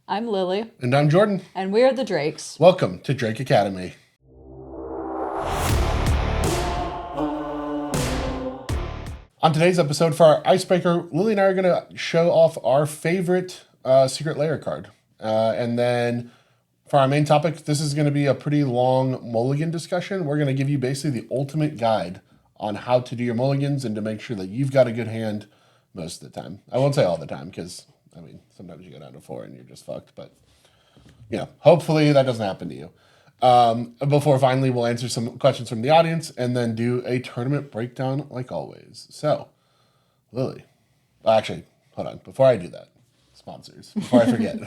I'm Lily. And I'm Jordan. And we're the Drakes. Welcome to Drake Academy. On today's episode for our icebreaker, Lily and I are going to show off our favorite secret layer card. And then for our main topic, this is going to be a pretty long mulligan discussion. We're going to give you basically the ultimate guide on how to do your mulligans and to make sure that you've got a good hand most of the time. I won't say all the time because, sometimes you go down to 4 and you're just fucked. But, hopefully that doesn't happen to you. Before finally we'll answer some questions from the audience and then do a tournament breakdown like always. So, Lily, actually, hold on. Before I do that, sponsors, before I forget.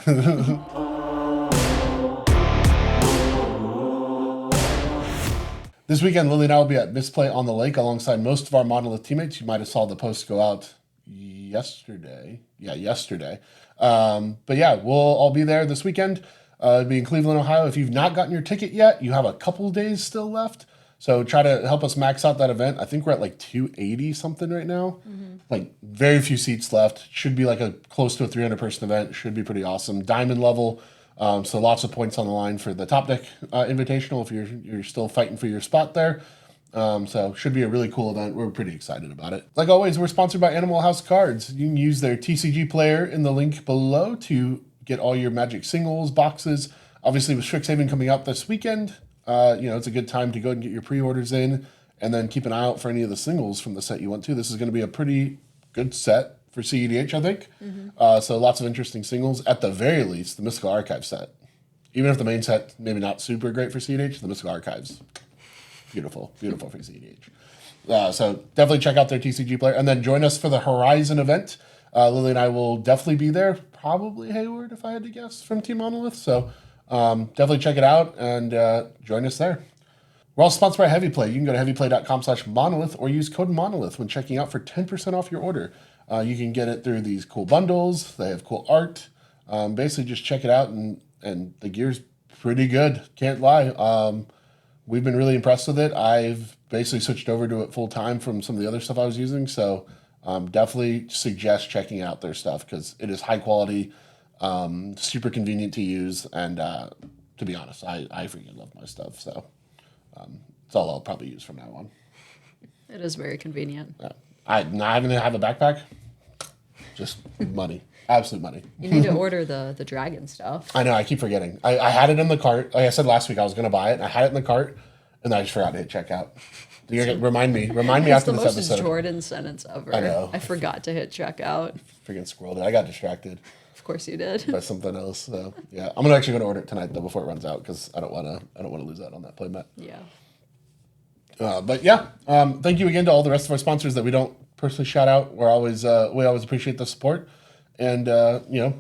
This weekend, Lily and I will be at Misplay on the Lake alongside most of our Monolith teammates. You might have saw the post go out yesterday. But yeah, we'll all be there this weekend. It'll be in Cleveland, Ohio. If you've not gotten your ticket yet, you have a couple days still left. So try to help us max out that event. I think we're at like 280 something right now. Like very few seats left. Should be like a close to a 300 person event. Should be pretty awesome. Diamond level. So lots of points on the line for the Top Deck Invitational if you're still fighting for your spot there. So should be a really cool event. We're pretty excited about it. Like always, we're sponsored by Animal House Cards. You can use their TCG player in the link below to get all your Magic singles, boxes. Obviously, with Strixhaven coming out this weekend, it's a good time to go and get your pre-orders in and then keep an eye out for any of the singles from the set you want to. This is going to be a pretty good set for CEDH, I think. So lots of interesting singles. At the very least, the Mystical Archive set. Even if the main set maybe not super great for CEDH, the Mystical Archives, beautiful for CEDH. So definitely check out their TCG player. And then join us for the Horizon event. Lily and I will definitely be there. Probably Hayward, if I had to guess, from Team Monolith. So definitely check it out and join us there. We're also sponsored by HeavyPlay. You can go to heavyplay.com/monolith or use code monolith when checking out for 10% off your order. You can get it through these cool bundles. They have cool art. Basically, just check it out, and the gear's pretty good. Can't lie. We've been really impressed with it. I've basically switched over to it full time from some of the other stuff I was using. So definitely suggest checking out their stuff because it is high quality, super convenient to use, and to be honest, I freaking love my stuff. So it's all I'll probably use from now on. It is very convenient. Not having to have a backpack, just money. Absolute money. You need to order the dragon stuff. I know, I keep forgetting. I had it in the cart. Like I said last week, I was going to buy it, and I had it in the cart, and then I just forgot to hit checkout. Remind me after this episode. It's the most Jordan sentence ever. I know. I forgot to hit checkout. Freaking squirred it. I got distracted. Of course you did. By something else. So yeah, I'm actually going to order it tonight though before it runs out because I don't want to lose out on that playmat. Yeah. But yeah, thank you again to all the rest of our sponsors that we don't personally shout out. We always appreciate the support. And,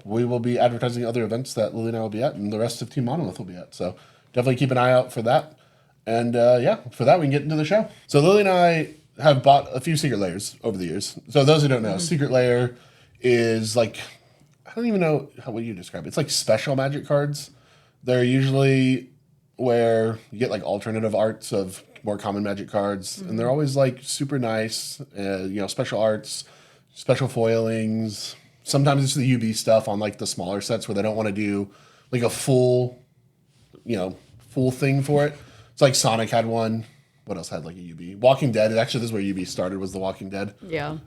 we will be advertising other events that Lily and I will be at and the rest of Team Monolith will be at. So definitely keep an eye out for that. And, for that, we can get into the show. So Lily and I have bought a few secret layers over the years. So those who don't know, secret layer is like, I don't even know how would you describe it. It's like special Magic cards. They're usually where you get like alternative arts of more common Magic cards. And they're always like super nice, special arts, special foilings. Sometimes it's the UB stuff on like the smaller sets where they don't want to do like a full thing for it. It's like Sonic had one. What else had like a UB? Walking Dead. Actually, this is where UB started, was the Walking Dead. Yeah.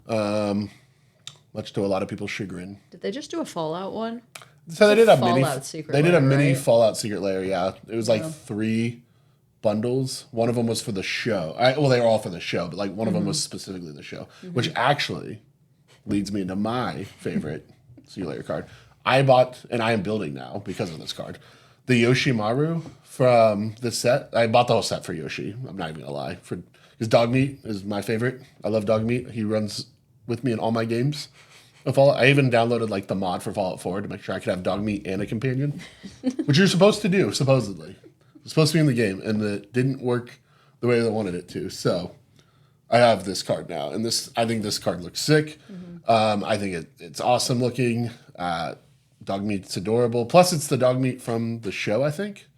Much to a lot of people's chagrin. Did they just do a Fallout one? So they did a mini Fallout secret layer. Yeah, it was like 3 bundles. One of them was for the show. They were all for the show, but like one of them was specifically the show, which actually leads me into my favorite secret layer card. I bought, and I am building now because of this card, the Yoshimaru from the set. I bought the whole set for Yoshi. I'm not even gonna lie. His dog meat is my favorite. I love dog meat. He runs with me in all my games of Fallout. I even downloaded like the mod for Fallout 4 to make sure I could have dog meat and a companion, which you're supposed to do, supposedly. It's supposed to be in the game, and it didn't work the way they wanted it to. So I have this card now, and I think this card looks sick. I think it's awesome looking. Dog meat's adorable. Plus, it's the dog meat from the show, I think.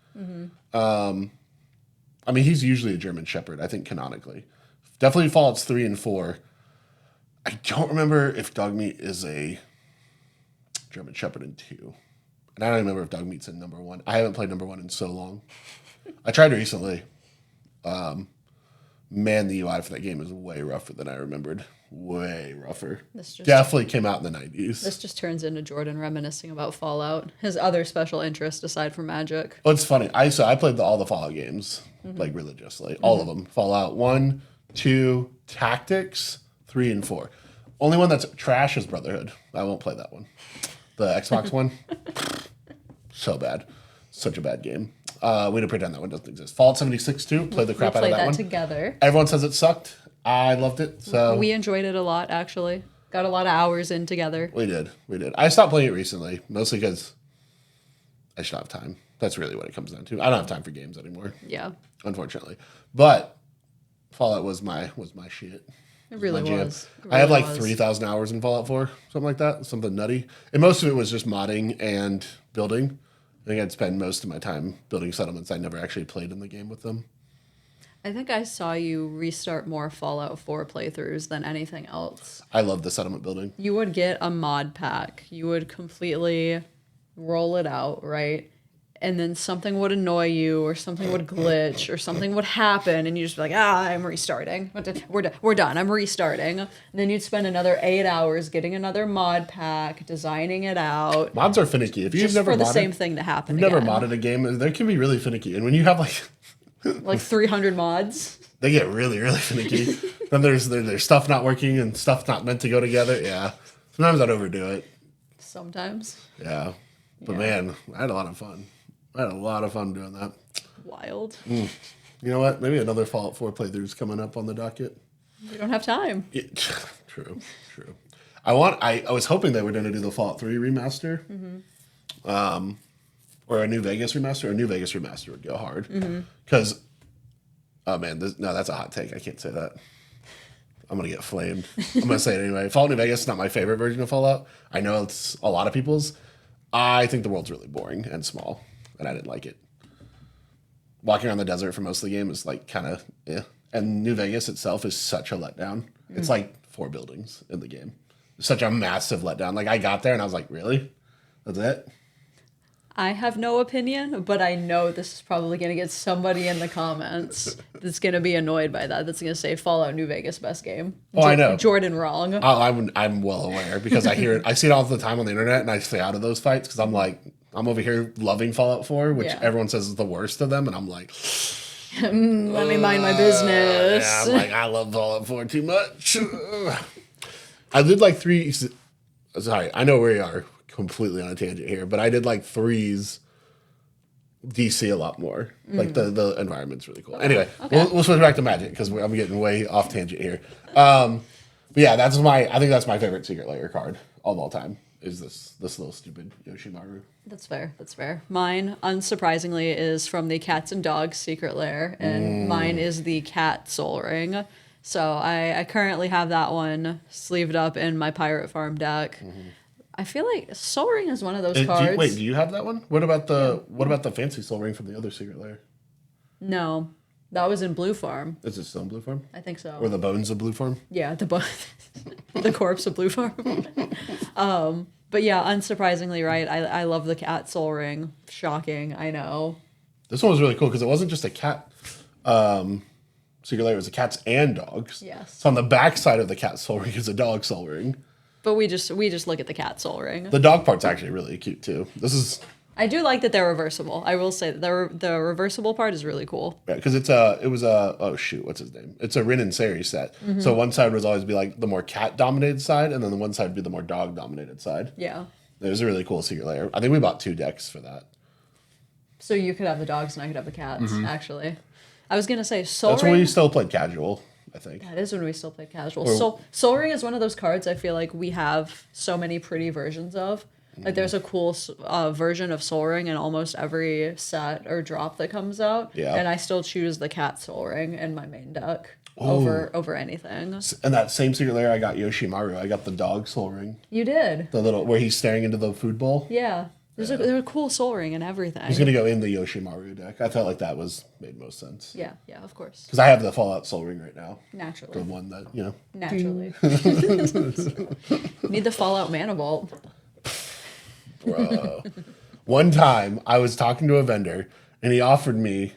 He's usually a German Shepherd, I think, canonically. Definitely Fallouts 3 and 4. I don't remember if dog meat is a German Shepherd in 2. And I don't remember if Dog Meat's in number 1. I haven't played number 1 in so long. I tried recently. Man, the UI for that game is way rougher than I remembered. Way rougher. Definitely came out in the 90s. This just turns into Jordan reminiscing about Fallout. His other special interest aside from Magic. Well, it's funny. I played all the Fallout games, like religiously. All of them. Fallout 1, 2, Tactics, 3, and 4. Only one that's trash is Brotherhood. I won't play that one. The Xbox one. So bad. Such a bad game. We didn't pretend that one doesn't exist. Fallout 76 too. Played the crap out of that one. Together. Everyone says it sucked. I loved it. So we enjoyed it a lot, actually. Got a lot of hours in together. We did. I stopped playing it recently, mostly because I should have time. That's really what it comes down to. I don't have time for games anymore. Yeah. Unfortunately. But Fallout was my shit. It really was. I had like 3,000 hours in Fallout 4, something like that, something nutty. And most of it was just modding and building. I think I'd spend most of my time building settlements. I never actually played in the game with them. I think I saw you restart more Fallout 4 playthroughs than anything else. I love the settlement building. You would get a mod pack. You would completely roll it out, right? And then something would annoy you or something would glitch or something would happen and you'd just be like, I'm restarting. We're done. I'm restarting. And then you'd spend another 8 hours getting another mod pack, designing it out. Mods are finicky. If you've just never for the modded, same thing to happen never modded a game, they can be really finicky. And when you have like 300 mods, they get really, really finicky. Then there's stuff not working and stuff not meant to go together. Yeah. Sometimes I'd overdo it. Sometimes. Yeah. But man, I had a lot of fun. I had a lot of fun doing that. Wild. You know what? Maybe another Fallout 4 playthrough's coming up on the docket. We don't have time. Yeah, true. I was hoping they were going to do the Fallout 3 remaster. Or a New Vegas remaster. A New Vegas remaster would go hard. Because, oh man, that's a hot take. I can't say that. I'm going to get flamed. I'm going to say it anyway. Fallout New Vegas is not my favorite version of Fallout. I know it's a lot of people's. I think the world's really boring and small. And I didn't like it. Walking around the desert for most of the game is like kind of And New Vegas itself is such a letdown. It's like 4 buildings in the game. It's such a massive letdown. Like I got there and I was like, really? That's it? I have no opinion, but I know this is probably going to get somebody in the comments that's going to be annoyed by that. That's going to say Fallout New Vegas best game. Oh, I know. Jordan wrong. I'm well aware because I hear it. I see it all the time on the internet and I stay out of those fights because I'm like, I'm over here loving Fallout 4, which everyone says is the worst of them. And I'm like, let me mind my business. Yeah, I'm like, I love Fallout 4 too much. I did like 3. Sorry, I know we are completely on a tangent here, but I did like 3's DC a lot more. Like the environment's really cool. Anyway, we'll switch back to Magic because I'm getting way off tangent here. But yeah, I think that's my favorite Secret Lair card of all time. Is this little stupid Yoshimaru. That's fair. Mine, unsurprisingly, is from the Cats and Dogs Secret Lair, and mine is the Cat Soul Ring. So I currently have that one sleeved up in my Pirate Farm deck. I feel like Soul Ring is one of those cards. Do you have that one? What about the fancy Soul Ring from the other Secret Lair? No. That was in Blue Farm. Is it still in Blue Farm? I think so. Or the bones of Blue Farm? Yeah, the corpse of Blue Farm. But yeah, unsurprisingly, right? I love the Cat Soul Ring. Shocking, I know. This one was really cool because it wasn't just a cat Secret Lair. It was the cats and dogs. Yes. So on the back side of the Cat Soul Ring is a dog Soul Ring. But we just look at the Cat Soul Ring. The dog part's actually really cute too. I do like that they're reversible. I will say that the reversible part is really cool. Yeah, because what's his name? It's a Rin and Seri set. So one side would always be like the more cat dominated side, and then the one side would be the more dog dominated side. Yeah. It was a really cool Secret Lair. I think we bought 2 decks for that. So you could have the dogs and I could have the cats, actually. I was gonna say Soul Ring. That's when we still played casual, I think. That is when we still played casual. Soul Ring is one of those cards I feel like we have so many pretty versions of. Like there's a cool version of Soul Ring in almost every set or drop that comes out. Yeah. And I still choose the Cat Soul Ring in my main deck over anything. And that same Secret Lair I got Yoshimaru. I got the dog Soul Ring. You did? The little where he's staring into the food bowl. Yeah. There's a cool Soul Ring and everything. He's gonna go in the Yoshimaru deck. I felt like that made most sense. Yeah, of course. Because I have the Fallout Soul Ring right now. Naturally. The one that, Naturally. Need the Fallout Mana Vault. Bro. One time I was talking to a vendor and he offered me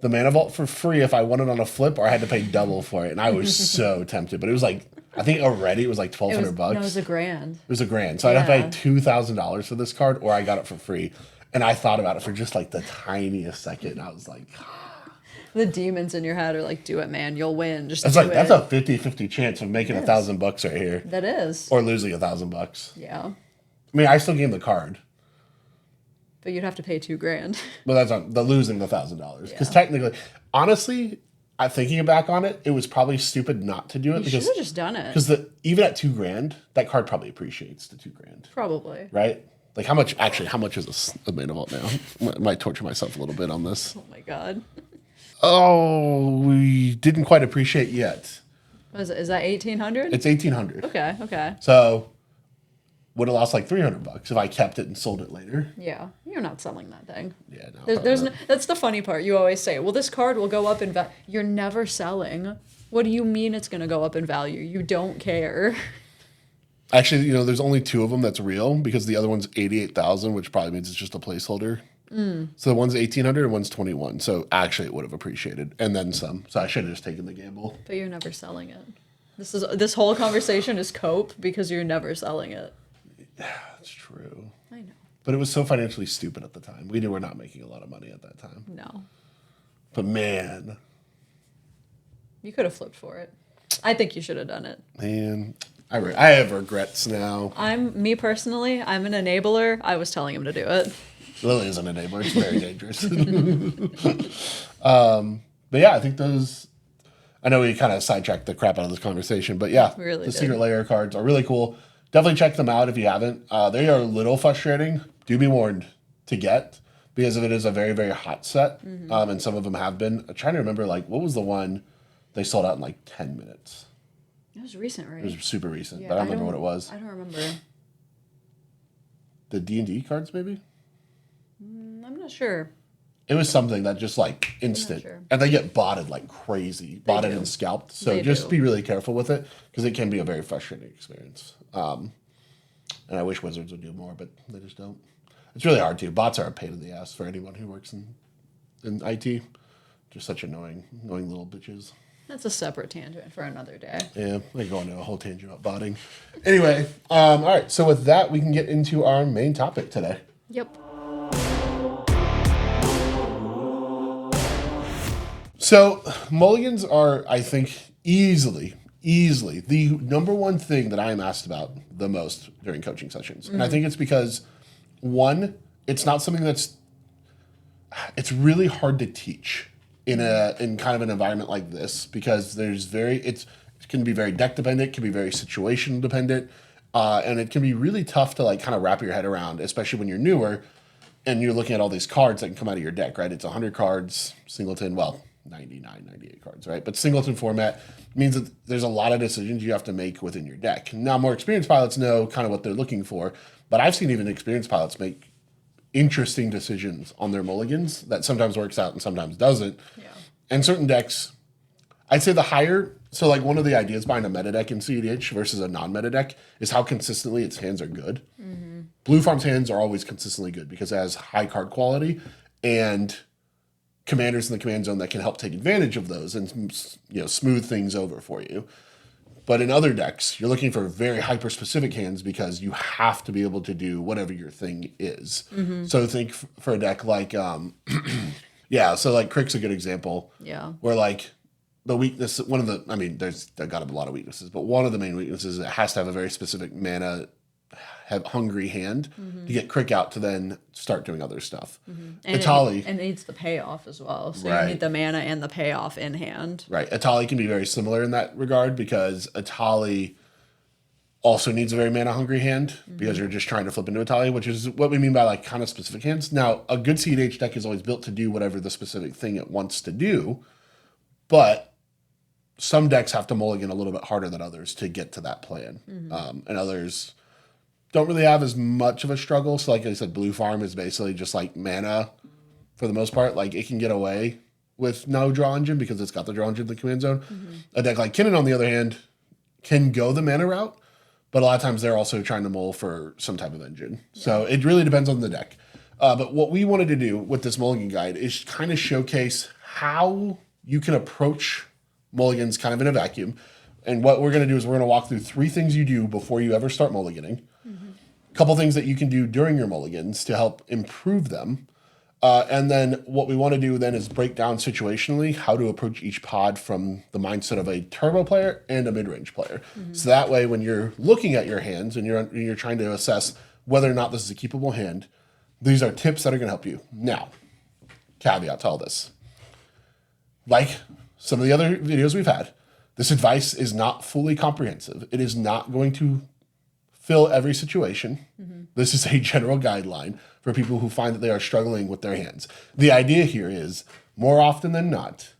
the Mana Vault for free if I won it on a flip, or I had to pay double for it. And I was so tempted. But it was like, I think already it was like $1,200 bucks. No, it was $1,000. It was $1,000. So I'd have to pay $2,000 for this card, or I got it for free. And I thought about it for just like the tiniest second. And I was like, the demons in your head are like, do it, man. You'll win. Just that's do like, it. that's a 50-50 chance of making $1,000 right here. That is. Or losing $1,000. Yeah. I mean, I still gave the card. But you'd have to pay $2,000. But that's not the losing the $1,000. Because technically, honestly, I'm thinking back on it, it was probably stupid not to do it. You should have just done it. Because even at $2,000, that card probably appreciates the $2,000. Probably. Right? Like how much is a Mana Vault now? I might torture myself a little bit on this. Oh my God. Oh, we didn't quite appreciate yet. What is that 1,800? It's 1,800. Okay. So would have lost like $300 if I kept it and sold it later. Yeah, you're not selling that thing. Yeah, no. There's no, that's the funny part. You always say, well, this card will go up in value. You're never selling. What do you mean it's going to go up in value? You don't care. Actually, there's only 2 of them that's real because the other one's 88,000, which probably means it's just a placeholder. So the one's 1,800 and one's 21. So actually it would have appreciated and then some. So I should have just taken the gamble. But you're never selling it. This whole conversation is cope because you're never selling it. That's true. I know. But it was so financially stupid at the time. We knew we're not making a lot of money at that time. No. But man. You could have flipped for it. I think you should have done it. Man, I have regrets now. Me personally, I'm an enabler. I was telling him to do it. Lily is an enabler. It's very dangerous. But yeah, I think those... I know we kind of sidetracked the crap out of this conversation, but yeah, the Secret Lair cards are really cool. Definitely check them out if you haven't. They are a little frustrating. Do be warned to get because it is a very, very hot set. And some of them have been. I'm trying to remember, what was the one they sold out in 10 minutes? It was recent, right? It was super recent, Yeah, but I don't remember what it was. I don't remember. The D&D cards, maybe? I'm not sure. It was something that just instant. Sure. And they get botted like crazy. Botted and scalped. So just be really careful with it because it can be a very frustrating experience. And I wish Wizards would do more, but they just don't. It's really hard to. Bots are a pain in the ass for anyone who works in IT. Just such annoying little bitches. That's a separate tangent for another day. Yeah, I go into a whole tangent about botting. Anyway, all right. So with that, we can get into our main topic today. Yep. So mulligans are, I think, easily the number one thing that I am asked about the most during coaching sessions. And I think it's because, one, it's not something it's really hard to teach in kind of an environment like this because it can be very deck dependent, it can be very situation dependent, and it can be really tough to kind of wrap your head around, especially when you're newer and you're looking at all these cards that can come out of your deck, right? It's 100 cards, singleton, 99, 98 cards, right? But singleton format means that there's a lot of decisions you have to make within your deck. Now, more experienced pilots know kind of what they're looking for, but I've seen even experienced pilots make interesting decisions on their mulligans that sometimes works out and sometimes doesn't. Yeah. And certain decks, I'd say the higher, so one of the ideas behind a meta deck in CEDH versus a non-meta deck is how consistently its hands are good. Mm-hmm. Blue Farm's hands are always consistently good because it has high card quality and commanders in the command zone that can help take advantage of those and smooth things over for you. But in other decks, you're looking for very hyper-specific hands because you have to be able to do whatever your thing is. Mm-hmm. So think for a deck like, Crick's a good example. Yeah. Where the weakness, there's got to be a lot of weaknesses, but one of the main weaknesses is it has to have a very specific mana hungry hand to get Crick out to then start doing other stuff. And Atali. It needs the payoff as well. So Right. you need the mana and the payoff in hand. Right. Atali can be very similar in that regard because Atali also needs a very mana hungry hand because you're just trying to flip into Atali, which is what we mean by kind of specific hands. Now, a good CEDH deck is always built to do whatever the specific thing it wants to do, but some decks have to mulligan a little bit harder than others to get to that plan. And others don't really have as much of a struggle. So like I said, Blue Farm is basically just mana for the most part. It can get away with no draw engine because it's got the draw engine in the command zone. A deck like Kinnan, on the other hand, can go the mana route, but a lot of times they're also trying to mull for some type of engine. Yeah. So it really depends on the deck. But what we wanted to do with this mulligan guide is kind of showcase how you can approach mulligans kind of in a vacuum. And what we're going to do is we're going to walk through 3 things you do before you ever start mulliganing. A couple things that you can do during your mulligans to help improve them. And then what we want to do then is break down situationally how to approach each pod from the mindset of a turbo player and a mid-range player. So that way, when you're looking at your hands and you're trying to assess whether or not this is a keepable hand, these are tips that are going to help you. Now, caveat to all this. Like some of the other videos we've had, this advice is not fully comprehensive. It is not going to fill every situation. This is a general guideline for people who find that they are struggling with their hands. The idea here is, more often than not,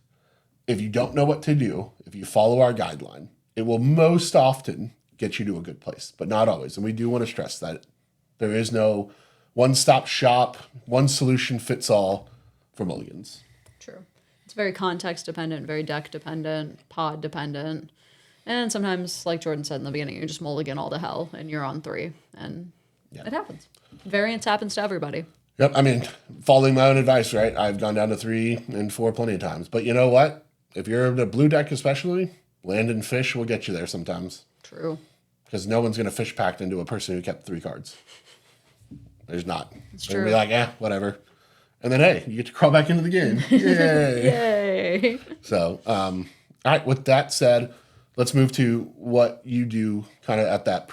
if you don't know what to do, if you follow our guideline, it will most often get you to a good place, but not always. And we do want to stress that there is no one-stop shop, one solution fits all for mulligans. True. It's very context dependent, very deck dependent, pod dependent. And sometimes, like Jordan said in the beginning, you just mulligan all to hell and you're on 3. And it happens. Variance happens to everybody. Yep. I mean, following my own advice, right? I've gone down to 3 and 4 plenty of times. But you know what? If you're in a blue deck especially, land and fish will get you there sometimes. True. Because no one's going to fish packed into a person who kept 3 cards. There's not. It's They're true. going to be like, whatever. And then, hey, you get to crawl back into the game. Yay. Yay. So, all right, with that said, let's move to what you do kind of at that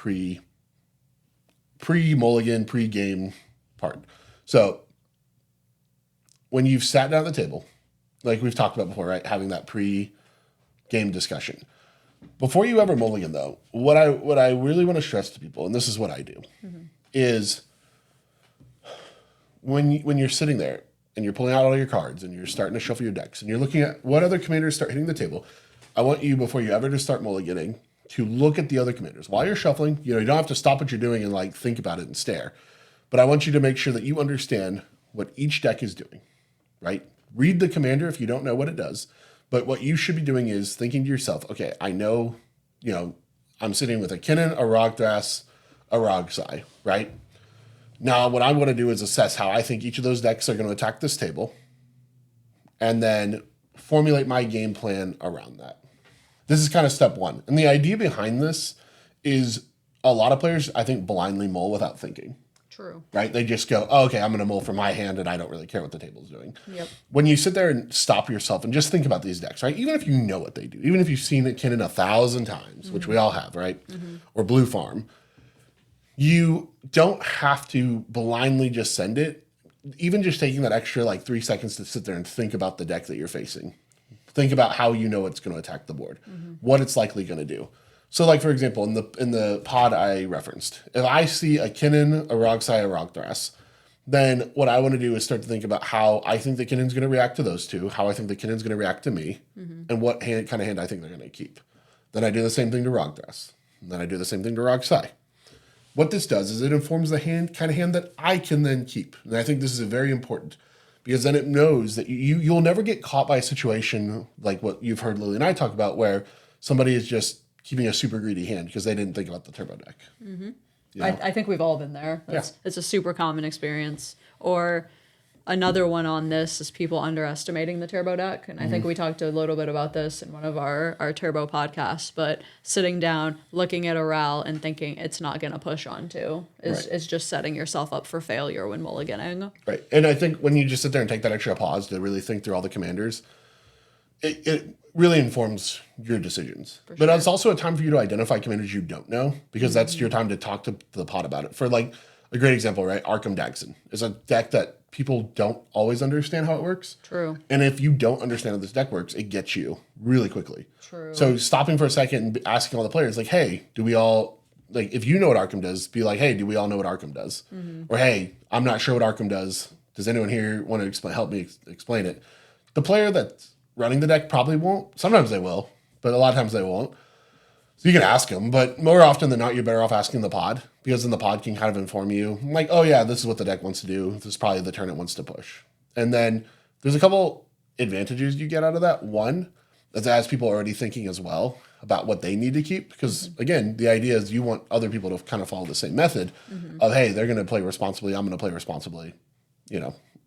pre-mulligan, pre-game part. So, when you've sat down at the table, like we've talked about before, right, having that pre-game discussion. Before you ever mulligan, though, what I really want to stress to people, and this is what I do, is when you're sitting there and you're pulling out all your cards and you're starting to shuffle your decks and you're looking at what other commanders start hitting the table, I want you, before you ever just start mulliganing, to look at the other commanders. While you're shuffling, you don't have to stop what you're doing and like think about it and stare. But I want you to make sure that you understand what each deck is doing, right? Read the commander if you don't know what it does. But what you should be doing is thinking to yourself, okay, I know, I'm sitting with a Kinnan, a Rogdrass, a Rogsai, right? Now, what I want to do is assess how I think each of those decks are going to attack this table and then formulate my game plan around that. This is kind of step 1. And the idea behind this is a lot of players, I think, blindly mull without thinking. True. Right? They just go, oh, okay, I'm going to mull for my hand and I don't really care what the table's doing. Yep. When you sit there and stop yourself and just think about these decks, right? Even if you know what they do, even if you've seen it Kinnan 1,000 times, which we all have, right? Or Blue Farm, you don't have to blindly just send it. Even just taking that extra 3 seconds to sit there and think about the deck that you're facing. Think about how you know it's going to attack the board, what it's likely going to do. So, for example, in the pod I referenced, if I see a Kinnan, a Rogsai, a Rogdrass, then what I want to do is start to think about how I think the Kinnan's going to react to those two, how I think the Kinnan's going to react to me, and what kind of hand I think they're going to keep. Then I do the same thing to Rogdrass. Then I do the same thing to Rogsai. What this does is it informs the hand that I can then keep. And I think this is very important because then it knows that you'll never get caught by a situation like what you've heard Lily and I talk about where somebody is just keeping a super greedy hand because they didn't think about the turbo deck. I think we've all been there. It's a super common experience. Or another one on this is people underestimating the turbo deck. And I think we talked a little bit about this in one of our turbo podcasts, but sitting down, looking at a RAL and thinking it's not going to push onto is just setting yourself up for failure when mulliganing. Right. And I think when you just sit there and take that extra pause to really think through all the commanders, it really informs your decisions. But it's also a time for you to identify commanders you don't know because that's your time to talk to the pod about it. For a great example, right? Arkham Dagson is a deck that people don't always understand how it works. True. And if you don't understand how this deck works, it gets you really quickly. True. So stopping for a second and asking all the players, hey, do we all, if you know what Arkham does, be like, hey, do we all know what Arkham does? Or, hey, I'm not sure what Arkham does. Does anyone here want to help me explain it? The player that's running the deck probably won't. Sometimes they will, but a lot of times they won't. So you can ask them, but more often than not, you're better off asking the pod because then the pod can kind of inform you, oh yeah, this is what the deck wants to do. This is probably the turn it wants to push. And then there's a couple advantages you get out of that. One, that has people already thinking as well about what they need to keep. Because again, the idea is you want other people to kind of follow the same method of, hey, they're going to play responsibly. I'm going to play responsibly.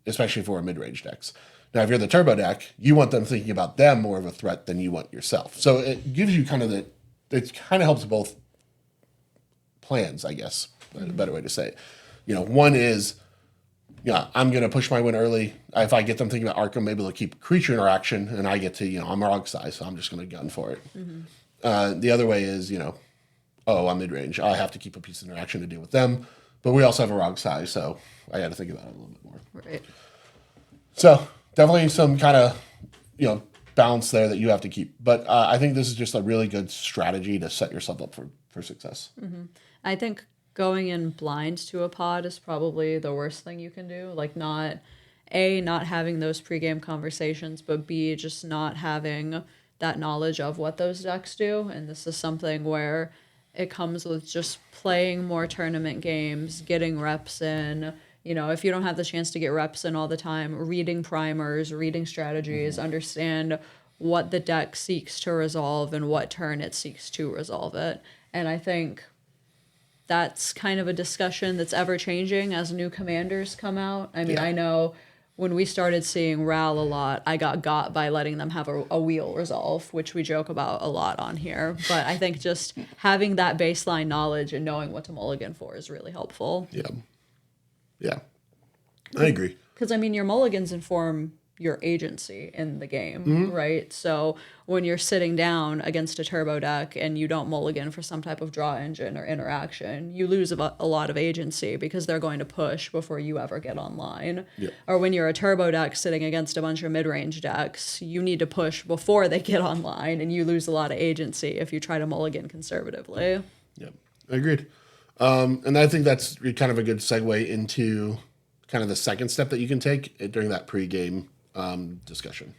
especially for mid-range decks. Now, if you're the turbo deck, you want them thinking about them more of a threat than you want yourself. So it gives you it kind of helps both plans, I guess, a better way to say it. One is, I'm going to push my win early. If I get them thinking about Arkham, maybe they'll keep creature interaction, and I get to, I'm Rog size, so I'm just going to gun for it. The other way is, I'm mid-range. I have to keep a piece of interaction to deal with them, but we also have a Rog size, so I got to think about it a little bit more. Right. So definitely some kind of, balance there that you have to keep. But I think this is just a really good strategy to set yourself up for success. I think going in blind to a pod is probably the worst thing you can do. Like not having those pregame conversations, but B, just not having that knowledge of what those decks do. And this is something where it comes with just playing more tournament games, getting reps in. If you don't have the chance to get reps in all the time, reading primers, reading strategies, understand what the deck seeks to resolve and what turn it seeks to resolve it. And I think that's kind of a discussion that's ever changing as new commanders come out. I mean, I know when we started seeing Ral a lot, I got by letting them have a wheel resolve, which we joke about a lot on here. But I think just having that baseline knowledge and knowing what to mulligan for is really helpful. Yeah, I agree. Because, your mulligans inform your agency in the game, right? So when you're sitting down against a turbo deck and you don't mulligan for some type of draw engine or interaction, you lose a lot of agency because they're going to push before you ever get online. Or when you're a turbo deck sitting against a bunch of mid-range decks, you need to push before they get online, and you lose a lot of agency if you try to mulligan conservatively. Yeah, agreed. And I think that's kind of a good segue into kind of the second step that you can take during that pregame discussion.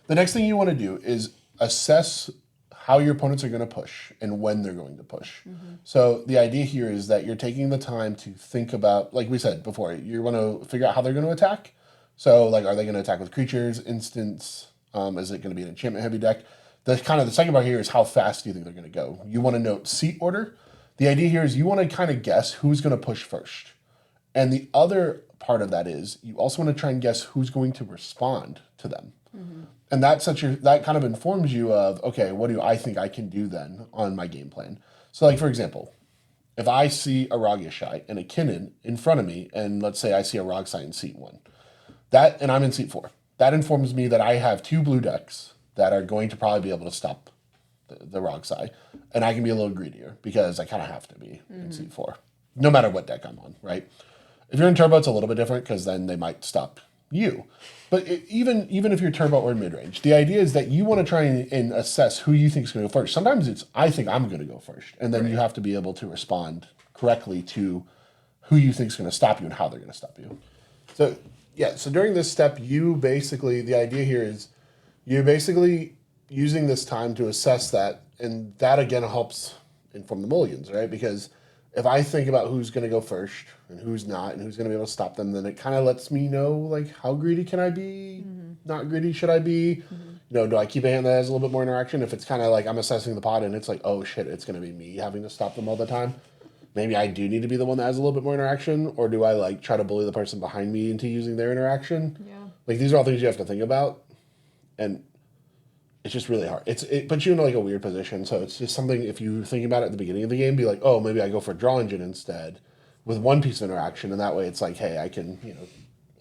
The next thing you want to do is assess how your opponents are going to push and when they're going to push. So the idea here is that you're taking the time to think about, like we said before, you want to figure out how they're going to attack. So are they going to attack with creatures, instants? Is it going to be an enchantment heavy deck? The second part here is how fast do you think they're going to go? You want to note seat order. The idea here is you want to kind of guess who's going to push first. And the other part of that is you also want to try and guess who's going to respond to them. And that kind of informs you of, okay, what do I think I can do then on my game plan? So for example, if I see a Rogishai and a Kinnan in front of me, and let's say I see a Rogsai in seat 1, and I'm in seat 4, that informs me that I have 2 blue decks that are going to probably be able to stop the Rogsai, and I can be a little greedier because I kind of have to be in seat 4, no matter what deck I'm on, right? If you're in turbo, it's a little bit different because then they might stop you. But even if you're turbo or mid-range, the idea is that you want to try and assess who you think is going to go first. Sometimes I think I'm going to go first, and then you have to be able to respond correctly to who you think is going to stop you and how they're going to stop you. So during this step, the idea here is you're basically using this time to assess that, and that again helps inform the mulligans, right? Because if I think about who's going to go first and who's not and who's going to be able to stop them, then it kind of lets me know, how greedy can I be? Not greedy should I be? Do I keep a hand that has a little bit more interaction? If it's kind of I'm assessing the pot and it's oh shit, it's going to be me having to stop them all the time. Maybe I do need to be the one that has a little bit more interaction, or do I try to bully the person behind me into using their interaction? Yeah. These are all things you have to think about, and it's just really hard. It puts you in a weird position. So it's just something, if you think about it at the beginning of the game, be oh, maybe I go for draw engine instead with one piece of interaction, and that way it's hey, I can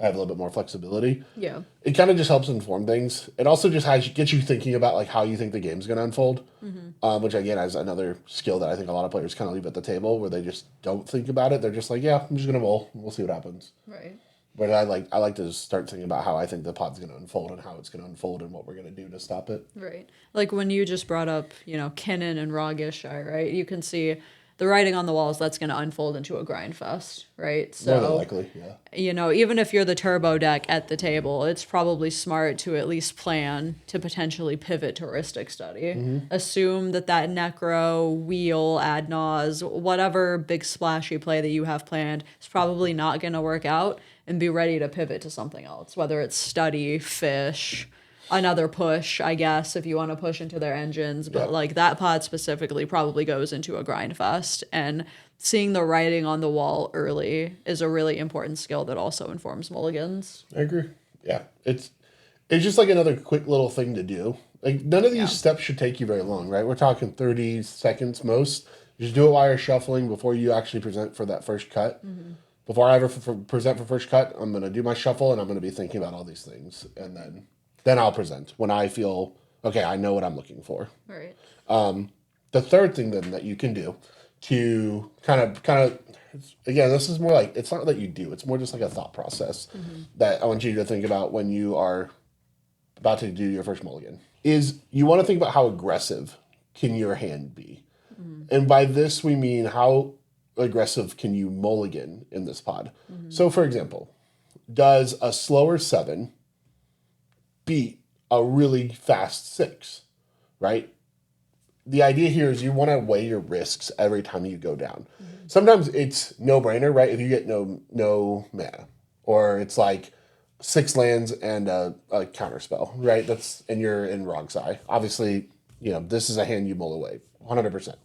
have a little bit more flexibility. Yeah. It kind of just helps inform things. It also just gets you thinking about how you think the game's going to unfold, which again is another skill that I think a lot of players kind of leave at the table, where they just don't think about it. They're just yeah, I'm just going to roll. We'll see what happens. Right. But I like to start thinking about how I think the pod's going to unfold and how it's going to unfold and what we're going to do to stop it. Right. When you just brought up, Kinnan and Rogishai, right? You can see the writing on the walls, that's going to unfold into a grind fest, right? So, more than likely, yeah. Even if you're the turbo deck at the table, it's probably smart to at least plan to potentially pivot to Heuristic Study. Assume that Necro, Wheel, Ad Nause, whatever big splashy play that you have planned is probably not going to work out, and be ready to pivot to something else, whether it's Study, Fish, another push, I guess, if you want to push into their engines. But that pod specifically probably goes into a grind fest. And seeing the writing on the wall early is a really important skill that also informs mulligans. I agree. Yeah, it's just like another quick little thing to do. Like none of these steps should take you very long, right? We're talking 30 seconds most. Just do it while you're shuffling before you actually present for that first cut. Before I ever present for first cut, I'm going to do my shuffle and I'm going to be thinking about all these things. And then I'll present when I feel, okay, I know what I'm looking for. Right. The third thing then that you can do to kind of, again, this is more like, it's not that you do, it's more just like a thought process that I want you to think about when you are about to do your first mulligan, is you want to think about how aggressive can your hand be. And by this, we mean how aggressive can you mulligan in this pod. So, for example, does a slower 7 beat a really fast 6, right? The idea here is you want to weigh your risks every time you go down. Sometimes it's no-brainer, right? If you get no mana, or it's like 6 lands and a counter spell, right? And you're in Wrong's Eye. Obviously, this is a hand you mull away, 100%.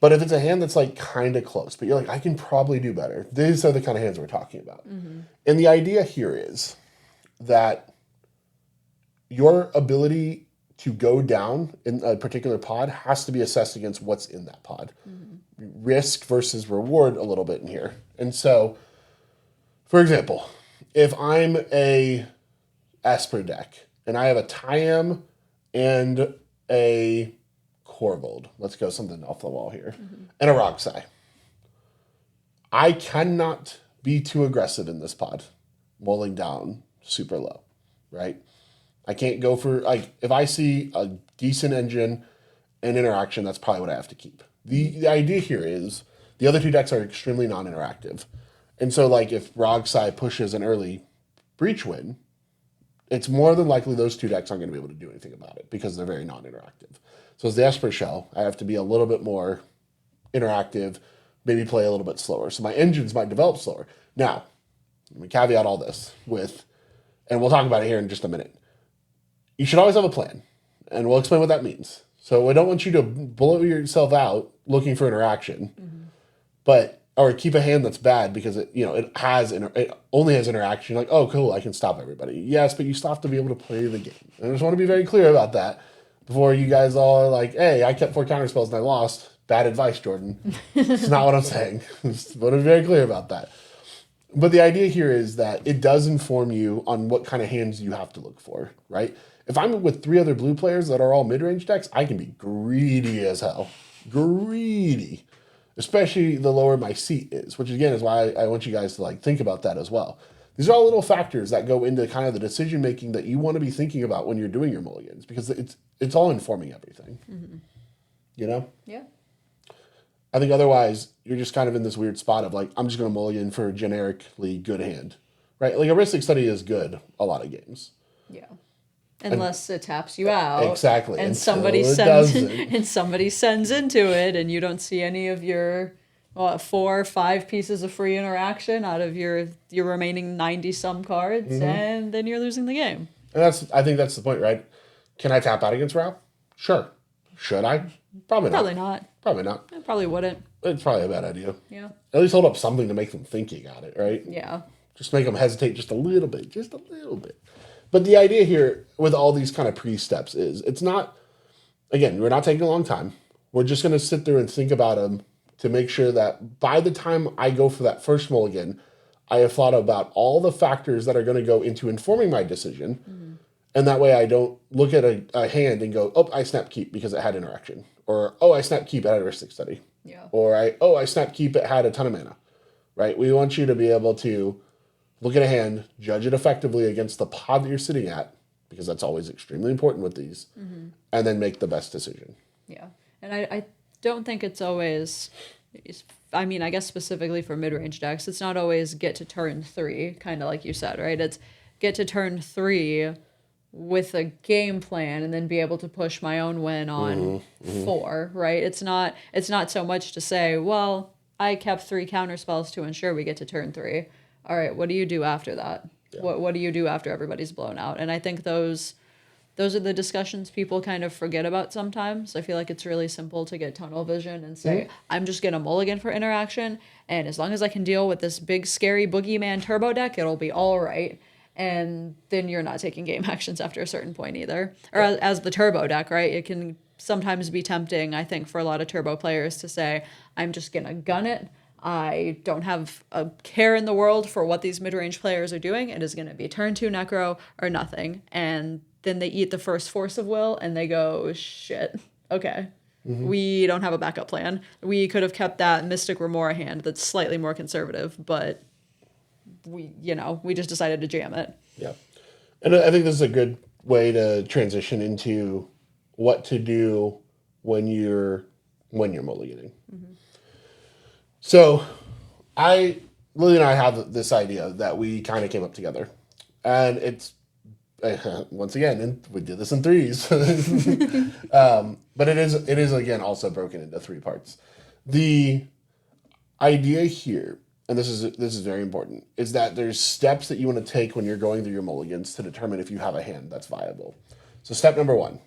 But if it's a hand that's like kind of close, but you're like, I can probably do better. These are the kind of hands we're talking about. And the idea here is that your ability to go down in a particular pod has to be assessed against what's in that pod. Risk versus reward a little bit in here. And so, for example, if I'm a Esper deck and I have a Tyam and a Corvold, let's go something off the wall here, and a Roxai, I cannot be too aggressive in this pod, mulling down super low, right? I can't go for, like, if I see a decent engine and interaction, that's probably what I have to keep. The idea here is the other two decks are extremely non-interactive. And so, like, if Roxai pushes an early Breach win, it's more than likely those two decks aren't going to be able to do anything about it because they're very non-interactive. So as the Esper Shell, I have to be a little bit more interactive, maybe play a little bit slower. So my engines might develop slower. Now, let me caveat all this with, and we'll talk about it here in just a minute, you should always have a plan, and we'll explain what that means. So I don't want you to blow yourself out looking for interaction, or keep a hand that's bad because it only has interaction. Like, oh, cool, I can stop everybody. Yes, but you still have to be able to play the game. And I just want to be very clear about that before you guys all are like, hey, I kept 4 counter spells and I lost. Bad advice, Jordan. It's not what I'm saying. Just want to be very clear about that. But the idea here is that it does inform you on what kind of hands you have to look for, right? If I'm with 3 other blue players that are all mid-range decks, I can be greedy as hell. Greedy. Especially the lower my seat is, which again is why I want you guys to like think about that as well. These are all little factors that go into kind of the decision making that you want to be thinking about when you're doing your mulligans, because it's all informing everything. You know? Yeah. I think otherwise you're just kind of in this weird spot of like, I'm just going to mulligan for a generically good hand, right? Like a Heuristic Study is good a lot of games. Yeah. Unless it taps you out. Exactly. And somebody sends into it and you don't see any of your 4 or 5 pieces of free interaction out of your remaining 90 some cards, and then you're losing the game. And I think that's the point, right? Can I tap out against Rao? Sure. Should I? Probably not. Probably not. I probably wouldn't. It's probably a bad idea. Yeah. At least hold up something to make them think you got it, right? Yeah. Just make them hesitate just a little bit. Just a little bit. But the idea here with all these kind of pre-steps is it's not, again, we're not taking a long time. We're just going to sit there and think about them to make sure that by the time I go for that first mulligan, I have thought about all the factors that are going to go into informing my decision. And that way I don't look at a hand and go, oh, I snap keep because it had interaction. Or, oh, I snap keep, it had a Heuristic Study. Yeah. Or, I snap keep, it had a ton of mana. Right? We want you to be able to look at a hand, judge it effectively against the pod that you're sitting at, because that's always extremely important with these, and then make the best decision. Yeah. And I don't think it's always, I mean, I guess specifically for mid-range decks, it's not always get to turn 3, kind of like you said, right? It's get to turn 3 with a game plan and then be able to push my own win on 4, right? It's not so much to say, well, I kept 3 counter spells to ensure we get to turn 3. All right, what do you do after that? Yeah. What do you do after everybody's blown out? And I think those those are the discussions people kind of forget about sometimes. I feel like it's really simple to get tunnel vision and say, I'm just going to mulligan for interaction, and as long as I can deal with this big, scary boogeyman turbo deck, it'll be all right. And then you're not taking game actions after a certain point either. Or as the turbo deck, right? It can sometimes be tempting, I think, for a lot of turbo players to say, I'm just going to gun it. I don't have a care in the world for what these mid-range players are doing. It is going to be turn 2 Necro or nothing. And then they eat the first Force of Will and they go, shit, okay. We don't have a backup plan. We could have kept that Mystic Remora hand that's slightly more conservative, but we just decided to jam it. Yeah. And I think this is a good way to transition into what to do when you're mulliganing. So Lily and I have this idea that we kind of came up together, and it's once again, and we did this in threes, but it is again also broken into 3 parts. The idea here, and this is very important, is that there's steps that you want to take when you're going through your mulligans to determine if you have a hand that's viable. So step number 1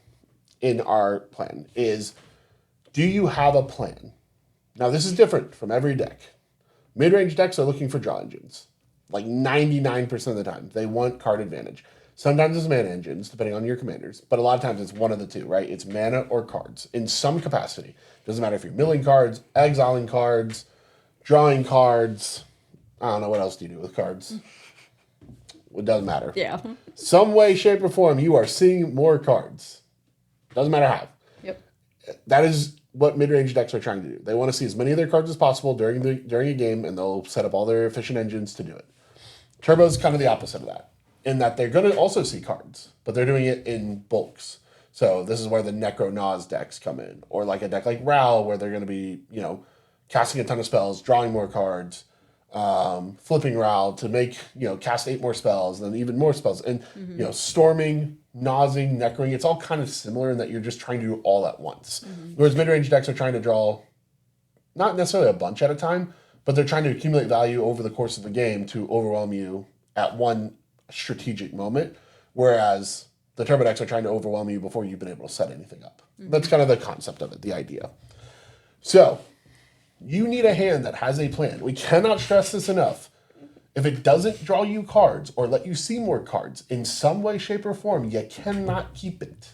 in our plan is, do you have a plan? Now, this is different from every deck. Mid-range decks are looking for draw engines. Like 99% of the time. They want card advantage. Sometimes it's mana engines, depending on your commanders. But a lot of times it's one of the two, right? It's mana or cards in some capacity. Doesn't matter if you're milling cards, exiling cards, drawing cards. I don't know, what else do you do with cards? It doesn't matter. Yeah. Some way, shape, or form, you are seeing more cards. Doesn't matter how. Yep. That is what mid-range decks are trying to do. They want to see as many of their cards as possible during a game, and they'll set up all their efficient engines to do it. Turbo's kind of the opposite of that, in that they're going to also see cards, but they're doing it in bulks. So this is where the Necro Nas decks come in, or like a deck like Ral, where they're going to be, casting a ton of spells, drawing more cards, flipping Ral to make, cast 8 more spells, and then even more spells, and storming, nosing, necroing. It's all kind of similar in that you're just trying to do all at once. Whereas mid-range decks are trying to draw not necessarily a bunch at a time, but they're trying to accumulate value over the course of the game to overwhelm you at one strategic moment. Whereas the turbo decks are trying to overwhelm you before you've been able to set anything up. That's kind of the concept of it, the idea. So you need a hand that has a plan. We cannot stress this enough. If it doesn't draw you cards or let you see more cards in some way, shape, or form, you cannot keep it.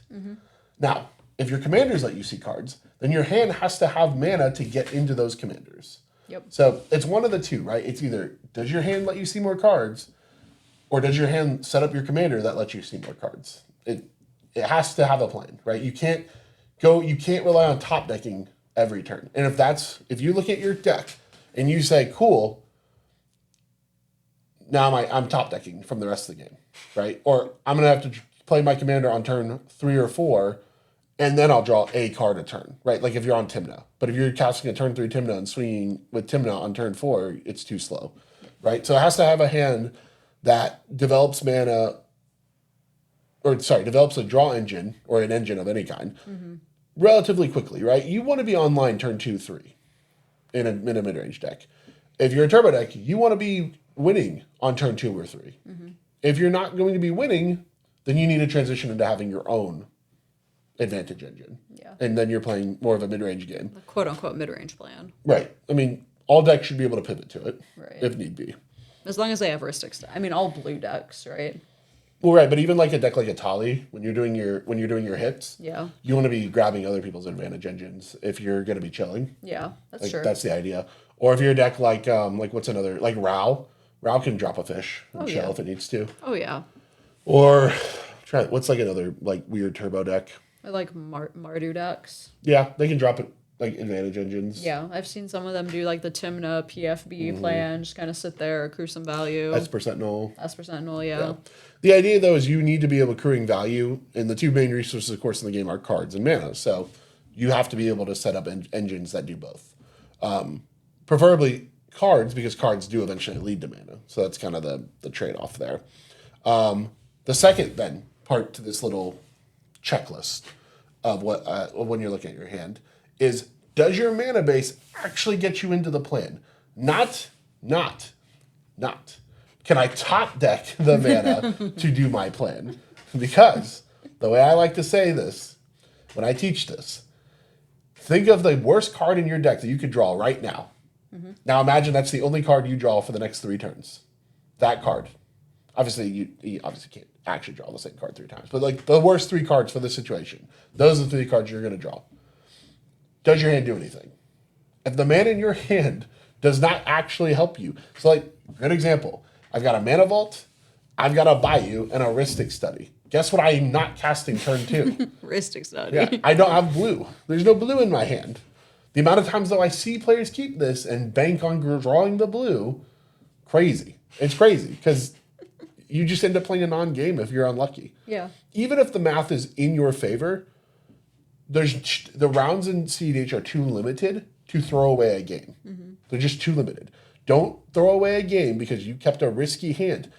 Now, if your commanders let you see cards, then your hand has to have mana to get into those commanders. Yep. So it's one of the two, right? It's either, does your hand let you see more cards, or does your hand set up your commander that lets you see more cards? It has to have a plan, right? You can't rely on top decking every turn. And if you look at your deck and you say, cool, now I'm top decking from the rest of the game, right? Or I'm going to have to play my commander on turn 3 or 4, and then I'll draw a card a turn, right? Like if you're on Tymna. But if you're casting a turn 3 Tymna and swinging with Tymna on turn 4, it's too slow, right? So it has to have a hand that develops develops a draw engine or an engine of any kind relatively quickly, right? You want to be online turn 2, 3 in a mid-range deck. If you're a turbo deck, you want to be winning on turn 2 or 3. If you're not going to be winning, then you need to transition into having your own advantage engine. Yeah. And then you're playing more of a mid-range game. A quote-unquote mid-range plan. Right. I mean, all decks should be able to pivot to it if need be. As long as they have heuristics. All blue decks, right? Well, right, but even like a deck like Atali, when you're doing your hits, Yeah. you want to be grabbing other people's advantage engines if you're going to be chilling. Yeah, that's true. That's the idea. Or if you're a deck like what's another, like Rao. Rao can drop a fish and chill if it needs to. Oh yeah. Or what's like another like weird turbo deck? I like Mardu decks. Yeah, they can drop it like advantage engines. Yeah, I've seen some of them do like the Tymna PFB plan, just kind of sit there, accrue some value. Esper Sentinel. Yeah. The idea though is you need to be able to accruing value, and the two main resources, of course, in the game are cards and mana. So you have to be able to set up engines that do both. Preferably cards, because cards do eventually lead to mana. So that's kind of the trade-off there. The second then part to this little checklist of what when you're looking at your hand is, does your mana base actually get you into the plan? Not can I top deck the mana to do my plan? Because the way I like to say this when I teach this, think of the worst card in your deck that you could draw right now. Now imagine that's the only card you draw for the next 3 turns. That card. Obviously, you obviously can't actually draw the same card 3 times, but like the worst 3 cards for this situation. Those are the 3 cards you're going to draw. Does your hand do anything? If the mana in your hand does not actually help you, so like, good example. I've got a Mana Vault, I've got a Bayou, and a Rhystic Study. Guess what I'm not casting turn 2? Rhystic Study. Yeah, I don't have blue. There's no blue in my hand. The amount of times though I see players keep this and bank on drawing the blue, crazy. It's crazy because you just end up playing a non-game if you're unlucky. Yeah. Even if the math is in your favor, the rounds in CEDH are too limited to throw away a game. They're just too limited. Don't throw away a game because you kept a risky hand.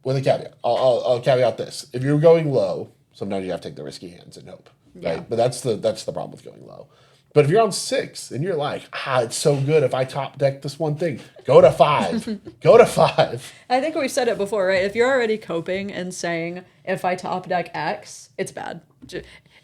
With a caveat. I'll caveat this. If you're going low, sometimes you have to take the risky hands and hope. Right? Yeah. But that's the problem with going low. But if you're on 6 and you're like, it's so good if I top deck this one thing, go to 5. Go to 5. I think we've said it before, right? If you're already coping and saying, if I top deck X, it's bad.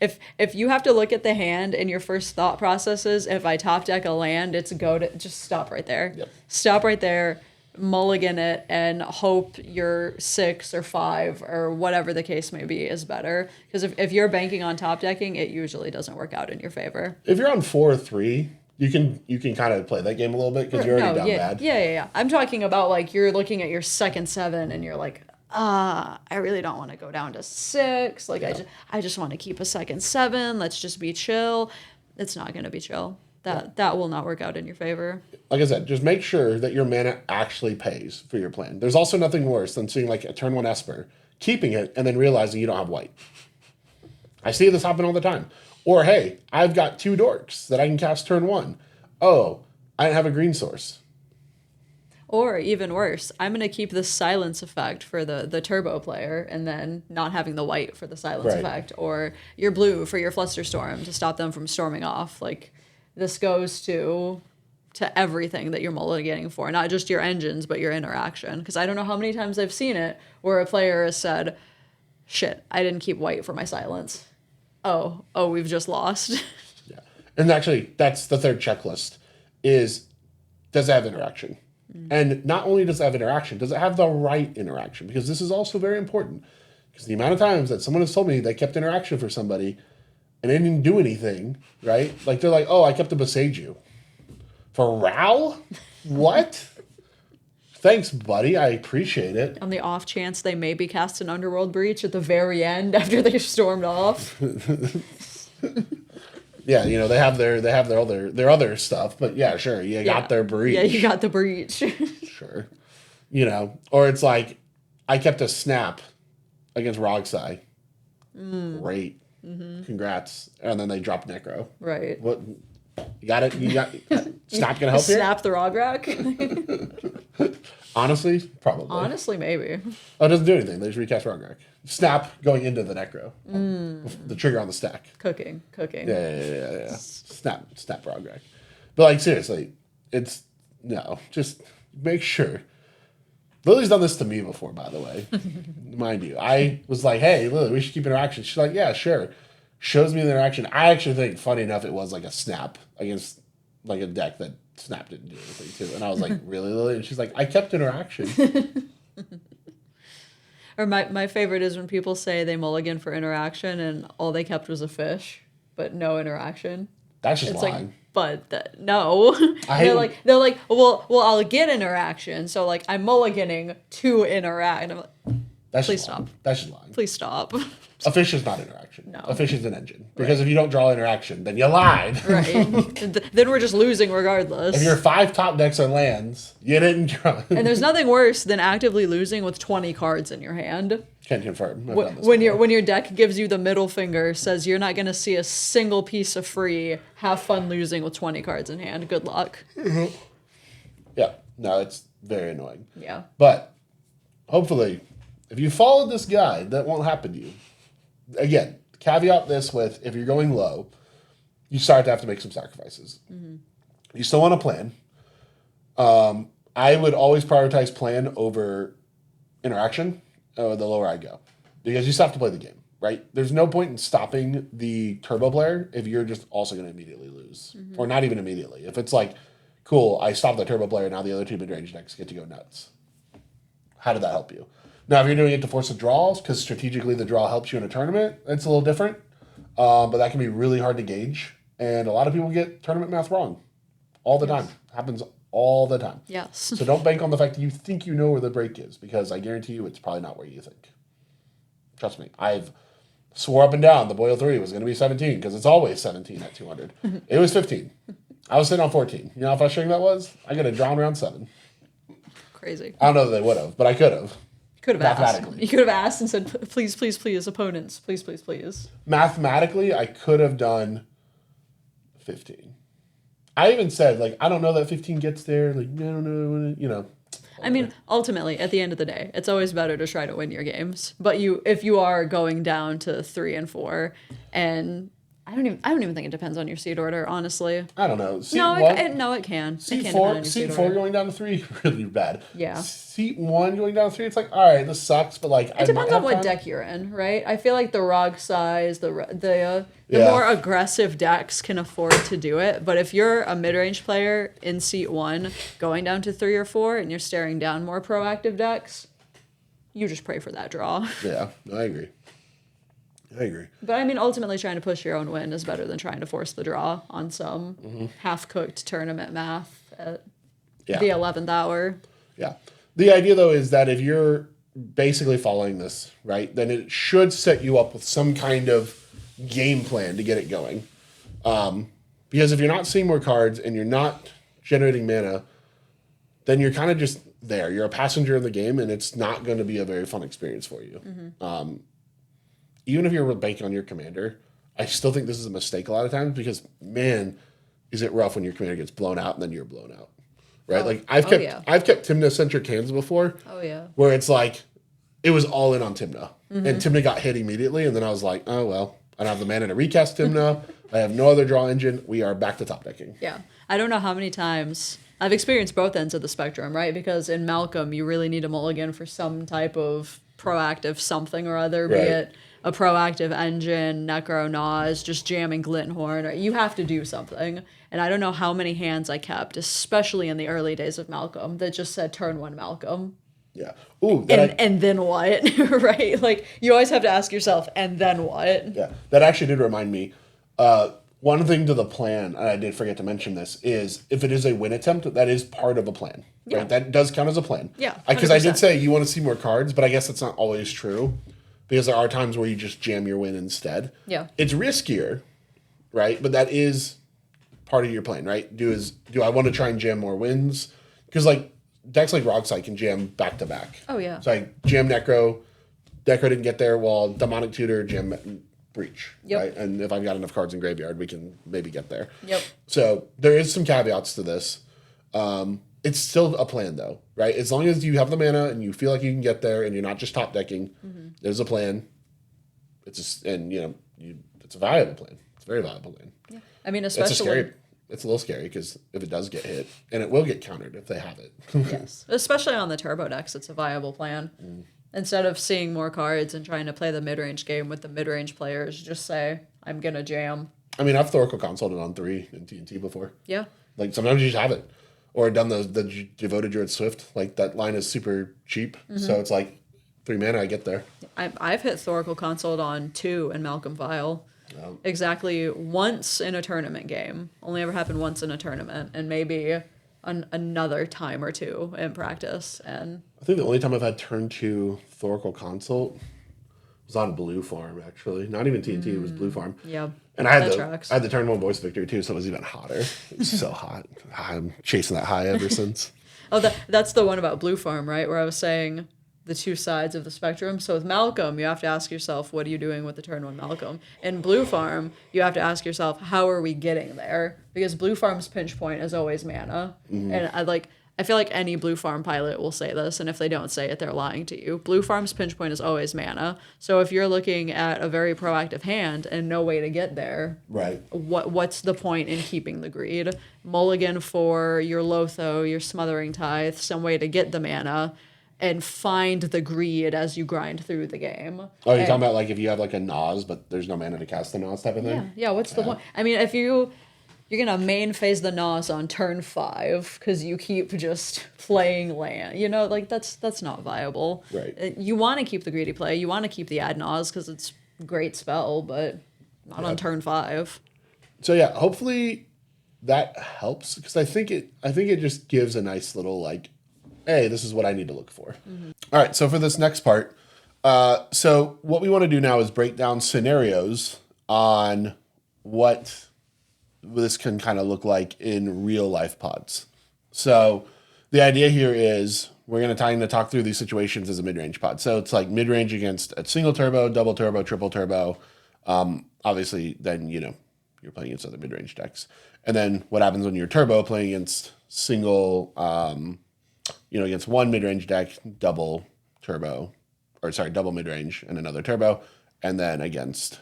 If you have to look at the hand and your first thought process is, if I top deck a land, it's just stop right there. Yep. Stop right there, mulligan it, and hope your 6 or 5 or whatever the case may be is better. Because if you're banking on top decking, it usually doesn't work out in your favor. If you're on 4 or 3, you can kind of play that game a little bit because you're already down bad. Yeah. I'm talking about like you're looking at your second 7 and you're like, I really don't want to go down to 6. Like I just want to keep a second 7. Let's just be chill. It's not going to be chill. That will not work out in your favor. Like I said, just make sure that your mana actually pays for your plan. There's also nothing worse than seeing like a turn 1 Esper, keeping it, and then realizing you don't have white. I see this happen all the time. Or, hey, I've got 2 dorks that I can cast turn 1. Oh, I didn't have a green source. Or even worse, I'm going to keep the silence effect for the turbo player and then not having the white for the silence effect. Or your blue for your Flusterstorm to stop them from storming off. Like, this goes to everything that you're mulliganing for, not just your engines, but your interaction. Because I don't know how many times I've seen it where a player has said, shit, I didn't keep white for my silence. Oh, we've just lost. Yeah. And actually, that's the third checklist is, does it have interaction? And not only does it have interaction, does it have the right interaction? Because this is also very important. Because the amount of times that someone has told me they kept interaction for somebody and they didn't do anything, right? Like, they're like, oh, I kept a Besage for Ral? What? Thanks, buddy. I appreciate it. On the off chance they maybe cast an Underworld Breach at the very end after they stormed off. Yeah, they have their other stuff, but yeah, sure, you got their breach. Yeah, you got the breach. Sure. Or it's like, I kept a snap against Rogsai. Great. Mm-hmm. Congrats. And then they dropped Necro. Right. What? You got it? Snap gonna help here? Snap the Rograk? Honestly, probably. Honestly, maybe. Oh, it doesn't do anything. They just recast Rograk. Snap going into the Necro. The trigger on the stack. Cooking. Yeah. Snap Rograk. But like, seriously, just make sure. Lily's done this to me before, by the way. Mind you. I was like, hey, Lily, we should keep interaction. She's like, yeah, sure. Shows me the interaction. I actually think, funny enough, it was like a snap against like a deck that Snap didn't do anything to. And I was like, really, Lily? And she's like, I kept interaction. Or my favorite is when people say they mulligan for interaction and all they kept was a fish, but no interaction. That's just it's lying. Like, but no. They're like, well, I'll get interaction, so like I'm mulliganing to interact. And I'm like, please stop. That's just lying. Please stop. A fish is not interaction. No. A fish is an engine. Because if you don't draw interaction, then you lied. Right. Then we're just losing regardless. If your 5 top decks are lands, you didn't draw. And there's nothing worse than actively losing with 20 cards in your hand. Can confirm. When your deck gives you the middle finger, says you're not going to see a single piece of free, have fun losing with 20 cards in hand. Good luck. Mm-hmm. Yeah. No, it's very annoying. Yeah. But hopefully, if you followed this guide, that won't happen to you. Again, caveat this with, if you're going low, you start to have to make some sacrifices. Mm-hmm. You still want to plan. I would always prioritize plan over interaction the lower I go. Because you still have to play the game. right? There's no point in stopping the turbo player if you're just also going to immediately lose. Or not even immediately. If it's like, cool, I stopped the turbo player, now the other two mid-range decks get to go nuts. How did that help you? Now, if you're doing it to force the draws, because strategically the draw helps you in a tournament, it's a little different. But that can be really hard to gauge. And a lot of people get tournament math wrong all the time. Happens all the time. Yes. So don't bank on the fact that you think you know where the break is, because I guarantee you it's probably not where you think. Trust me. I've swore up and down the Boyle 3 was going to be 17 because it's always 17 at 200. It was 15. I was sitting on 14. You know how frustrating that was? I got to drown around 7. Crazy. I don't know that they would have, but I could have. Could have asked. You could have asked and said, please, please, please, opponents. Please, please, please. Mathematically, I could have done 15. I even said, like, I don't know that 15 gets there. Like, I don't know, you know. I mean, ultimately, at the end of the day, it's always better to try to win your games. But if you are going down to 3 and 4, and I don't even think it depends on your seed order, honestly. I don't know. Seat No, one, it can. Seat it can 4, seat 4 going down to 3, really bad. Yeah. Seat 1 going down to 3, it's like, all right, this sucks, but like, it depends on what deck you're in, right? I feel like the ROG size, the more aggressive decks can afford to do it. But if you're a mid-range player in seat 1 going down to 3 or 4 and you're staring down more proactive decks, you just pray for that draw. Yeah, I agree. But I mean, ultimately, trying to push your own win is better than trying to force the draw on some half-cooked tournament math at the 11th hour. Yeah. The idea, though, is that if you're basically following this, right, then it should set you up with some kind of game plan to get it going. Because if you're not seeing more cards and you're not generating mana, then you're kind of just there. You're a passenger in the game, and it's not going to be a very fun experience for you. Even if you're banking on your commander, I still think this is a mistake a lot of times because, man, is it rough when your commander gets blown out and then you're blown out, right? Like I've kept Tymna-centric hands before. Oh, yeah. Where it's like, it was all in on Tymna. And Tymna got hit immediately, and then I was like, oh, well, I don't have the mana to recast Tymna. I have no other draw engine. We are back to top decking. Yeah. I don't know how many times I've experienced both ends of the spectrum, right? Because in Malcolm, you really need a mulligan for some type of proactive something or other, be it a proactive engine, Necro Nas, just jamming Glinthorn. Or you have to do something. And I don't know how many hands I kept, especially in the early days of Malcolm, that just said turn 1 Malcolm. Yeah. Ooh, and then what? Right? Like, you always have to ask yourself, and then what? Yeah. That actually did remind me. One thing to the plan, and I did forget to mention this, is if it is a win attempt, that is part of a plan. Right? Yeah. That does count as a plan. Yeah. Because I did say you want to see more cards, but I guess that's not always true. Because there are times where you just jam your win instead. Yeah. It's riskier, right? But that is part of your plan, right? Do I want to try and jam more wins? Because like decks like Rogside can jam back to back. Oh yeah. So I jam Necro didn't get there, while Demonic Tutor jam Breach. Yep. Right? And if I've got enough cards in Graveyard, we can maybe get there. Yep. So there is some caveats to this. It's still a plan though, right? As long as you have the mana and you feel like you can get there and you're not just top decking, there's a plan. It's a viable plan. It's a very viable plan. Yeah. I mean, especially it's a little scary because if it does get hit, and it will get countered if they have it. Yes. Especially on the turbo decks, it's a viable plan. Instead of seeing more cards and trying to play the mid-range game with the mid-range players, just say, I'm going to jam. I mean, I've Thoracle Consulted on 3 in TNT before. Yeah. Like, sometimes you just have it. Or done the Devoted Druid Swift. Like, that line is super cheap. So it's like, 3 mana, I get there. I've hit Thoracle Consult on 2 in Malcolm Vile. Exactly once in a tournament game. Only ever happened once in a tournament. And maybe another time or 2 in practice. And I think the only time I've had turn 2 Thoracle Consult was on Blue Farm, actually. Not even TNT, it was Blue Farm. Yeah. And I had the turn 1 voice victory too, so it was even hotter. It was so hot. I'm chasing that high ever since. That's the one about Blue Farm, right? Where I was saying the two sides of the spectrum. So with Malcolm, you have to ask yourself, what are you doing with the turn 1 Malcolm? In Blue Farm, you have to ask yourself, how are we getting there? Because Blue Farm's pinch point is always mana. And I feel like any Blue Farm pilot will say this, and if they don't say it, they're lying to you. Blue Farm's pinch point is always mana. So if you're looking at a very proactive hand and no way to get there, right? What's the point in keeping the greed? Mulligan for your Lotho, your Smothering Tithe, some way to get the mana, and find the greed as you grind through the game. Oh, you're talking about like if you have like a Nas, but there's no mana to cast the Nas type of thing? Yeah, what's the point? I mean, if you're gonna main phase the Nas on turn 5 because you keep just playing land, you know, like that's not viable. Right. You want to keep the greedy play, you want to keep the ad Nas because it's a great spell, but not on turn 5. So yeah, hopefully that helps because I think it just gives a nice little like, hey, this is what I need to look for. All right, so for this next part, so what we want to do now is break down scenarios on what this can kind of look like in real life pods. So the idea here is we're going to talk through these situations as a mid-range pod. So it's like mid-range against a single turbo, double turbo, triple turbo. Obviously, then, you know, you're playing against other mid-range decks. And then what happens when you're turbo playing against single, against one mid-range deck, double mid-range and another turbo, and then against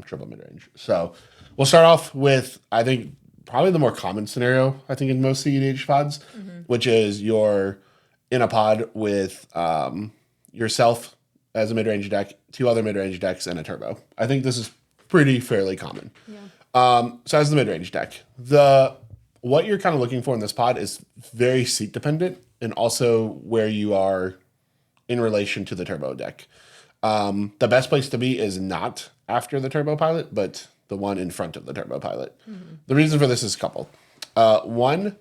triple mid-range. So we'll start off with, I think, probably the more common scenario, I think, in most CEDH pods, which is you're in a pod with yourself as a mid-range deck, 2 other mid-range decks, and a turbo. I think this is pretty fairly common. Yeah. So as the mid-range deck, what you're kind of looking for in this pod is very seat dependent and also where you are in relation to the turbo deck. The best place to be is not after the turbo pilot, but the one in front of the turbo pilot. The reason for this is a couple. One,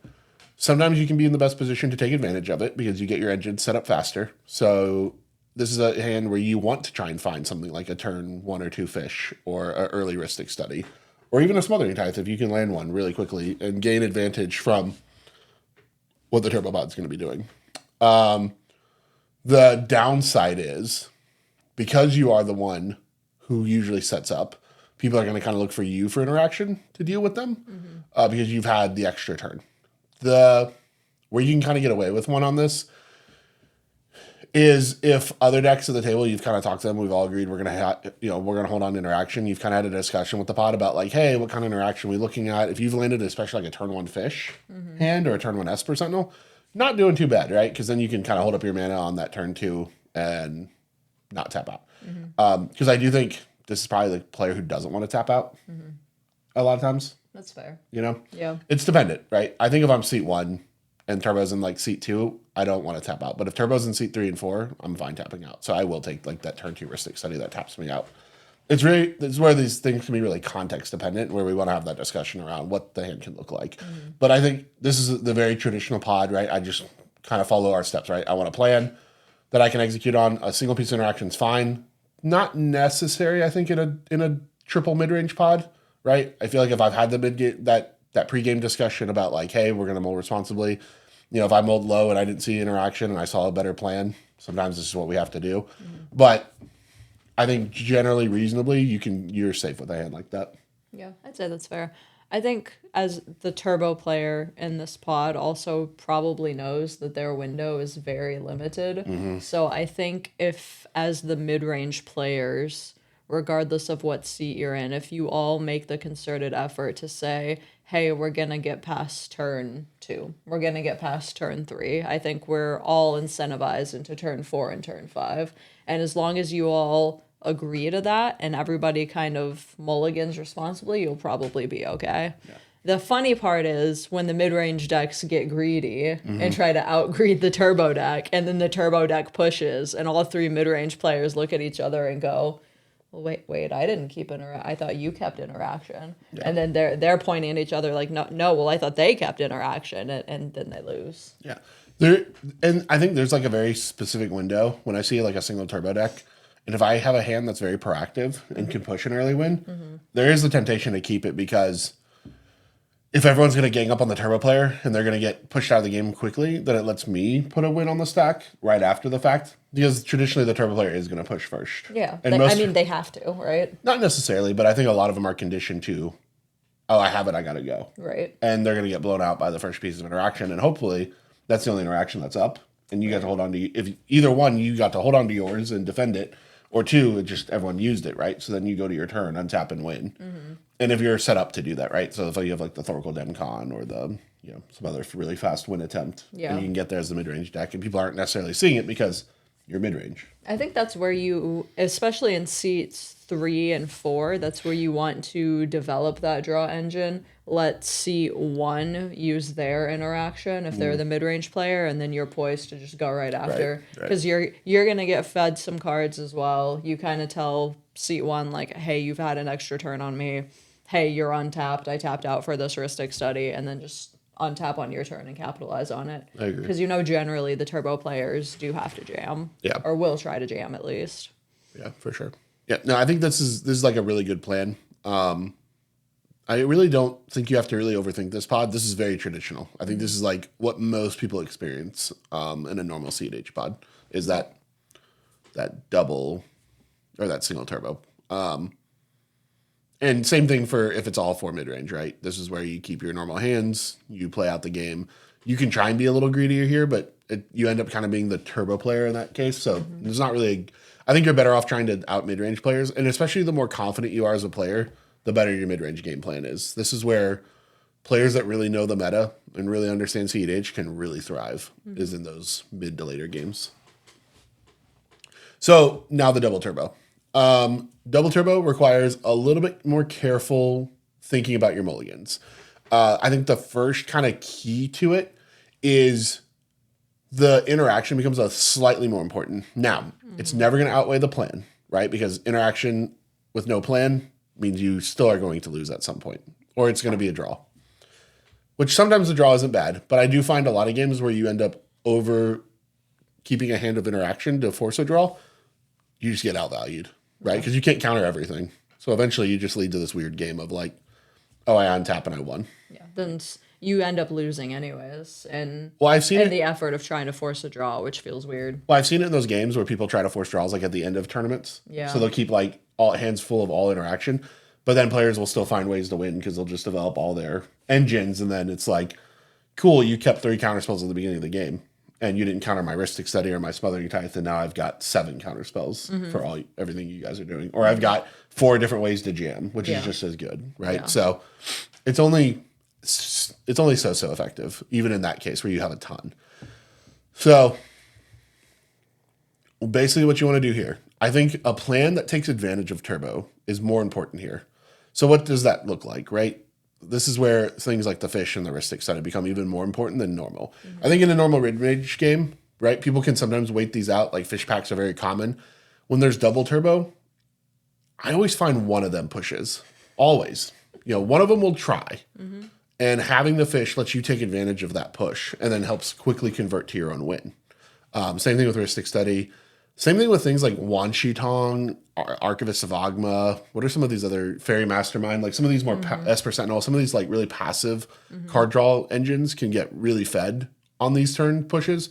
sometimes you can be in the best position to take advantage of it because you get your engine set up faster. So this is a hand where you want to try and find something like a turn 1 or 2 fish or an early Rhystic Study, or even a Smothering Tithe if you can land one really quickly and gain advantage from what the turbo pod's going to be doing. The downside is because you are the one who usually sets up, people are going to kind of look for you for interaction to deal with them because you've had the extra turn. Where you can kind of get away with one on this is if other decks at the table, you've kind of talked to them, we've all agreed we're going to hold on to interaction. You've kind of had a discussion with the pod about like, hey, what kind of interaction are we looking at? If you've landed especially like a turn 1 fish hand or a turn 1 Esper Sentinel, not doing too bad, right? Because then you can kind of hold up your mana on that turn 2 and not tap out. Because I do think this is probably the player who doesn't want to tap out a lot of times. That's fair. You know? Yeah. It's dependent, right? I think if I'm seat 1 and Turbo's in like seat 2, I don't want to tap out. But if Turbo's in seat 3 and 4, I'm fine tapping out. So I will take like that turn 2 Rhystic Study that taps me out. This is where these things can be really context dependent, where we want to have that discussion around what the hand can look like. But I think this is the very traditional pod, right? I just kind of follow our steps, right? I want a plan that I can execute on. A single piece of interaction is fine. Not necessary, I think, in a triple mid-range pod, right? I feel like if I've had that pregame discussion about like, hey, we're going to mull responsibly. You know, if I mulled low and I didn't see interaction and I saw a better plan, sometimes this is what we have to do. But I think generally, reasonably, you're safe with a hand like that. Yeah, I'd say that's fair. I think as the turbo player in this pod also probably knows that their window is very limited. So I think if as the mid-range players, regardless of what seat you're in, if you all make the concerted effort to say, hey, we're going to get past turn 2, we're going to get past turn 3, I think we're all incentivized into turn 4 and turn 5. And as long as you all agree to that and everybody kind of mulligans responsibly, you'll probably be okay. Yeah. The funny part is when the mid-range decks get greedy and try to out-greed the turbo deck, and then the turbo deck pushes, and all 3 mid-range players look at each other and go, well, wait, I didn't keep I thought you kept interaction. Yeah. And then they're pointing at each other like, no, well, I thought they kept interaction, and then they lose. Yeah. And I think there's like a very specific window when I see like a single turbo deck. And if I have a hand that's very proactive and can push an early win, there is the temptation to keep it because if everyone's going to gang up on the turbo player and they're going to get pushed out of the game quickly, then it lets me put a win on the stack right after the fact. Because traditionally the turbo player is going to push first. Yeah, and they have to, right? Not necessarily, but I think a lot of them are conditioned to, oh, I have it, I got to go. Right. And they're going to get blown out by the first piece of interaction. And hopefully that's the only interaction that's up. And you got to hold on to, if either one, you got to hold on to yours and defend it. Or 2, it just everyone used it, right? So then you go to your turn, untap and win. And if you're set up to do that, right? So if you have like the Thorkel Demcon or the, some other really fast win attempt. Yeah. And you can get there as the mid-range deck, and people aren't necessarily seeing it because you're mid-range. I think that's where you, especially in seats 3 and 4, that's where you want to develop that draw engine. Let seat 1 use their interaction if they're the mid-range player, and then you're poised to just go right after. Because you're gonna get fed some cards as well. You kind of tell seat 1 like, hey, you've had an extra turn on me. Hey, you're untapped. I tapped out for this heuristic study, and then just untap on your turn and capitalize on it. I agree. Because generally the turbo players do have to jam. Yeah. Or will try to jam at least. Yeah, for sure. Yeah, no, I think this is like a really good plan. I really don't think you have to really overthink this pod. This is very traditional. I think this is like what most people experience in a normal CEDH pod is that double or that single turbo. And same thing for if it's all 4 mid-range, right? This is where you keep your normal hands, you play out the game. You can try and be a little greedier here, but you end up kind of being the turbo player in that case. So there's not really, I think you're better off trying to out mid-range players. And especially the more confident you are as a player, the better your mid-range game plan is. This is where players that really know the meta and really understand CEDH can really thrive, is in those mid to later games. So now the double turbo. Double turbo requires a little bit more careful thinking about your mulligans. I think the first kind of key to it is the interaction becomes a slightly more important. Now, it's never going to outweigh the plan, right? Because interaction with no plan means you still are going to lose at some point, or it's going to be a draw. Which sometimes the draw isn't bad, but I do find a lot of games where you end up over keeping a hand of interaction to force a draw, you just get outvalued, right? Because you can't counter everything. So eventually you just lead to this weird game of like, oh, I untap and I won. Yeah, then you end up losing anyways, and I've seen the effort of trying to force a draw, which feels weird. Well, I've seen it in those games where people try to force draws like at the end of tournaments. Yeah. So they'll keep like all hands full of all interaction, but then players will still find ways to win because they'll just develop all their engines, and then it's like, cool, you kept 3 counter spells at the beginning of the game, and you didn't counter my Ristic Study or my Smothering Tithe, and now I've got 7 counter spells for everything you guys are doing, or I've got 4 different ways to jam, which is just as good, right? Yeah. So it's only so effective, even in that case where you have a ton. So basically what you want to do here, I think a plan that takes advantage of turbo is more important here. So what does that look like, right? This is where things like the fish and the Ristic Study become even more important than normal. I think in a normal mid-range game, right, people can sometimes wait these out, like fish packs are very common. When there's double turbo, I always find one of them pushes. Always. One of them will try. And having the fish lets you take advantage of that push and then helps quickly convert to your own win. Same thing with Ristic Study. Same thing with things like Wan Shi Tong, Archivist of Agma. What are some of these other Fairy Mastermind? Like some of these more Esper Sentinel, some of these like really passive card draw engines can get really fed on these turn pushes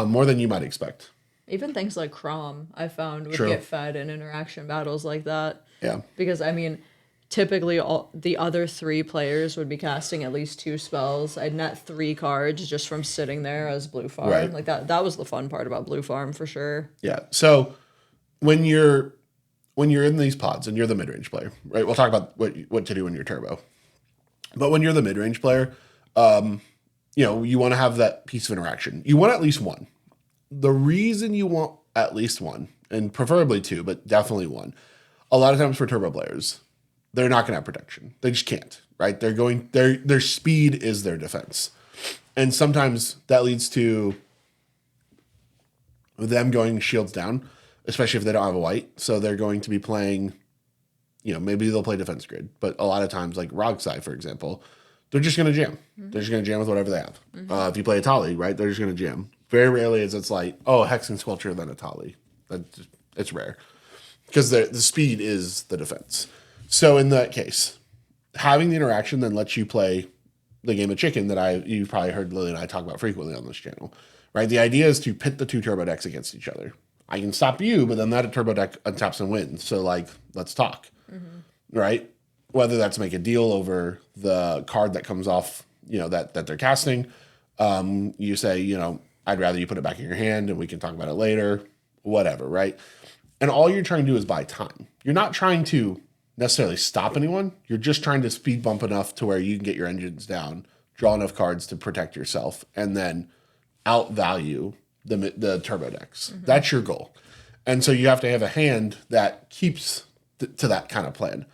more than you might expect. Even things like Crom, I found, would True. get fed in interaction battles like that. Yeah. Because, I mean, typically the other 3 players would be casting at least 2 spells. I'd net 3 cards just from sitting there as blue farm. Right. Like that was the fun part about blue farm for sure. Yeah. So when you're in these pods and you're the mid-range player, right? We'll talk about what to do when you're turbo. But when you're the mid-range player, you want to have that piece of interaction. You want at least one. The reason you want at least one, and preferably 2, but definitely 1, a lot of times for turbo players, they're not going to have protection. They just can't, right? Their speed is their defense. And sometimes that leads to them going shields down, especially if they don't have a white. So they're going to be playing, maybe they'll play defense grid, but a lot of times like Rogsai, for example, they're just going to jam. They're just going to jam with whatever they have. If you play a Tali, right, they're just going to jam. Very rarely is it's like, oh, Hexing Squelcher, then a Tali. It's rare. Because the speed is the defense. So in that case, having the interaction then lets you play the game of chicken that you've probably heard Lily and I talk about frequently on this channel, right? The idea is to pit the 2 turbo decks against each other. I can stop you, but then that turbo deck untaps and wins. So let's talk, right? Whether that's make a deal over the card that comes off, that they're casting. You say, I'd rather you put it back in your hand and we can talk about it later, whatever, right? And all you're trying to do is buy time. You're not trying to necessarily stop anyone. You're just trying to speed bump enough to where you can get your engines down, draw enough cards to protect yourself, and then outvalue the turbo decks. That's your goal. And so you have to have a hand that keeps to that kind of plan.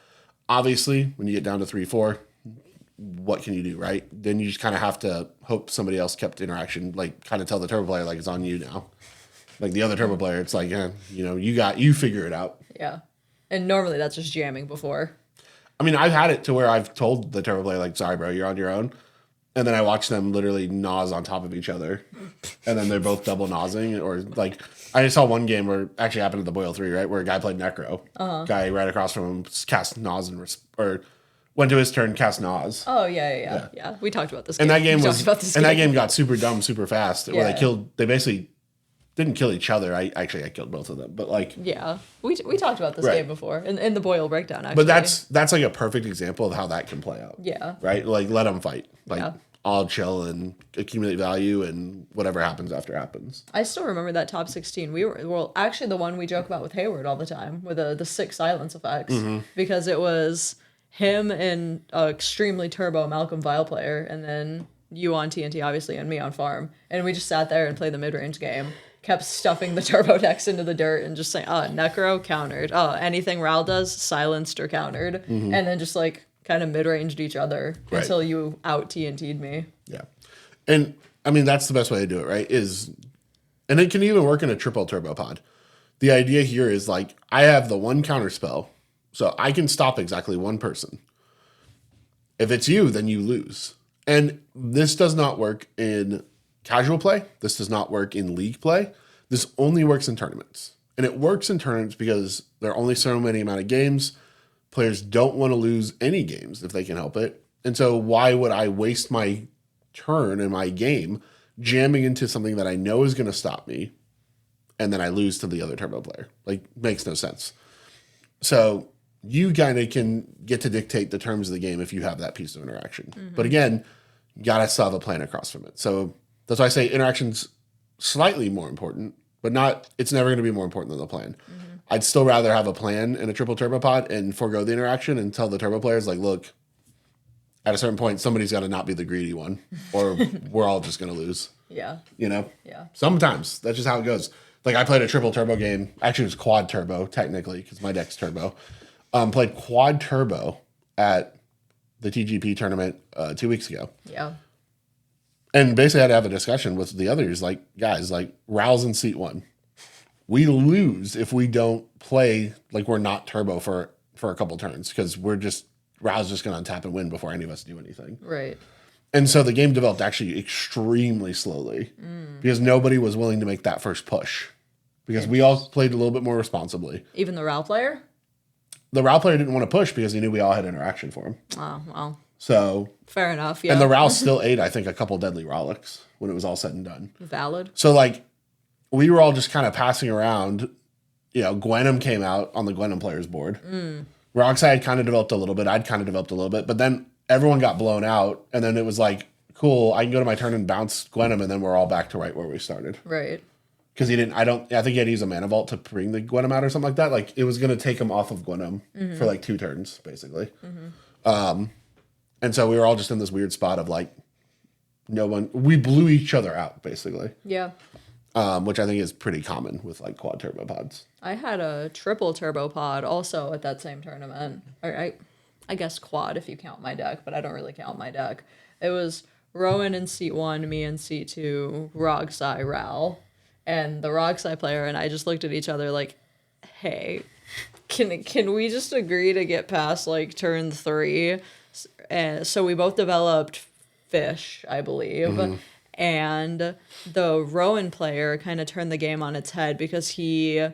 Obviously, when you get down to 3-4, what can you do, right? Then you just kind of have to hope somebody else kept interaction, like kind of tell the turbo player, like, it's on you now. Like the other turbo player, it's like, yeah, you figure it out. Yeah. And normally that's just jamming before. I mean, I've had it to where I've told the turbo player, like, sorry, bro, you're on your own. And then I watch them literally nose on top of each other. And then they're both double nosing. Or like, I just saw one game where actually happened at the Boil 3, right? Where a guy played Necro. Guy right across from him cast Nose or went to his turn, cast Nose. Oh, yeah. We talked about this game. And that game that game got super dumb, super fast. Where they basically didn't kill each other. I killed both of them. But like, yeah, we talked about this game before in the Boil breakdown, actually. But that's like a perfect example of how that can play out. Yeah. Right? Like, let them fight. Like, I'll chill and accumulate value, and whatever happens after happens. I still remember that top 16. Actually the one we joke about with Hayward all the time with the 6 silence effects, because it was him and an extremely turbo Malcolm Vile player, and then you on TNT, obviously, and me on farm. And we just sat there and played the mid-range game, kept stuffing the turbo decks into the dirt and just saying, Necro countered. Anything Ral does, silenced or countered. And then just like kind of mid-ranged each other until you out TNT'd me. Yeah. And I mean, that's the best way to do it, right? And it can even work in a triple turbo pod. The idea here is like, I have the one counter spell, so I can stop exactly one person. If it's you, then you lose. And this does not work in casual play. This does not work in league play. This only works in tournaments. And it works in tournaments because there are only so many amount of games. Players don't want to lose any games if they can help it. And so why would I waste my turn in my game jamming into something that I know is going to stop me, and then I lose to the other turbo player? Like, makes no sense. So you kind of can get to dictate the terms of the game if you have that piece of interaction. But again, you got to still have a plan across from it. So that's why I say interaction's slightly more important, but it's never going to be more important than the plan. I'd still rather have a plan in a triple turbo pod and forego the interaction and tell the turbo players, like, look, at a certain point, somebody's got to not be the greedy one, or we're all just going to lose. Yeah. Yeah. Sometimes That's just how it goes. Like, I played a triple turbo game. Actually, it was quad turbo, technically, because my deck's turbo. Played quad turbo at the TGP tournament 2 weeks ago. Yeah. And basically, I had to have a discussion with the others, like, guys, like, Raul's in seat 1. We lose if we don't play like we're not turbo for a couple turns, because Raul's just going to untap and win before any of us do anything. Right. And so the game developed actually extremely slowly because nobody was willing to make that first push, because we all played a little bit more responsibly. Even the Ral player? The Ral player didn't want to push because he knew we all had interaction for him. Oh, well. So fair enough, yeah. And the Ral still ate, I think, a couple deadly Rollicks when it was all said and done. Valid. So, like, we were all just kind of passing around. Gwenham came out on the Gwenham players board. Roxy had kind of developed a little bit. I'd kind of developed a little bit. But then everyone got blown out. And then it was like, cool, I can go to my turn and bounce Gwenham. And then we're all back to right where we started. Right. Because I think he had to use a mana vault to bring the Gwenham out or something like that. Like, it was going to take him off of Gwenham for like 2 turns, basically. And so we were all just in this weird spot of like, we blew each other out, basically. Yeah. Which I think is pretty common with like quad turbo pods. I had a triple turbo pod also at that same tournament. I guess quad if you count my deck, but I don't really count my deck. It was Rowan in seat 1, me in seat 2, Rogsai, Ral. And the Rogsai player and I just looked at each other like, hey, can we just agree to get past like turn 3? And so we both developed Fish, I believe. And the Rowan player kind of turned the game on its head because is it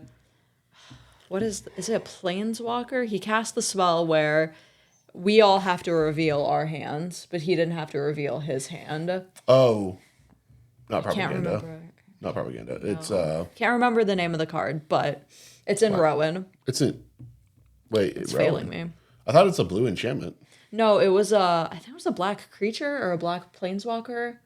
a Planeswalker? He cast the spell where we all have to reveal our hands, but he didn't have to reveal his hand. Oh, not propaganda. Can't remember. Not propaganda. No. It's can't remember the name of the card, but it's in Rowan. It's Rowan. Failing me. I thought it's a blue enchantment. No, it was I think it was a black creature or a black Planeswalker.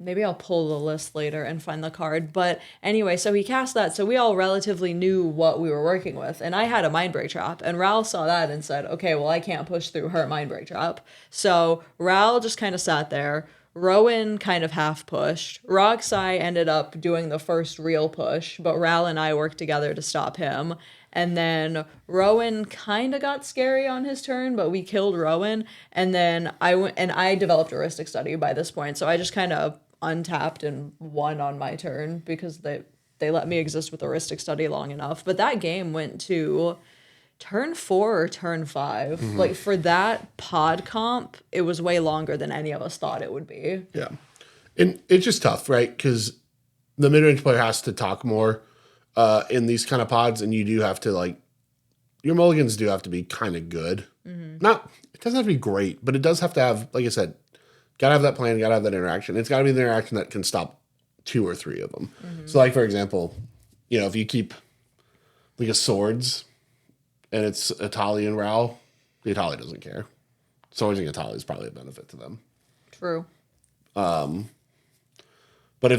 Maybe I'll pull the list later and find the card. But anyway, so he cast that. So we all relatively knew what we were working with. And I had a Mindbreak Trap. And Ral saw that and said, okay, well, I can't push through her Mindbreak Trap. So Ral just kind of sat there. Rowan kind of half pushed. Roxai ended up doing the first real push. But Ral and I worked together to stop him. And then Rowan kind of got scary on his turn, but we killed Rowan. And then I developed a Heuristic Study by this point. So I just kind of untapped and won on my turn because they let me exist with a Heuristic Study long enough. But that game went to turn 4 or turn 5. Like for that pod comp, it was way longer than any of us thought it would be. Yeah. And it's just tough, right? Because the mid-range player has to talk more in these kind of pods, and you do have to, like, your mulligans do have to be kind of good. It doesn't have to be great, but it does have to have, like I said, got to have that plan, got to have that interaction. It's got to be the interaction that can stop 2 or 3 of them. So, like, for example, you know, if you keep, like, a swords and it's Atali and Ral, the Atali doesn't care. Swords and Atali is probably a benefit to them. True. But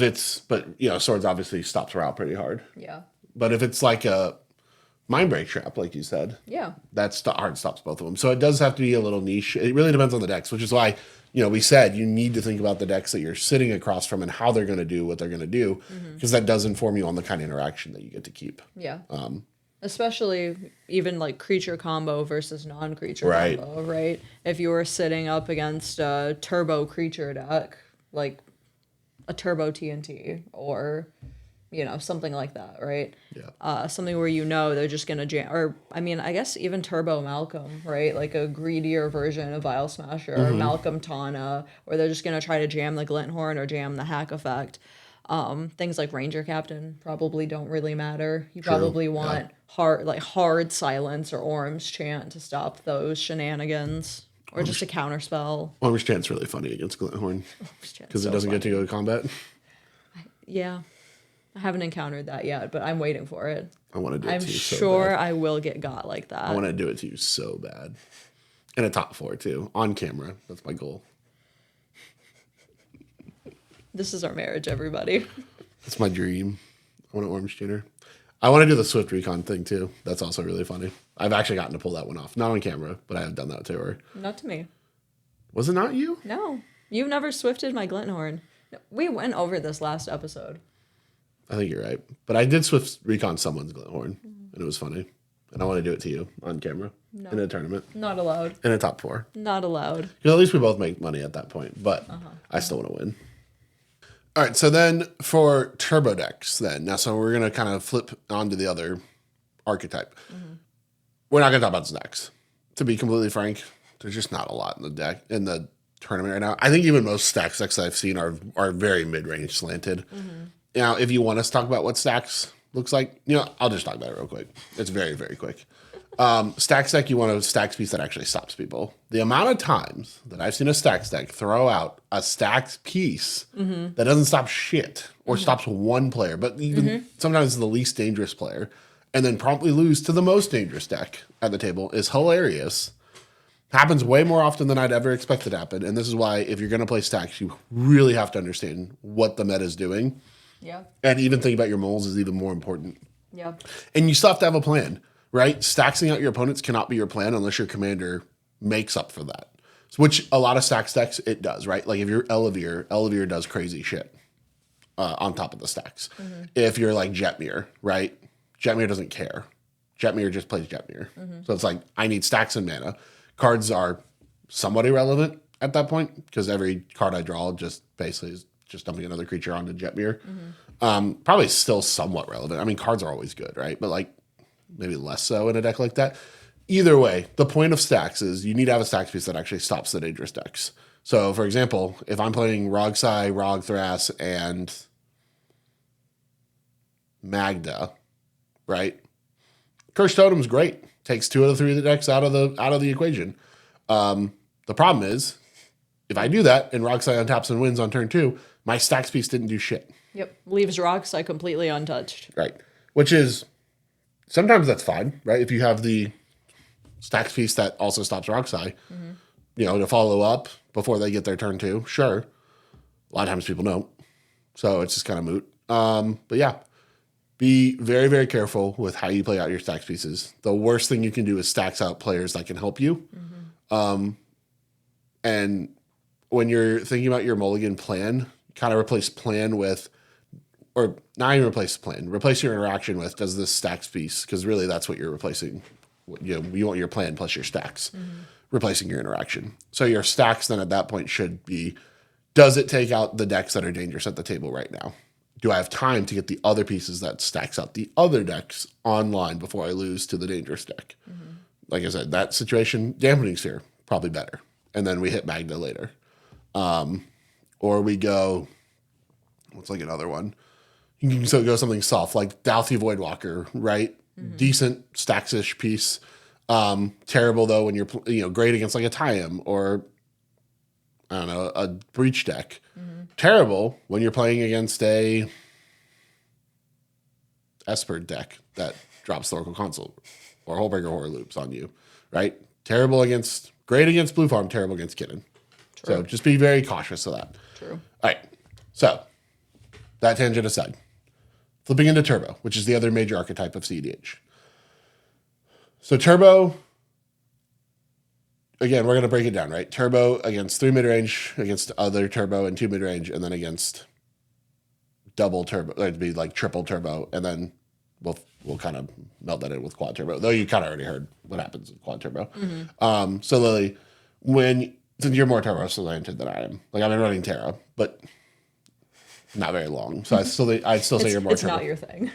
you know, swords obviously stops Ral pretty hard. Yeah. But if it's like a Mindbreak Trap, like you said, Yeah. that's hard stops both of them. So it does have to be a little niche. It really depends on the decks, which is why, you know, we said you need to think about the decks that you're sitting across from and how they're going to do what they're going to do, because that does inform you on the kind of interaction that you get to keep. Yeah. Especially even like creature combo versus non-creature combo, right? If you were sitting up against a turbo creature deck, like a turbo TNT or, you know, something like that, right? Yeah. Something where you know they're just going to jam, or I mean, I guess even Turbo Malcolm, right? Like a greedier version of Vial Smasher or Malcolm Tana, where they're just going to try to jam the Glinthorn or jam the Hack Effect. Things like Ranger Captain probably don't really matter. You probably want hard silence or Orm's Chant to stop those shenanigans, or just a counter spell. Orm's Chant's really funny against Glinthorn because it doesn't get to go to combat. Yeah, I haven't encountered that yet, but I'm waiting for it. I want to do it to you so sure bad. I will get got like that. I want to do it to you so bad. And a top 4 too, on camera. That's my goal. This is our marriage, everybody. That's my dream. I want an Orange Tuner. I want to do the Swift Recon thing too. That's also really funny. I've actually gotten to pull that one off. Not on camera, but I have done that to her. Not to me. Was it not you? No. You've never swifted my Glinthorn. We went over this last episode. I think you're right. But I did Swift Recon someone's Glinthorn, and it was funny. And I want to do it to you on camera in a tournament. Not allowed. In a top 4. Not allowed. Because at least we both make money at that point. But I still want to win. All right, so then for turbo decks, now, so we're going to kind of flip onto the other archetype. We're not going to talk about stacks. To be completely frank, there's just not a lot in the tournament right now. I think even most stacks decks that I've seen are very mid-range slanted. Now, if you want us to talk about what stacks looks like, you know, I'll just talk about it real quick. It's very, very quick. Stacks deck, you want a stacks piece that actually stops people. The amount of times that I've seen a stacks deck throw out a stacks piece that doesn't stop shit or stops one player, but even sometimes the least dangerous player, and then promptly lose to the most dangerous deck at the table is hilarious. Happens way more often than I'd ever expect it to happen. And this is why if you're going to play stacks, you really have to understand what the meta is doing. Yeah. And even thinking about your moles is even more important. Yeah. And you still have to have a plan. Right? Staxing out your opponents cannot be your plan unless your commander makes up for that. Which a lot of stacks decks, it does, right? Like if you're Elevere does crazy shit on top of the stacks. If you're like Jetmir, right? Jetmir doesn't care. Jetmir just plays Jetmir. So it's like, I need stacks and mana. Cards are somewhat irrelevant at that point because every card I draw just basically is just dumping another creature onto Jetmir. Probably still somewhat relevant. I mean, cards are always good, right? But like, maybe less so in a deck like that. Either way, the point of stacks is you need to have a stacks piece that actually stops the dangerous decks. So, for example, if I'm playing Rogsai, Rogthras, and Magda, right? Cursed Totem's great. Takes 2 out of 3 of the decks out of the equation. The problem is, if I do that and Rogsai untaps and wins on turn 2, my stacks piece didn't do shit. Yep. Leaves Rogsai completely untouched. Right. Which is... sometimes that's fine, right? If you have the stacks piece that also stops Rogsai, you know, to follow up before they get their turn 2, sure. A lot of times people don't. So it's just kind of moot. But yeah, be very, very careful with how you play out your stacks pieces. The worst thing you can do is stacks out players that can help you. And when you're thinking about your mulligan plan, kind of replace plan with, or not even replace the plan, replace your interaction with, does this stacks piece? Because really that's what you're replacing. You want your plan plus your stacks, replacing your interaction. So your stacks then at that point should be, does it take out the decks that are dangerous at the table right now? Do I have time to get the other pieces that stacks out the other decks online before I lose to the dangerous deck? Like I said, that situation, dampening sphere, probably better. And then we hit Magna later. Or we go, what's like another one? You can so go something soft, like Douthie Voidwalker, right? Decent stacks-ish piece. Terrible, though, when you're great against like a Tayam or, I don't know, a Breach deck. Terrible when you're playing against a Esper deck that drops the Oracle Consult or Hullbreaker Horror Loops on you, right? Great against Blue Farm, terrible against Kitten. True. So just be very cautious of that. True. All right. So that tangent aside, flipping into Turbo, which is the other major archetype of CEDH. So Turbo, again, we're going to break it down, right? Turbo against 3 midrange, against other Turbo and 2 midrange, and then against double Turbo, it'd be like triple Turbo, and then we'll kind of melt that in with quad Turbo, though you kind of already heard what happens with quad Turbo. So Lily, since you're more Turbo slanted than I am, like I've been running Terra, but not very long, so I'd still say you're more it's Turbo. Not your thing.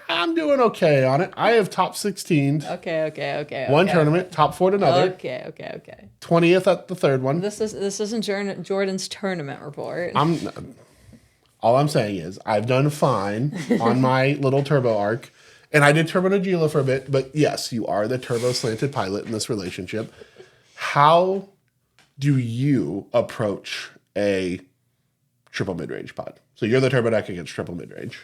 I'm doing okay on it. I have top 16. Okay. One tournament, top 4 at another. Okay. 20th at the third one. This isn't Jordan's tournament report. All I'm saying is I've done fine on my little Turbo arc, and I did Turbo Nagila for a bit. But yes, you are the Turbo slanted pilot in this relationship. How do you approach a triple midrange pod? So you're the Turbo deck against triple midrange.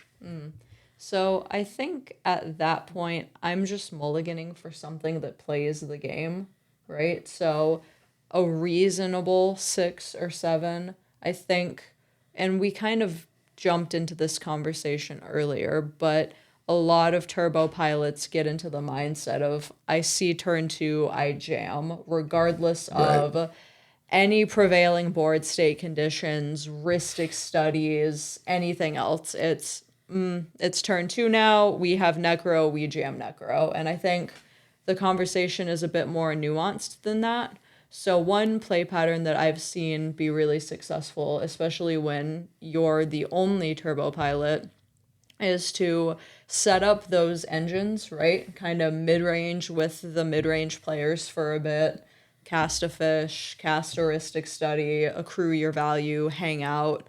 So I think at that point, I'm just mulliganing for something that plays the game, right? So a reasonable 6 or 7, I think, and we kind of jumped into this conversation earlier, but a lot of turbo pilots get into the mindset of, I see turn 2, I jam, regardless of any prevailing board state conditions, Ristic studies, anything else. It's turn 2 now, we have Necro, we jam Necro. And I think the conversation is a bit more nuanced than that. So one play pattern that I've seen be really successful, especially when you're the only turbo pilot, is to set up those engines, right? Kind of mid-range with the mid-range players for a bit. Cast a fish, cast a Ristic study, accrue your value, hang out.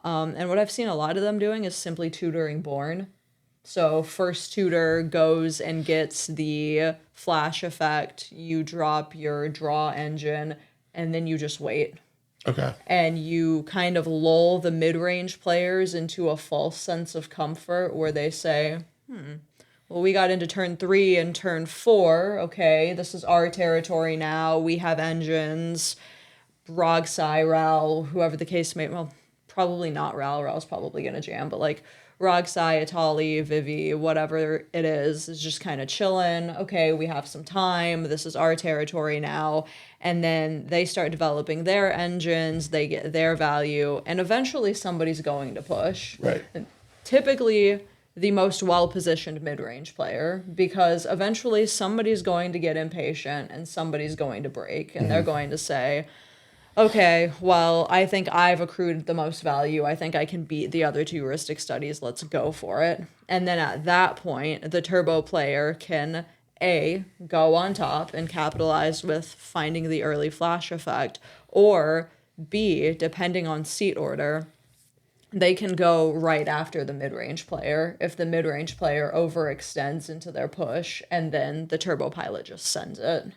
And what I've seen a lot of them doing is simply tutoring Born. So first tutor goes and gets the flash effect, you drop your draw engine, and then you just wait. Okay. And you kind of lull the mid-range players into a false sense of comfort where they say, well, we got into turn 3 and turn 4. Okay, this is our territory now. We have engines. Rogsai, Ral, whoever the case may, well, probably not Ral. Ral's probably going to jam, but like Rogsai, Atali, Vivi, whatever it is just kind of chilling. Okay, we have some time. This is our territory now. And then they start developing their engines. They get their value. And eventually somebody's going to push. Right. And typically the most well-positioned mid-range player, because eventually somebody's going to get impatient and somebody's going to break. And they're going to say, okay, well, I think I've accrued the most value. I think I can beat the other 2 Ristic studies. Let's go for it. And then at that point, the turbo player can, A, go on top and capitalize with finding the early flash effect, or B, depending on seat order, they can go right after the mid-range player if the mid-range player overextends into their push, and then the turbo pilot just sends it.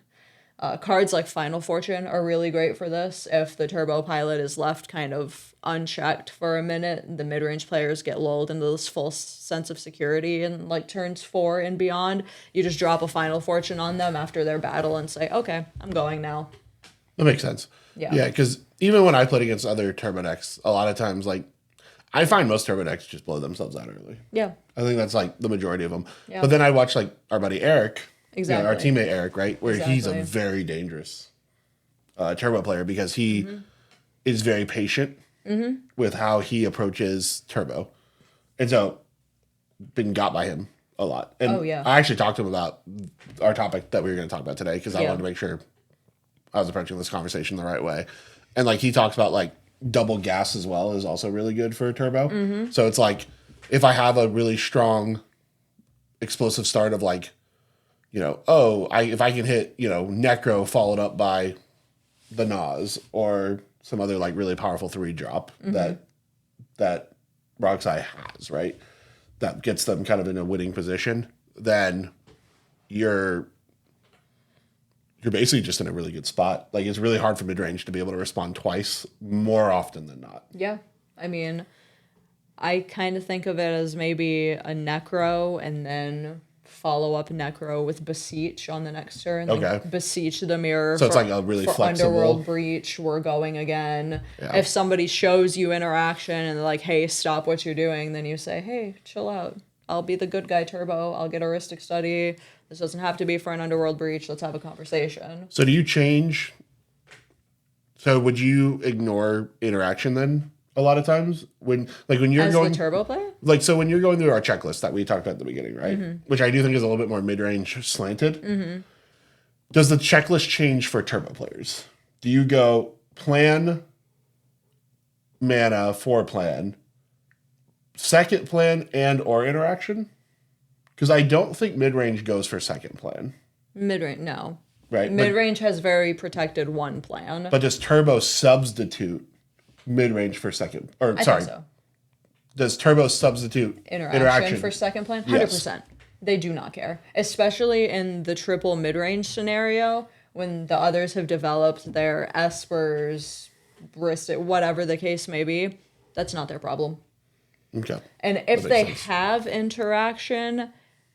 Cards like Final Fortune are really great for this. If the turbo pilot is left kind of unchecked for a minute, the mid-range players get lulled into this false sense of security and like turns 4 and beyond. You just drop a Final Fortune on them after their battle and say, okay, I'm going now. That makes sense. Yeah, because even when I played against other turbo decks, a lot of times, like, I find most turbo decks just blow themselves out early. Yeah. I think that's like the majority of them. Yeah. But then I watch like our buddy Eric, Exactly. our teammate Eric, right? Where he's a Exactly. very dangerous turbo player because he is very patient with how he approaches turbo. And so been got by him a lot. And I actually talked to him about our topic that we were going to talk about today because I wanted to make sure I was approaching this conversation the right way. And like he talks about like double gas as well is also really good for turbo. So it's like if I have a really strong explosive start of like, if I can hit, Necro followed up by the Nas or some other like really powerful 3-drop that Roxai has, right? That gets them kind of in a winning position, then you're basically just in a really good spot. Like it's really hard for midrange to be able to respond twice more often than not. Yeah. I mean, I kind of think of it as maybe a Necro and then follow up Necro with Beseech on the next turn. Like Beseech the mirror. So it's like a really flexible. Underworld Breach, we're going again. Yeah. If somebody shows you interaction and they're like, hey, stop what you're doing, then you say, hey, chill out. I'll be the good guy turbo. I'll get Heuristic Study. This doesn't have to be for an Underworld Breach. Let's have a conversation. So do you change? So would you ignore interaction then? A lot of times when you're as going the turbo player, so when you're going through our checklist that we talked about at the beginning, right? Which I do think is a little bit more mid-range slanted. Does the checklist change for turbo players? Do you go plan, mana, for plan, second plan, and or interaction? Because I don't think mid-range goes for second plan. Mid-range, no. Right. Mid-range has very protected one plan. But does turbo substitute mid-range for second, or I sorry, think so. Does turbo substitute interaction for second plan? 100%. Yes. They do not care, especially in the triple mid-range scenario when the others have developed their espers, Bristic, whatever the case may be. That's not their problem. Okay. And if they have interaction,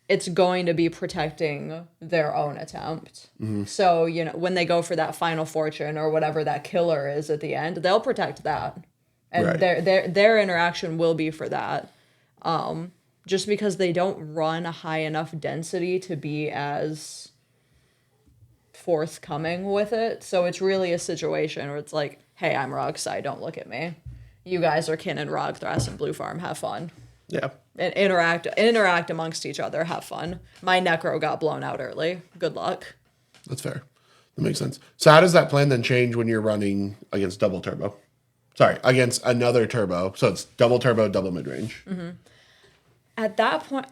it's going to be protecting their own attempt. So, when they go for that final fortune or whatever that killer is at the end, they'll protect that. And their interaction will be for that. Just because they don't run a high enough density to be as forthcoming with it. So it's really a situation where it's like, hey, I'm Rogside, don't look at me. You guys are Kin and Rogthras and Blue Farm, have fun. Yeah. And interact amongst each other, have fun. My Necro got blown out early. Good luck. That's fair. That makes sense. So how does that plan then change when you're running against double turbo? Sorry, against another turbo. So it's double turbo, double mid-range. At that point,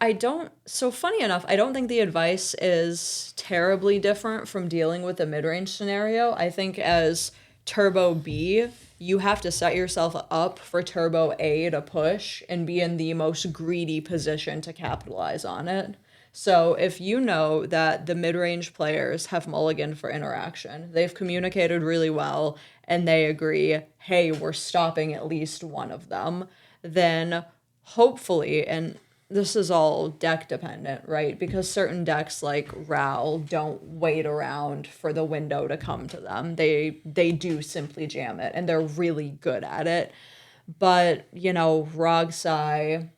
so funny enough, I don't think the advice is terribly different from dealing with the mid-range scenario. I think as turbo B, you have to set yourself up for turbo A to push and be in the most greedy position to capitalize on it. So if you know that the mid-range players have mulligan for interaction, they've communicated really well, and they agree, hey, we're stopping at least one of them, then hopefully, and this is all deck dependent, right? Because certain decks like Ral don't wait around for the window to come to them. They do simply jam it, and they're really good at it. But, Rogsai,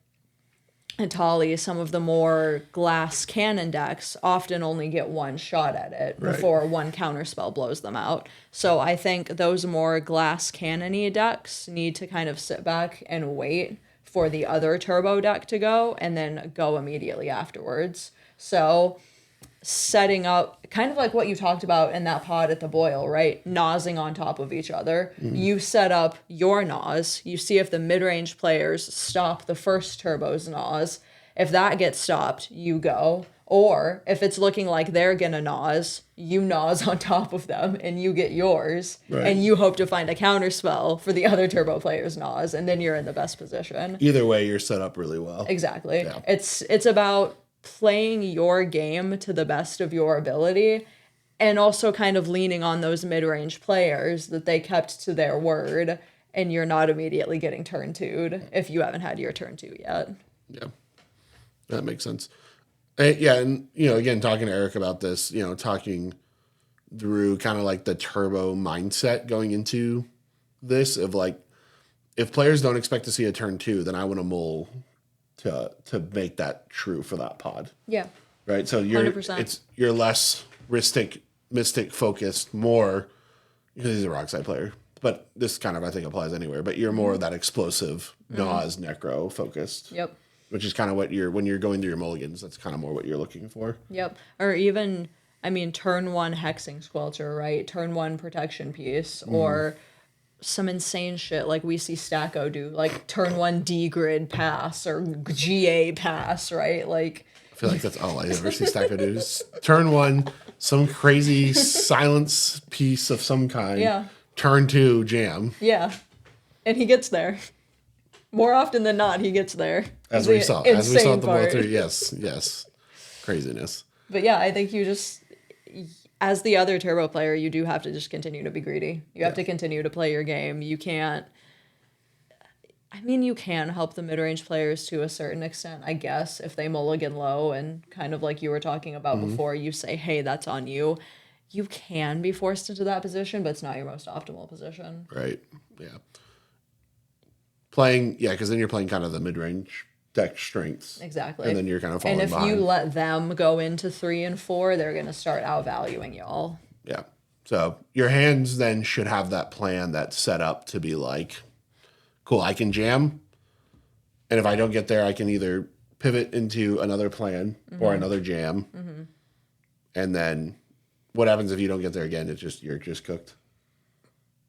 Atali, some of the more glass cannon decks often only get one shot at it before one counterspell blows them out. So I think those more glass cannon-y decks need to kind of sit back and wait for the other turbo deck to go and then go immediately afterwards. So setting up kind of like what you talked about in that pod at the boil, right? Nosing on top of each other. You set up your Nos. You see if the mid-range players stop the first turbo's Nos. If that gets stopped, you go. Or if it's looking like they're gonna Nos, you Nos on top of them and you get yours. And you hope to find a counter spell for the other turbo player's Nos, and then you're in the best position. Either way, you're set up really well. Exactly. Yeah. It's about playing your game to the best of your ability, and also kind of leaning on those mid-range players that they kept to their word, and you're not immediately getting turn 2'd if you haven't had your turn 2 yet. Yeah, that makes sense. And again, talking to Eric about this, talking through kind of like the turbo mindset going into this of like, if players don't expect to see a turn 2, then I want to mull to make that true for that pod. Yeah. Right. So 100%. you're less mystic focused, more because he's a rock side player. But this kind of I think applies anywhere. But you're more of that explosive Nas necro focused. Yep. Which is kind of what when you're going through your mulligans, that's kind of more what you're looking for. Yep. Or even, I mean, turn 1 hexing squelcher, right? Turn 1 protection piece, or some insane shit like we see Stacko do, like turn 1 D grid pass or GA pass, right? Like, I feel like that's all I ever see Stacko do. Is turn 1, some crazy silence piece of some kind. Yeah. Turn 2, jam. Yeah. And he gets there. More often than not, he gets there. As we saw at the part. World 3. Yes. Craziness. But yeah, I think you just, as the other turbo player, you do have to just continue to be greedy. You have to continue to play your game. You can't, I mean, you can help the mid-range players to a certain extent, I guess, if they mulligan low and kind of like you were talking about before, you say, hey, that's on you. You can be forced into that position, but it's not your most optimal position. Right. Yeah. Because then you're playing kind of the mid-range deck strengths. Exactly. And then you're kind of falling behind. And if you let them go into 3 and 4, they're going to start outvaluing y'all. Yeah. So your hands then should have that plan that's set up to be like, cool, I can jam. And if I don't get there, I can either pivot into another plan or another jam. And then what happens if you don't get there again? You're just cooked.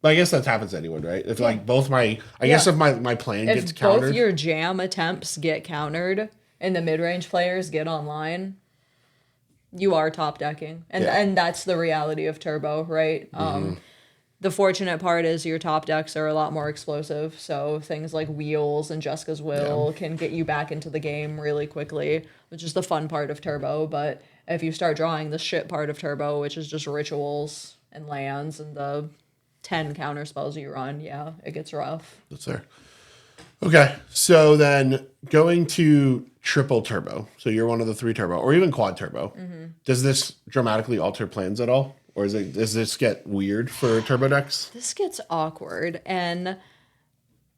But I guess that happens to anyone, right? If like both I guess if my plan gets countered. If both your jam attempts get countered and the mid-range players get online, you are top decking. And that's the reality of turbo, right? The fortunate part is your top decks are a lot more explosive. So things like Wheels and Jessica's Will can get you back into the game really quickly, which is the fun part of turbo. But if you start drawing the shit part of turbo, which is just rituals and lands and the 10 counter spells you run, it gets rough. That's there. Okay, so then going to triple turbo. So you're one of the 3 turbo, or even quad turbo. Does this dramatically alter plans at all? Or does this get weird for turbo decks? This gets awkward, and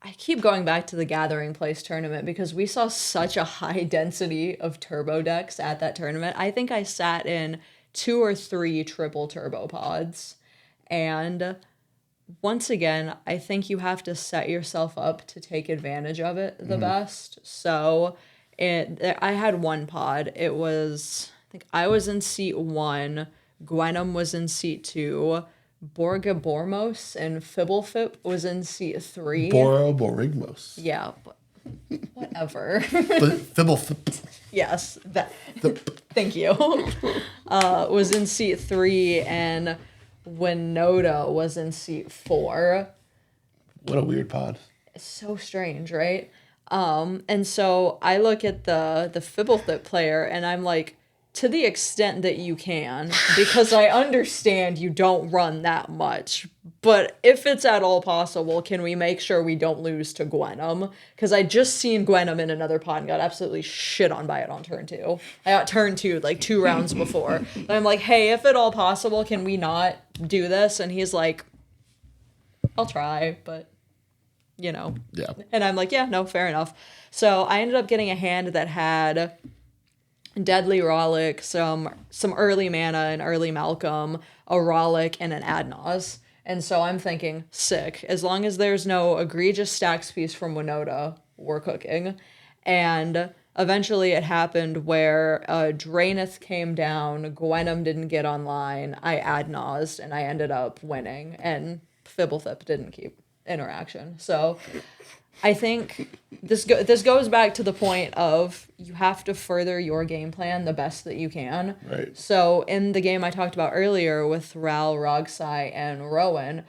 I keep going back to the Gathering Place tournament because we saw such a high density of turbo decks at that tournament. I think I sat in 2 or 3 triple turbo pods, and once again, I think you have to set yourself up to take advantage of it the best. So I had 1 pod. It was, I think I was in seat 1. Gwenum was in seat 2. Borga Bormos and Fibblefip was in seat 3. Borigmos. Yeah, but whatever. Fibblefip. Yes, that. Thank you. Was in seat 3, and Winota was in seat 4. What a weird pod. It's so strange, right? And so I look at the Fibblethip player, and I'm like, to the extent that you can, because I understand you don't run that much, but if it's at all possible, can we make sure we don't lose to Gwenum? Because I just seen Gwenum in another pod and got absolutely shit on by it on turn 2. I got turn 2 like 2 rounds before. And I'm like, hey, if at all possible, can we not do this? And he's like, I'll try, but Yeah. And I'm like, yeah, no, fair enough. So I ended up getting a hand that had Deadly Rollick, some early mana, an early Malcolm, a Rollick, and an Adnaz. And so I'm thinking, sick. As long as there's no egregious stacks piece from Winota, we're cooking. And eventually it happened where Draenith came down, Gwenum didn't get online, I Adnazed, and I ended up winning. And Fibblethip didn't keep interaction. So I think this goes back to the point of you have to further your game plan the best that you can. Right. So in the game I talked about earlier with Ral, Rogsai, and Rowan,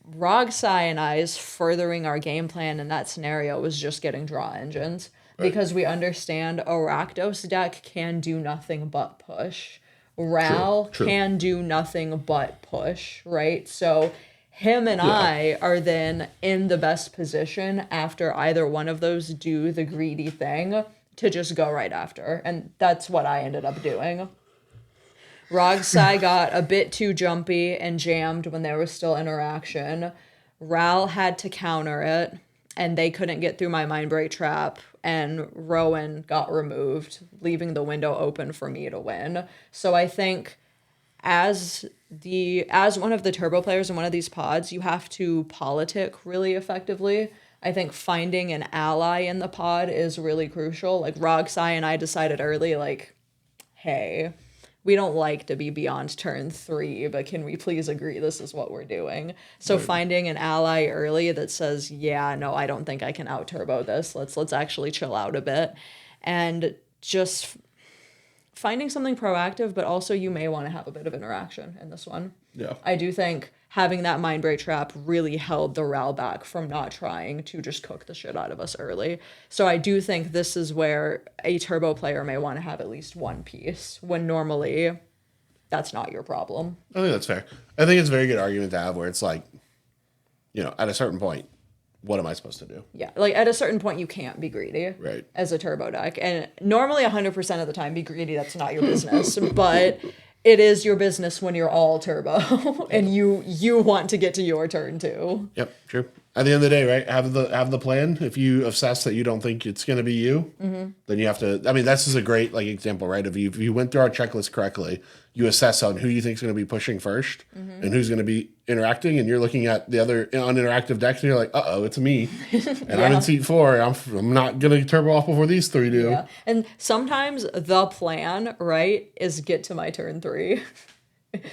Rogsai and I's furthering our game plan in that scenario was just getting draw engines. Right. Because we understand a Rakdos deck can do nothing but push. Ral True. can do nothing but push, right? So him and I are then in the best position after either one of those do the greedy thing to just go right after. And that's what I ended up doing. Rogsai got a bit too jumpy and jammed when there was still interaction. Ral had to counter it. and they couldn't get through my mind break trap, and Rowan got removed, leaving the window open for me to win. So I think as one of the turbo players in one of these pods, you have to politic really effectively. I think finding an ally in the pod is really crucial. Like Rogsai and I decided early, like, hey, we don't like to be beyond turn 3, but can we please agree this is what we're doing? So finding an ally early that says, yeah, no, I don't think I can out turbo this. Let's actually chill out a bit. And just finding something proactive, but also you may want to have a bit of interaction in this one. Yeah. I do think having that mind break trap really held the Ral back from not trying to just cook the shit out of us early. So I do think this is where a turbo player may want to have at least one piece, when normally that's not your problem. I think that's fair. I think it's a very good argument to have where it's like, at a certain point, what am I supposed to do? Yeah, like at a certain point, you can't be greedy as a turbo deck. And normally 100% of the time, be greedy, that's not your business. But it is your business when you're all turbo and you want to get to your turn too. Yep, true. At the end of the day, right? Have the plan. If you assess that you don't think it's going to be you, then you have to. I mean, this is a great example, right? If you went through our checklist correctly, you assess on who you think is going to be pushing first and who's going to be interacting, and you're looking at the other uninteractive decks, and you're like, it's me, and I'm in seat 4. I'm not going to turbo off before these 3 do. Yeah, and sometimes the plan, right, is get to my turn 3.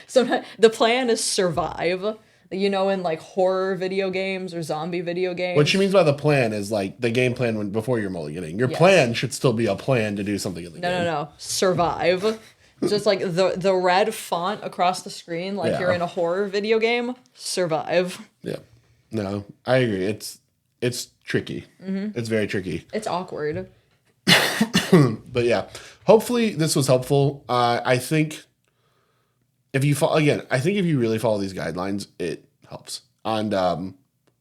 Sometimes the plan is survive. In like horror video games or zombie video games. What she means by the plan is like the game plan before you're mulliganing. Your plan should still be a plan to do something in the game. No. Survive. Just like the red font across the screen, like you're in a horror video game. Survive. Yeah. No, I agree. It's tricky. It's very tricky. It's awkward. But yeah, hopefully this was helpful. I think if you really follow these guidelines, it helps. And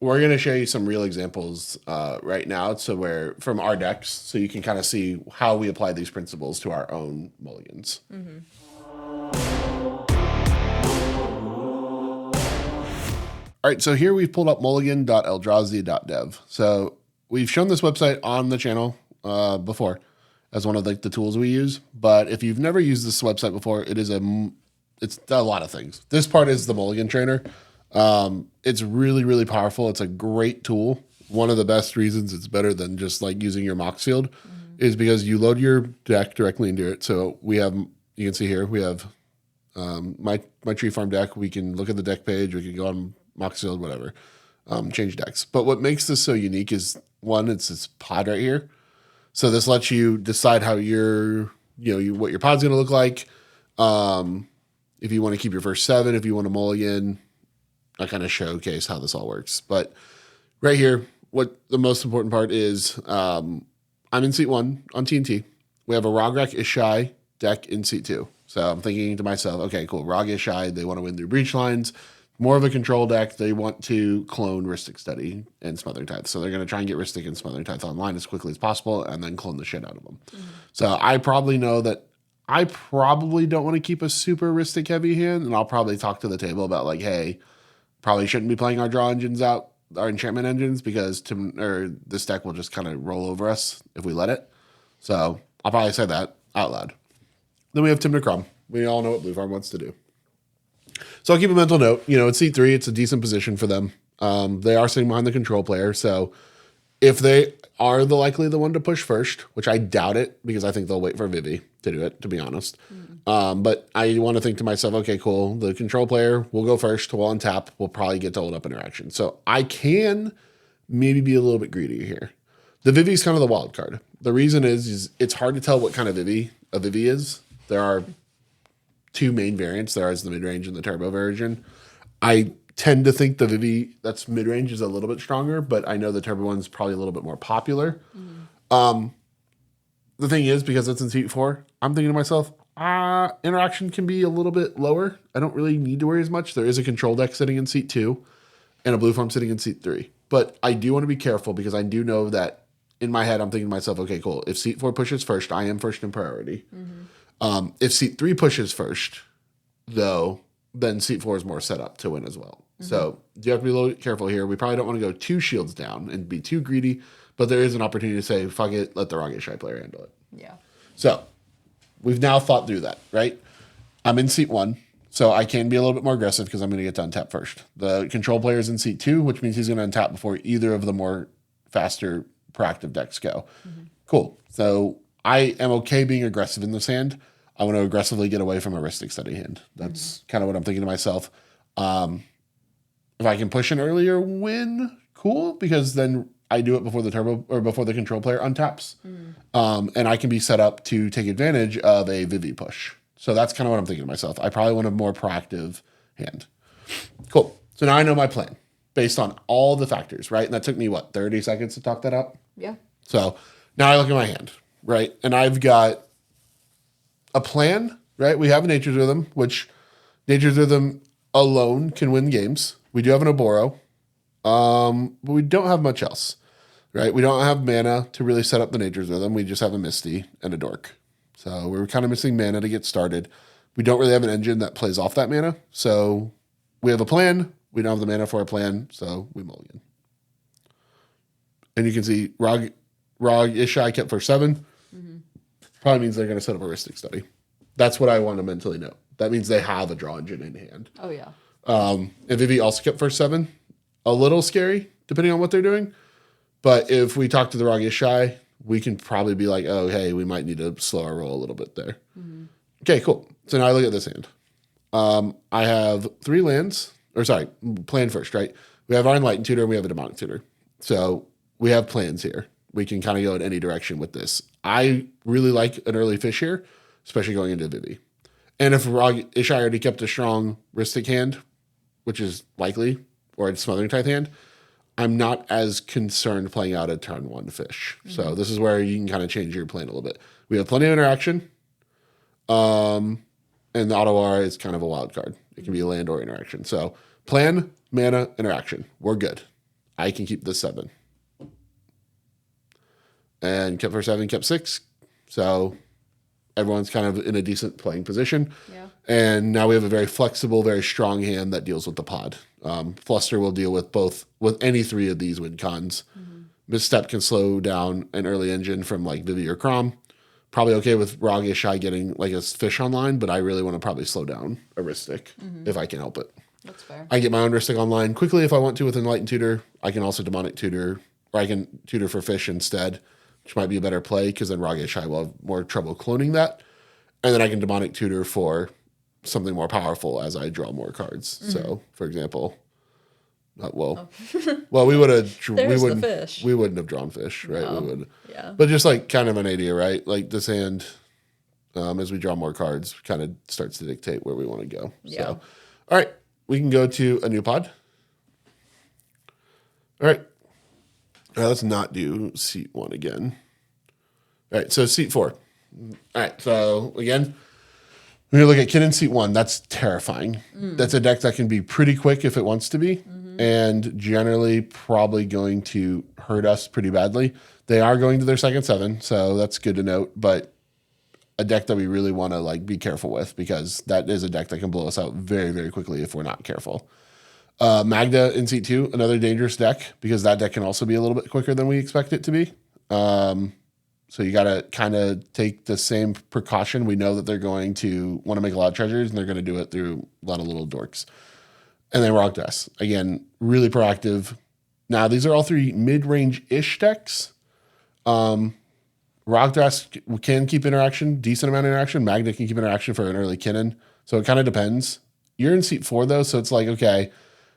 we're going to show you some real examples right now, from our decks, so you can kind of see how we apply these principles to our own mulligans. All right, so here we've pulled up mulligan.eldrazi.dev. So we've shown this website on the channel before as one of the tools we use. But if you've never used this website before, it's a lot of things. This part is the Mulligan Trainer. It's really, really powerful. It's a great tool. One of the best reasons it's better than just using your Moxfield is because you load your deck directly into it. So you can see here, we have my tree farm deck. We can look at the deck page. We can go on Moxfield, whatever, change decks. But what makes this so unique is, one, it's this pod right here. So this lets you decide how what your pod's going to look like. If you want to keep your first 7, if you want to mulligan, I kind of showcase how this all works. But right here, what the most important part is, I'm in seat 1 on TNT. We have a Rogrek Ishai deck in seat 2. So I'm thinking to myself, okay, cool. Rog Ishai, they want to win through breach lines. More of a control deck. They want to clone Rhystic Study and Smothering Tithe. So they're going to try and get Rhystic and Smothering Tithe online as quickly as possible and then clone the shit out of them. So I probably know that I probably don't want to keep a super Rhystic heavy hand, and I'll probably talk to the table about hey, probably shouldn't be playing our draw engines out, our enchantment engines, because this deck will just kind of roll over us if we let it. So I'll probably say that out loud. Then we have Tim DeCrum. We all know what Blue Farm wants to do. So I'll keep a mental note. It's seat 3. It's a decent position for them. They are sitting behind the control player. So if they are the one to push first, which I doubt it because I think they'll wait for Vivi to do it, to be honest. But I want to think to myself, okay, cool. The control player will go first. We'll untap. We'll probably get to hold up interaction. So I can maybe be a little bit greedy here. The Vivi is kind of the wild card. The reason is it's hard to tell what kind of Vivi a Vivi is. There are 2 main variants. There is the mid-range and the turbo version. I tend to think the Vivi that's mid-range is a little bit stronger, but I know the turbo one's probably a little bit more popular. The thing is, because it's in seat 4, I'm thinking to myself, interaction can be a little bit lower. I don't really need to worry as much. There is a control deck sitting in seat 2 and a blue farm sitting in seat 3. But I do want to be careful because I do know that in my head, I'm thinking to myself, okay, cool. If seat 4 pushes first, I am first in priority. If seat 3 pushes first, though, then seat 4 is more set up to win as well. So you have to be a little careful here. We probably don't want to go 2 shields down and be too greedy, but there is an opportunity to say, fuck it, let the wrong shy player handle it. Yeah. So we've now thought through that, right? I'm in seat 1, so I can be a little bit more aggressive because I'm going to get to untap first. The control player is in seat 2, which means he's going to untap before either of the more faster proactive decks go. Cool. So I am okay being aggressive in this hand. I want to aggressively get away from a Ristic Study hand. That's kind of what I'm thinking to myself. If I can push an earlier win, cool, because then I do it before the turbo or before the control player untaps. And I can be set up to take advantage of a Vivi push. So that's kind of what I'm thinking to myself. I probably want a more proactive hand. Cool. So now I know my plan based on all the factors, right? And that took me, 30 seconds to talk that up? Yeah. So now I look at my hand, right? And I've got a plan, right? We have a Nature's Rhythm, which Nature's Rhythm alone can win games. We do have an Oboro, but we don't have much else, right? We don't have mana to really set up the Nature's Rhythm. We just have a Misty and a Dork. So we're kind of missing mana to get started. We don't really have an engine that plays off that mana. So we have a plan. We don't have the mana for a plan, so we mulligan. And you can see Rog Ishai kept for 7. Probably means they're going to set up a Ristic Study. That's what I want to mentally know. That means they have a draw engine in hand. Oh, yeah. And Vivi also kept first 7. A little scary, depending on what they're doing. But if we talk to the Rog Ishai, we can probably be like, oh, hey, we might need to slow our roll a little bit there. Okay, cool. So now I look at this hand. I have 3 lands. Plan first, right? We have our Enlightened Tutor and we have a Demonic Tutor. So we have plans here. We can kind of go in any direction with this. I really like an early fish here, especially going into Vivi. And if Rog Ishai already kept a strong Ristic hand, which is likely, or a Smothering Tithe hand, I'm not as concerned playing out a turn 1 fish. So this is where you can kind of change your plan a little bit. We have plenty of interaction. And the Ottawa is kind of a wild card. It can be a land or interaction. So plan, mana, interaction. We're good. I can keep this 7. And kept for 7, kept 6. So everyone's kind of in a decent playing position. Yeah. And now we have a very flexible, very strong hand that deals with the pod. Fluster will deal with any 3 of these win cons. Misstep can slow down an early engine from like Vivi or Crom. Probably okay with Rog Ishai getting like a fish online, but I really want to probably slow down a Ristic if I can help it. That's fair. I get my own Ristic online quickly if I want to with Enlightened Tutor. I can also Demonic Tutor, or I can tutor for fish instead, which might be a better play because then Rog Ishai will have more trouble cloning that. And then I can Demonic Tutor for something more powerful as I draw more cards. So, for example, we would have we wouldn't have drawn fish, right? No. We would, Yeah. but just like kind of an idea, right? Like this hand, as we draw more cards, kind of starts to dictate where we want to go. Yeah. So, all right, we can go to a new pod. All right, let's not do seat 1 again. All right, so seat 4. All right, so again, when you look at Kinnan seat 1, that's terrifying. That's a deck that can be pretty quick if it wants to be, and generally probably going to hurt us pretty badly. They are going to their second 7, so that's good to note, but a deck that we really want to like be careful with because that is a deck that can blow us out very, very quickly if we're not careful. Magda in seat 2, another dangerous deck because that deck can also be a little bit quicker than we expect it to be. So you got to kind of take the same precaution. We know that they're going to want to make a lot of treasures and they're going to do it through a lot of little dorks. And then Rock Dress. Again, really proactive. Now, these are all 3 mid-range-ish decks. Rock Dress can keep interaction, decent amount of interaction. Magda can keep interaction for an early Kinnan. So it kind of depends. You're in seat 4, though, so it's like, okay,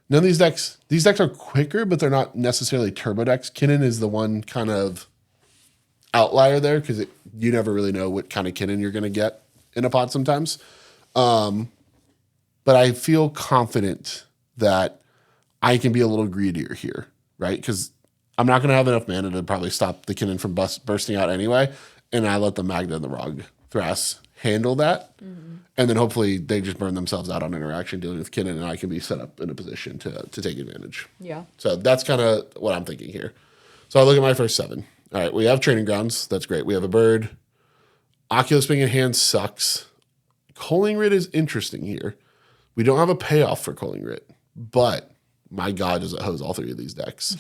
none of these decks are quicker, but they're not necessarily turbo decks. Kinnan is the one kind of outlier there because you never really know what kind of Kinnan you're going to get in a pot sometimes. But I feel confident that I can be a little greedier here, right? Because I'm not going to have enough mana to probably stop the Kinnan from bursting out anyway. And I let the Magda and the Rog Thras handle that. And then hopefully they just burn themselves out on interaction dealing with Kinnan and I can be set up in a position to take advantage. Yeah. So that's kind of what I'm thinking here. So I look at my first 7. All right, we have Training Grounds. That's great. We have a bird. Oculus being in hand sucks. Culling Rid is interesting here. We don't have a payoff for Culling Grit, but my God, does it hose all three of these decks.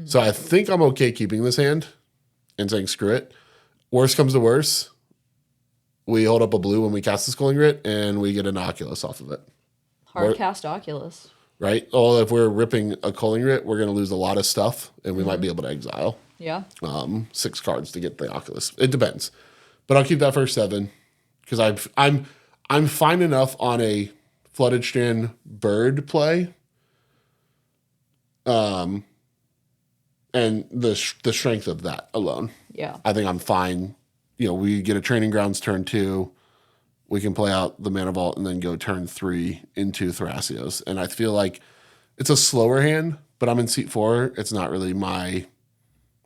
So I think I'm okay keeping this hand and saying screw it. Worst comes to worst, we hold up a blue when we cast this Culling Grit, and we get an Oculus off of it. Hard cast Oculus. Right? Well, if we're ripping a Culling Grit, we're going to lose a lot of stuff, and we might be able to exile. Yeah. 6 cards to get the Oculus. It depends, but I'll keep that for 7 because I'm fine enough on a Flooded Strand bird play, and the strength of that alone. Yeah. I think I'm fine. We get a Training Grounds turn 2. We can play out the Mana Vault and then go turn 3 into Thrasios. And I feel like it's a slower hand, but I'm in seat 4. It's not really my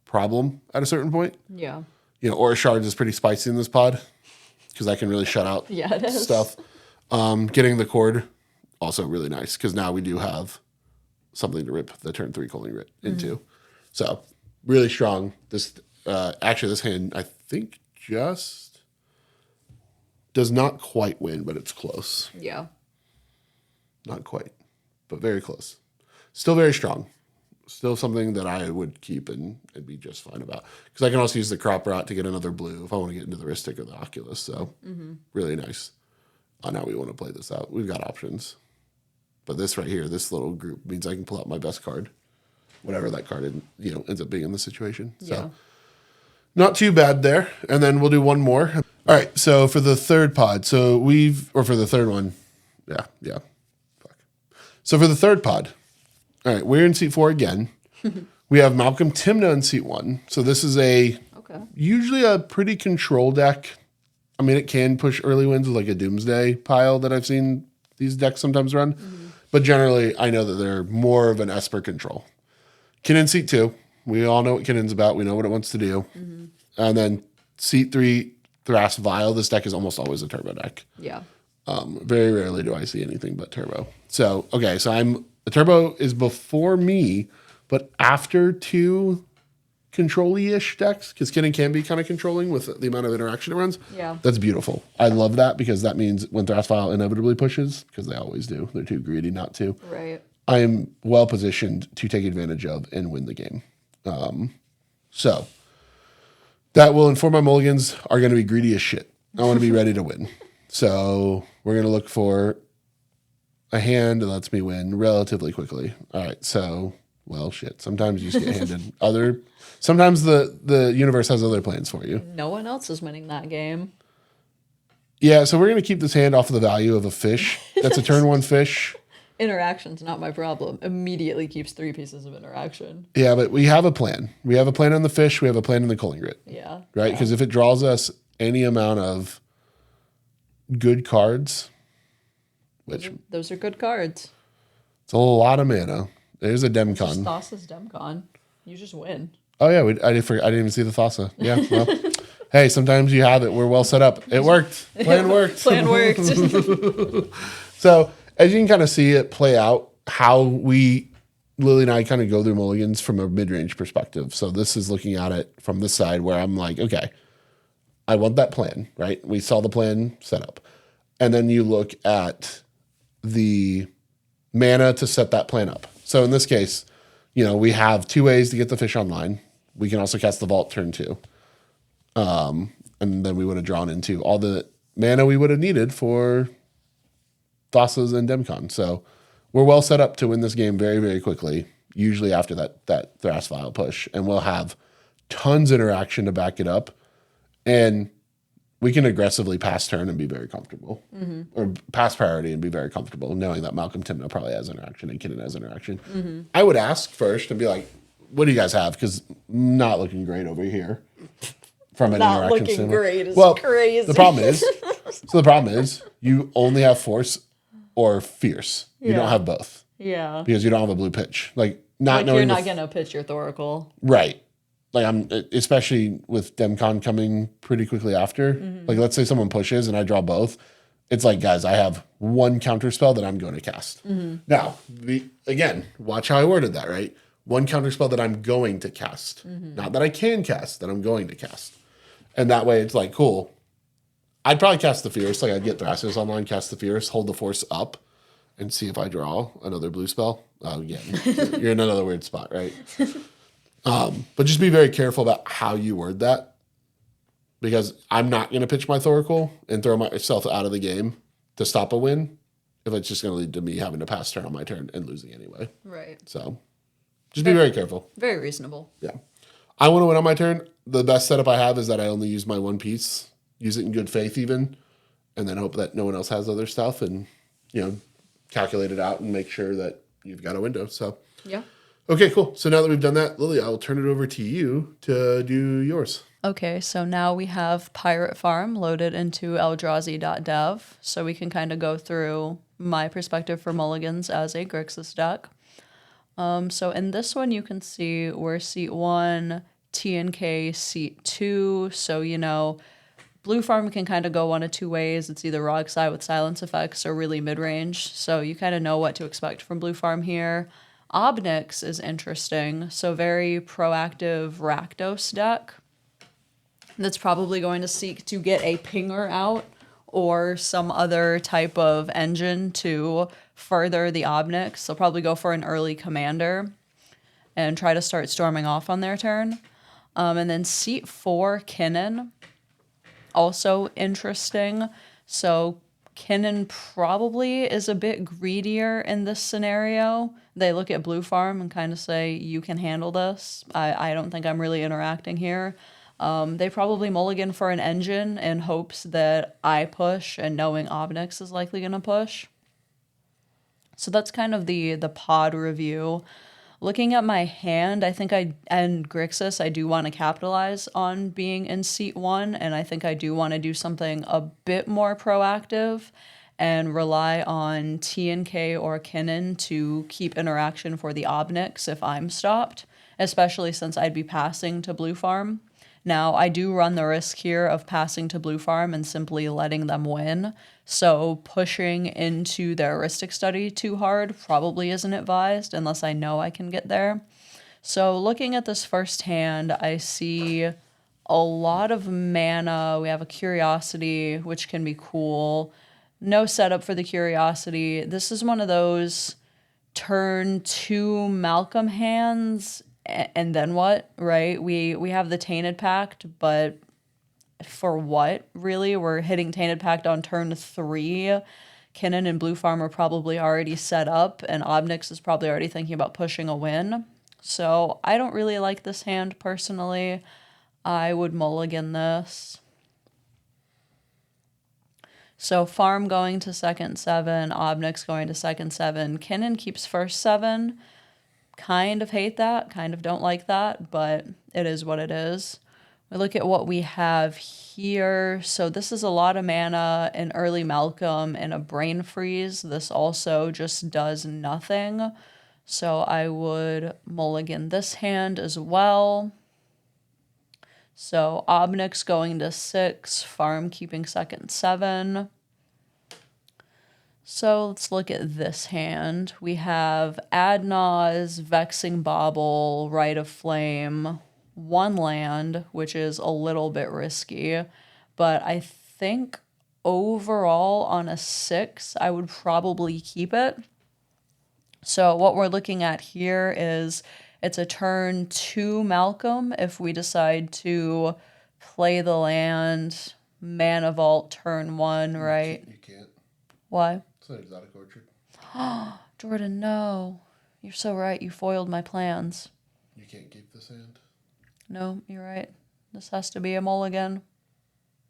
problem at a certain point. Yeah. Aura Shards is pretty spicy in this pod because I can really shut out it is. stuff. Getting the Cord, also really nice because now we do have something to rip the turn 3 Culling Grit into. So really strong. This hand, I think, just does not quite win, but it's close. Yeah. Not quite, but very close. Still very strong. Still something that I would keep and be just fine about. Because I can also use the Crop Rot to get another blue if I want to get into the Ristic or the Oculus. So really nice. Now we want to play this out. We've got options. But this right here, this little group, means I can pull out my best card. Whatever that card ends up being in the situation. So not too bad there. And then we'll do one more. All right, so for the third pod, for the third one, yeah. Fuck. So for the third pod, all right, we're in seat 4 again. We have Malcolm Timna in seat 1. So this is usually a pretty control deck. I mean, it can push early wins with like a Doomsday pile that I've seen these decks sometimes run. But generally, I know that they're more of an Esper control. Kinnan seat 2. We all know what Kinnan's about. We know what it wants to do. And then seat 3, Thras Vial. This deck is almost always a turbo deck. Yeah. Very rarely do I see anything but turbo. So, okay, so the turbo is before me, but after 2 control-y-ish decks, because Kinnan can be kind of controlling with the amount of interaction it runs. Yeah. That's beautiful. I love that because that means when Thras Vial inevitably pushes, because they always do, they're too greedy not to. Right. I am well positioned to take advantage of and win the game. So that will inform my mulligans are going to be greedy as shit. I want to be ready to win. So we're going to look for a hand that lets me win relatively quickly. All right. So, well, shit. Sometimes you just get handed sometimes the universe has other plans for you. No one else is winning that game. Yeah. So we're going to keep this hand off of the value of a fish. That's a turn 1 fish. Interaction's not my problem. Immediately keeps 3 pieces of interaction. Yeah, but we have a plan. We have a plan on the fish. We have a plan on the Culling Grit. Yeah. Right? Because if it draws us any amount of good cards, which those are good cards. it's a lot of mana. There's a Demcon. Thassa's Demcon. You just win. Oh yeah, I didn't even see the Thassa. Yeah. Well, hey, sometimes you have it. We're well set up. It worked. Plan worked. Plan worked. So as you can kind of see it play out, how Lily and I kind of go through mulligans from a mid-range perspective. So this is looking at it from this side where I'm like, okay, I want that plan, right? We saw the plan set up. And then you look at the mana to set that plan up. So in this case, we have 2 ways to get the fish online. We can also cast the vault turn 2. And then we would have drawn into all the mana we would have needed for Thassas and Demcon. So we're well set up to win this game very, very quickly, usually after that Thras Vial push. And we'll have tons of interaction to back it up. And we can aggressively pass turn and be very comfortable. Or pass priority and be very comfortable, knowing that Malcolm Timna probably has interaction and Kinnan has interaction. I would ask first and be like, what do you guys have? Because not looking great over here. From an not interaction looking standpoint. great is crazy. The problem is you only have Force or Fierce. You don't have both. Yeah. Because you don't have a blue pitch. Like You're not going to pitch your Thoracle. Right. Like I'm, especially with Demcon coming pretty quickly after. Like let's say someone pushes and I draw both. It's like, guys, I have 1 counter spell that I'm going to cast. Now, again, watch how I worded that, right? 1 counter spell that I'm going to cast. Not that I can cast, that I'm going to cast. And that way it's like, cool. I'd probably cast the Fierce. Like I'd get Thrasios online, cast the Fierce, hold the Force up, and see if I draw another blue spell. Oh, yeah. You're in another weird spot, right? But just be very careful about how you word that, because I'm not going to pitch my Thoracle and throw myself out of the game to stop a win if it's just going to lead to me having to pass turn on my turn and losing anyway. Right. So just be very careful. Very reasonable. Yeah. I want to win on my turn. The best setup I have is that I only use my one piece, use it in good faith even, and then hope that no one else has other stuff and, calculate it out and make sure that you've got a window. So, yeah. Okay, cool. So now that we've done that, Lily, I will turn it over to you to do yours. Okay, so now we have Pirate Farm loaded into eldrazi.dev, so we can kind of go through my perspective for Mulligans as a Grixis deck. So in this one, you can see we're seat 1, TNK seat 2, so, Blue Farm can kind of go one of two ways. It's either Rogside with silence effects or really mid-range, so you kind of know what to expect from Blue Farm here. Obnix is interesting, so very proactive Rakdos deck that's probably going to seek to get a pinger out or some other type of engine to further the Obnix. They'll probably go for an early commander and try to start storming off on their turn. And then seat 4, Kinnan, also interesting. So Kinnan probably is a bit greedier in this scenario. They look at Blue Farm and kind of say, you can handle this. I don't think I'm really interacting here. They probably mulligan for an engine in hopes that I push and knowing Obnix is likely going to push. So that's kind of the pod review. Looking at my hand, I think and Grixis, I do want to capitalize on being in seat 1, and I think I do want to do something a bit more proactive and rely on TNK or Kinnan to keep interaction for the Obnix if I'm stopped, especially since I'd be passing to Blue Farm. Now, I do run the risk here of passing to Blue Farm and simply letting them win, so pushing into their heuristic study too hard probably isn't advised unless I know I can get there. So looking at this first hand, I see a lot of mana. We have a Curiosity, which can be cool. No setup for the Curiosity. This is one of those turn 2 Malcolm hands, and then what, right? We have the Tainted Pact, but for what, really? We're hitting Tainted Pact on turn 3. Kinnan and Blue Farm are probably already set up, and Obnix is probably already thinking about pushing a win. So I don't really like this hand personally. I would mulligan this. So Farm going to second 7, Obnix going to second 7. Kinnan keeps first 7. Kind of hate that, kind of don't like that, but it is what it is. We look at what we have here. So this is a lot of mana, an early Malcolm, and a Brain Freeze. This also just does nothing. So I would mulligan this hand as well. So Obnix going to 6, Farm keeping second 7. So let's look at this hand. We have Adnaz, Vexing Bauble, Rite of Flame, 1 land, which is a little bit risky, but I think overall on a 6, I would probably keep it. So what we're looking at here is it's a turn 2 Malcolm if we decide to play the land, Mana Vault turn 1, right? You can't. Why? It's an exotic orchard. Jordan, no. You're so right. You foiled my plans. You can't keep this hand. No, you're right. This has to be a mulligan.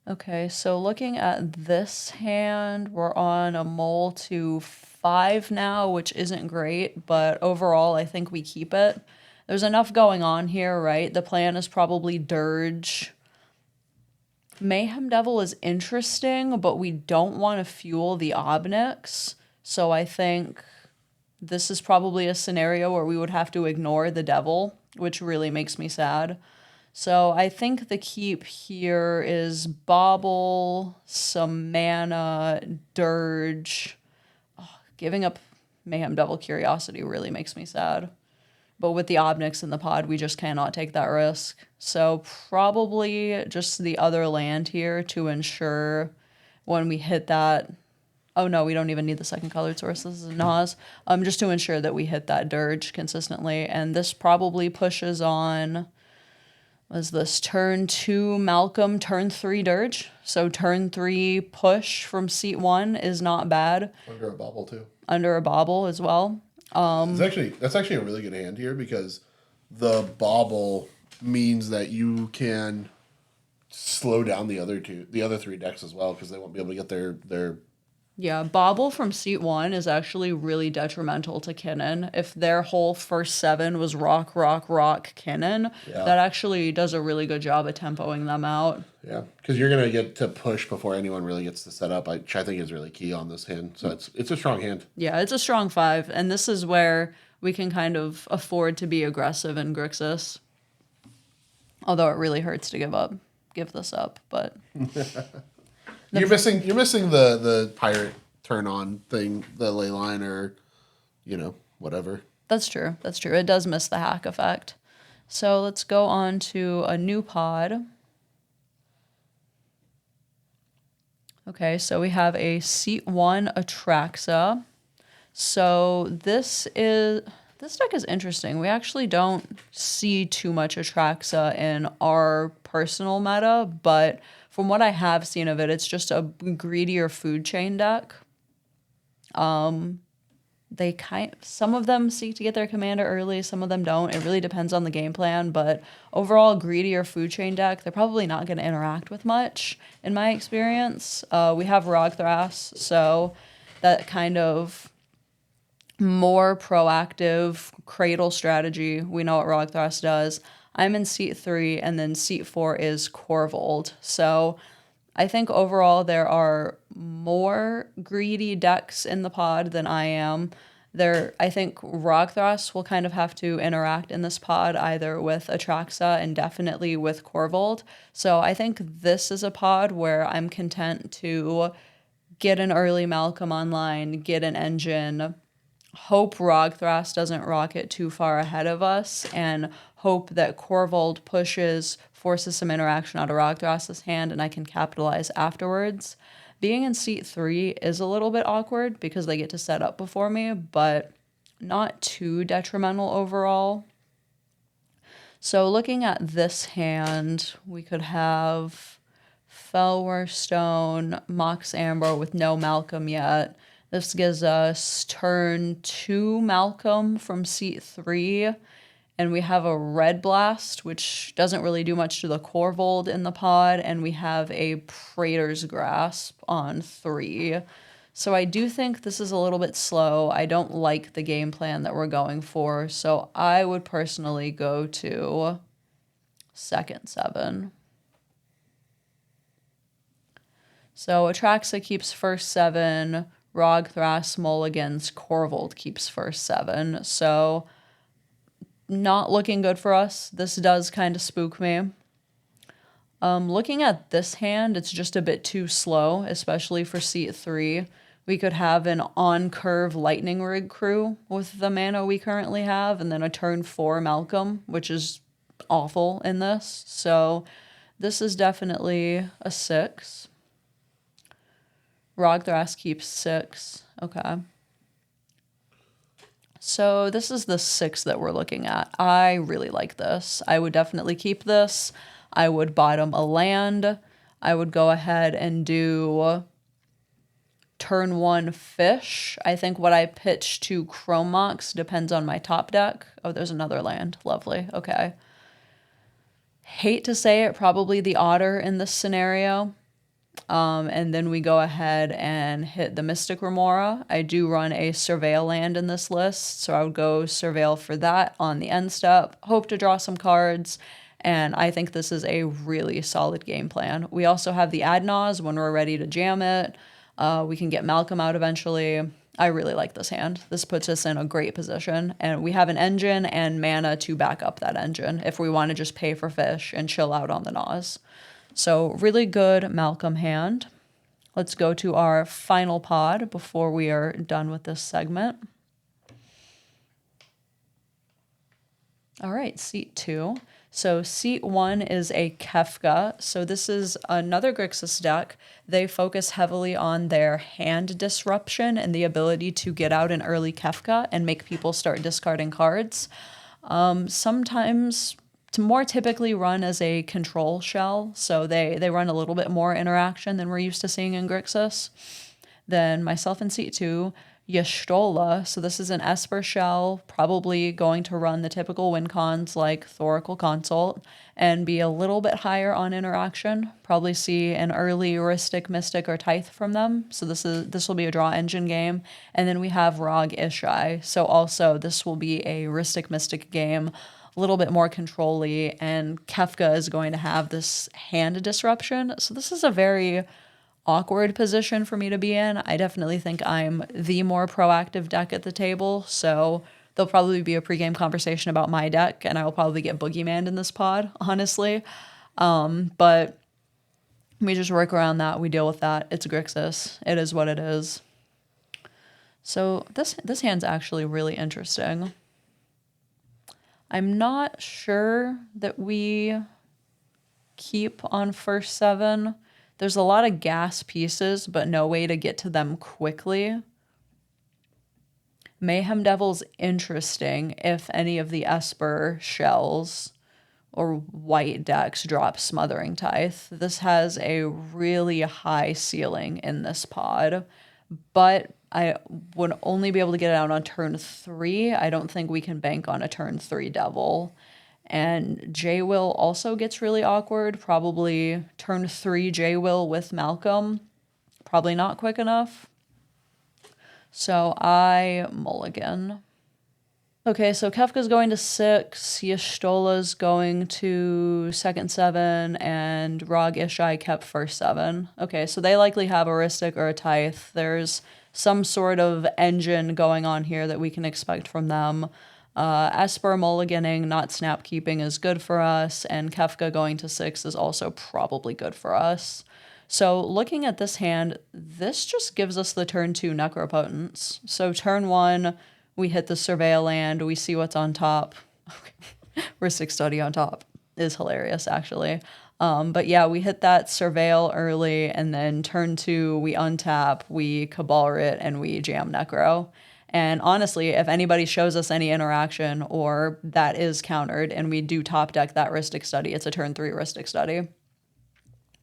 Okay, so looking at this hand, we're on a mull to 5 now, which isn't great, but overall, I think we keep it. There's enough going on here, right? The plan is probably Dirge. Mayhem Devil is interesting, but we don't want to fuel the Obnix, so I think this is probably a scenario where we would have to ignore the Devil, which really makes me sad. So I think the keep here is Bauble, some mana, Dirge. Oh, giving up Mayhem Devil Curiosity really makes me sad. But with the Obnix in the pod, we just cannot take that risk. So probably just the other land here to ensure when we hit that Oh no, we don't even need the second colored source. This is a Nas. Just to ensure that we hit that dirge consistently. And this probably pushes on, was this turn 2 Malcolm, turn 3 dirge? So turn 3 push from seat 1 is not bad. Under a bobble too. Under a bobble as well. That's actually a really good hand here because the bobble means that you can slow down the other 3 decks as well because they won't be able to get their. Yeah, bobble from seat 1 is actually really detrimental to Kinnan. If their whole first 7 was rock, rock, rock, Kinnan, that actually does a really good job of tempoing them out. Yeah, because you're gonna get to push before anyone really gets to set up, which I think is really key on this hand. So it's a strong hand. Yeah, it's a strong 5, and this is where we can kind of afford to be aggressive in Grixis. Although it really hurts to give this up, but You're missing the pirate turn on thing, the ley line, or whatever. That's true. That's true. It does miss the hack effect. So let's go on to a new pod. Okay, so we have a seat 1 Atraxa. So this deck is interesting. We actually don't see too much Atraxa in our personal meta, but from what I have seen of it, it's just a greedier food chain deck. Some of them seek to get their commander early, some of them don't. It really depends on the game plan, but overall, greedier food chain deck, they're probably not going to interact with much, in my experience. We have Rogthras, so that kind of more proactive cradle strategy. We know what Rogthras does. I'm in seat 3, and then seat 4 is Corvold. So I think overall there are more greedy decks in the pod than I am. I think Rogthras will kind of have to interact in this pod either with Atraxa and definitely with Corvold. So I think this is a pod where I'm content to get an early Malcolm online, get an engine, hope Rogthras doesn't rocket too far ahead of us, and hope that Corvold forces some interaction out of Rogthras's hand, and I can capitalize afterwards. Being in seat 3 is a little bit awkward because they get to set up before me, but not too detrimental overall. So looking at this hand, we could have Felwarstone, Mox Amber with no Malcolm yet. This gives us turn 2 Malcolm from seat 3, and we have a Red Blast, which doesn't really do much to the Corvold in the pod, and we have a Praetor's Grasp on 3. So I do think this is a little bit slow. I don't like the game plan that we're going for, so I would personally go to second 7. So Atraxa keeps first 7, Rogthras mulligans, Corvold keeps first 7. So not looking good for us. This does kind of spook me. Looking at this hand, it's just a bit too slow, especially for seat 3. We could have an on-curve Lightning Rig crew with the mana we currently have, and then a turn 4 Malcolm, which is awful in this. So this is definitely a 6. Rogthras keeps 6. Okay. So this is the 6 that we're looking at. I really like this. I would definitely keep this. I would bottom a land. I would go ahead and do turn 1 fish. I think what I pitch to Chromox depends on my top deck. Oh, there's another land. Lovely. Okay. Hate to say it, probably the otter in this scenario. And then we go ahead and hit the Mystic Remora. I do run a Surveil land in this list, so I would go Surveil for that on the end step. Hope to draw some cards, and I think this is a really solid game plan. We also have the Adnaz when we're ready to jam it. We can get Malcolm out eventually. I really like this hand. This puts us in a great position, and we have an engine and mana to back up that engine if we want to just pay for fish and chill out on the Naz. So really good Malcolm hand. Let's go to our final pod before we are done with this segment. All right, seat 2. So seat 1 is a Kefka. So this is another Grixis deck. They focus heavily on their hand disruption and the ability to get out an early Kefka and make people start discarding cards. Sometimes to more typically run as a control shell. So they run a little bit more interaction than we're used to seeing in Grixis. Then myself in seat 2, Y'shtola. So this is an Esper shell, probably going to run the typical win cons like Thoracle Consult and be a little bit higher on interaction. Probably see an early Rhystic, Mystic, or Tithe from them. So this will be a draw engine game. And then we have Rog Ishai. So also this will be a Rhystic, Mystic game, a little bit more control-y, and Kefka is going to have this hand disruption. So this is a very awkward position for me to be in. I definitely think I'm the more proactive deck at the table, so there'll probably be a pregame conversation about my deck, and I will probably get boogeyman in this pod, honestly. But we just work around that. We deal with that. It's Grixis. It is what it is. So this hand's actually really interesting. I'm not sure that we keep on first 7. There's a lot of gas pieces, but no way to get to them quickly. Mayhem Devil's interesting if any of the Esper shells or white decks drop Smothering Tithe. This has a really high ceiling in this pod, but I would only be able to get it out on turn 3. I don't think we can bank on a turn 3 Devil. And J-Will also gets really awkward. Probably turn 3 J-Will with Malcolm. Probably not quick enough. So I mulligan. Okay, so Kefka's going to 6, Y'shtola's going to second 7, and Rog Ishai kept first 7. Okay, so they likely have a Rhystic or a Tithe. There's some sort of engine going on here that we can expect from them. Esper mulliganing, not snap keeping, is good for us, and Kefka going to 6 is also probably good for us. So looking at this hand, this just gives us the turn 2 Necropotence. So turn 1, we hit the Surveil land, we see what's on top. Rhystic Study on top is hilarious, actually. But yeah, we hit that Surveil early, and then turn 2, we untap, we Cabal Writ, and we jam Necro. And honestly, if anybody shows us any interaction or that is countered and we do top deck that Rhystic Study, it's a turn 3 Rhystic Study.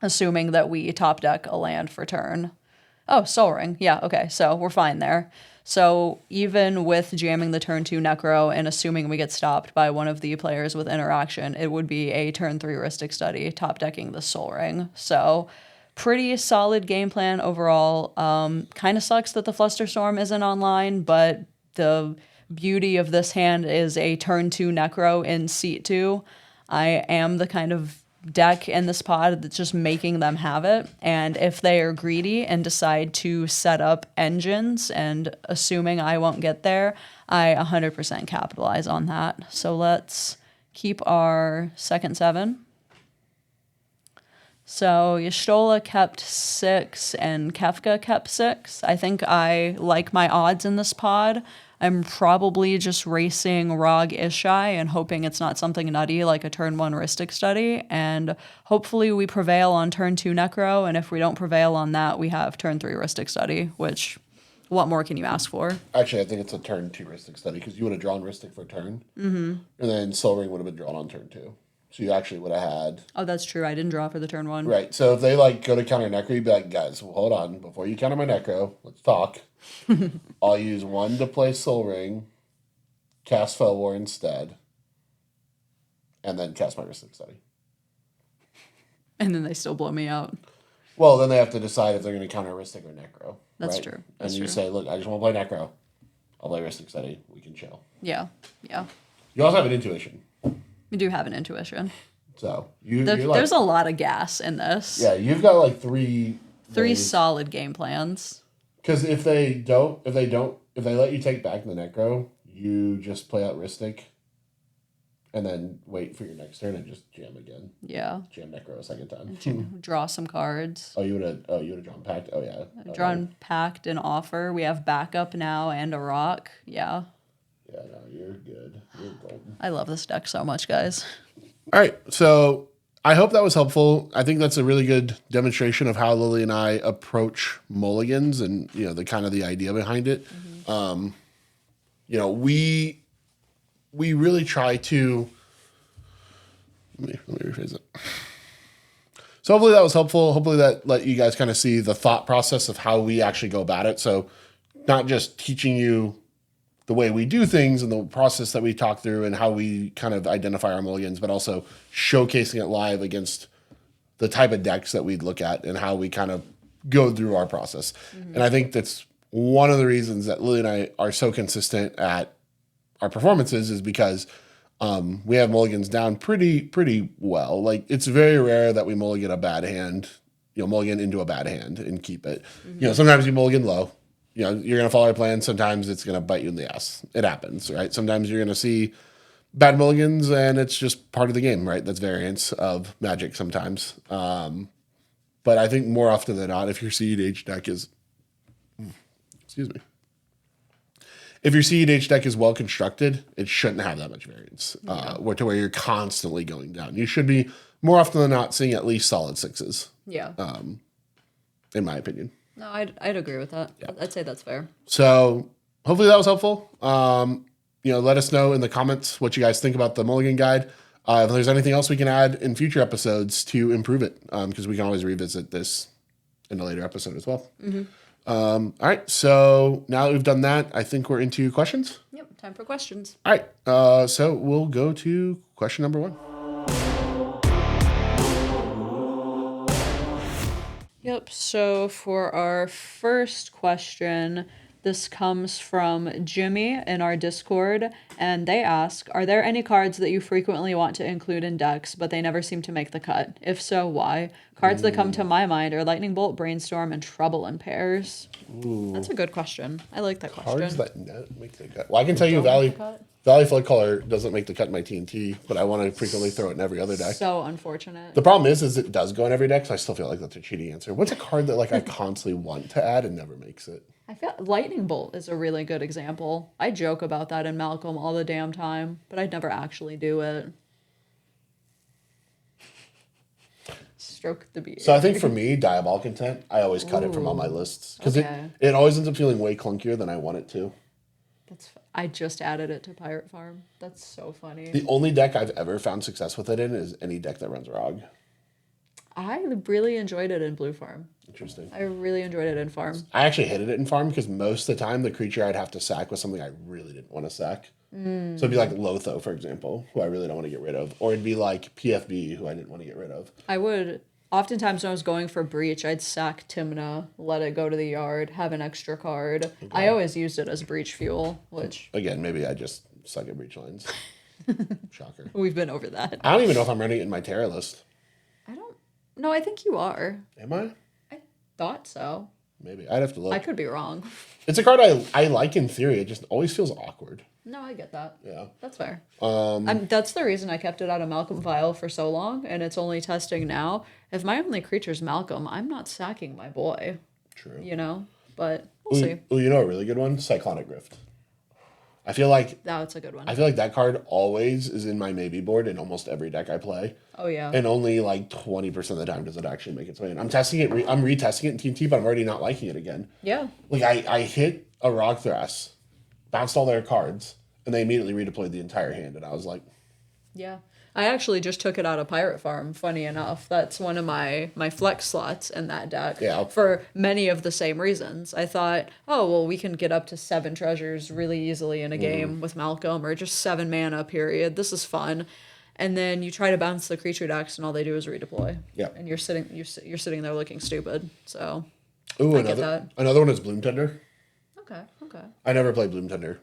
Assuming that we top deck a land for turn. Oh, Soul Ring. Yeah, okay, so we're fine there. So even with jamming the turn 2 Necro and assuming we get stopped by one of the players with interaction, it would be a turn 3 Rhystic Study, top decking the Soul Ring. So pretty solid game plan overall. Kind of sucks that the Flusterstorm isn't online, but the beauty of this hand is a turn 2 Necro in seat 2. I am the kind of deck in this pod that's just making them have it. And if they are greedy and decide to set up engines, and assuming I won't get there, I 100% capitalize on that. So let's keep our second 7. So Y'shtola kept 6 and Kefka kept 6. I think I like my odds in this pod. I'm probably just racing Rog Ishai and hoping it's not something nutty like a turn 1 Rhystic Study. And hopefully we prevail on turn 2 Necro. And if we don't prevail on that, we have turn 3 Rhystic Study, which what more can you ask for? Actually, I think it's a turn 2 Rhystic Study because you would have drawn Rhystic for a turn. Mm-hmm. And then Soul Ring would have been drawn on turn 2. So you actually would have had... Oh, that's true. I didn't draw for the turn 1. Right. So if they go to counter Necro, you'd be like, guys, well, hold on. Before you counter my Necro, let's talk. I'll use 1 to play Soul Ring, cast Fell War instead, and then cast my Rhystic Study. And then they still blow me out. Well, then they have to decide if they're going to counter Rhystic or Necro. That's right? true. And you say, look, I just want to play Necro. I'll play Rhystic Study. We can chill. Yeah. You also have an intuition. We do have an intuition. So there's a lot of gas in this. Yeah, you've got three solid game plans. Because if they let you take back the Necro, you just play out Rhystic, and then wait for your next turn and just jam again. Yeah. Jam Necro a second time. Draw some cards. You would have drawn Pact. Oh yeah. Drawn Pact and Offer. We have backup now and a rock. Yeah. Yeah, no, you're good. You're golden. I love this deck so much, guys. All right, so I hope that was helpful. I think that's a really good demonstration of how Lily and I approach mulligans and, the kind of the idea behind it. We really try to, let me rephrase it. So hopefully that was helpful. Hopefully that let you guys kind of see the thought process of how we actually go about it. So not just teaching you the way we do things and the process that we talk through and how we kind of identify our mulligans, but also showcasing it live against the type of decks that we'd look at and how we kind of go through our process. And I think that's one of the reasons that Lily and I are so consistent at our performances is because we have mulligans down pretty well. Like, it's very rare that we mulligan a bad hand, mulligan into a bad hand and keep it. Sometimes you mulligan low. You're going to follow our plan. Sometimes it's going to bite you in the ass. It happens, right? Sometimes you're going to see bad mulligans, and it's just part of the game, right? That's variance of Magic sometimes. But I think more often than not, if your CEDH deck is, if your CEDH deck is well constructed, it shouldn't have that much variance, to where you're constantly going down. You should be more often than not seeing at least solid sixes. Yeah. In my opinion. No, I'd agree with that. Yeah. I'd say that's fair. So hopefully that was helpful. Let us know in the comments what you guys think about the Mulligan guide. If there's anything else we can add in future episodes to improve it, because we can always revisit this in a later episode as well. All right, so now that we've done that, I think we're into questions. Yep, time for questions. All right, so we'll go to question number 1. Yep, so for our first question, this comes from Jimmy in our Discord, and they ask, are there any cards that you frequently want to include in decks, but they never seem to make the cut? If so, why? Cards that come to my mind are Lightning Bolt, Brainstorm, and Trouble in Pairs. Ooh. That's a good question. I like that question. Cards that don't make the cut. Well, I can tell you Valley Flood Caller doesn't make the cut in my TNT, but I want to frequently throw it in every other deck. So unfortunate. The problem is it does go in every deck, so I still feel like that's a cheating answer. What's a card that I constantly want to add and never makes it? I feel Lightning Bolt is a really good example. I joke about that in Malcolm all the damn time, but I'd never actually do it. Stroke the beard. So I think for me, Diabolic Intent, I always cut it from all my lists. Because it always ends up feeling way clunkier than I want it to. I just added it to Pirate Farm. That's so funny. The only deck I've ever found success with it in is any deck that runs Rog. I really enjoyed it in Blue Farm. Interesting. I really enjoyed it in Farm. I actually hated it in Farm because most of the time the creature I'd have to sack was something I really didn't want to sack. So it'd be like Lotho, for example, who I really don't want to get rid of. Or it'd be like PFB, who I didn't want to get rid of. I would... Oftentimes when I was going for Breach, I'd sack Timna, let it go to the yard, have an extra card. Okay. I always used it as Breach fuel, which... Again, maybe I just suck at Breach lines. Shocker. We've been over that. I don't even know if I'm running it in my Terra list. No, I think you are. Am I? I thought so. Maybe. I'd have to look. I could be wrong. It's a card I like in theory. It just always feels awkward. No, I get that. Yeah. That's fair. That's the reason I kept it out of Malcolm Vial for so long, and it's only testing now. If my only creature's Malcolm, I'm not sacking my boy. True. But we'll see. Oh, you know a really good one? Cyclonic Rift. I feel like... That's a good one. I feel like that card always is in my maybe board in almost every deck I play. Oh, yeah. And only 20% of the time does it actually make its way in. I'm testing it. I'm retesting it in TNT, but I'm already not liking it again. Yeah. I hit a Rog Thras, bounced all their cards, and they immediately redeployed the entire hand, and I was like... Yeah. I actually just took it out of Pirate Farm, funny enough. That's one of my flex slots in that deck. Yeah. For many of the same reasons. I thought, we can get up to 7 treasures really easily in a game with Malcolm, or just 7 mana, period. This is fun. And then you try to bounce the creature decks, and all they do is redeploy. Yeah. And you're sitting there looking stupid. So I get that. Another one is Bloom Tender. Okay. I never played Bloom Tender.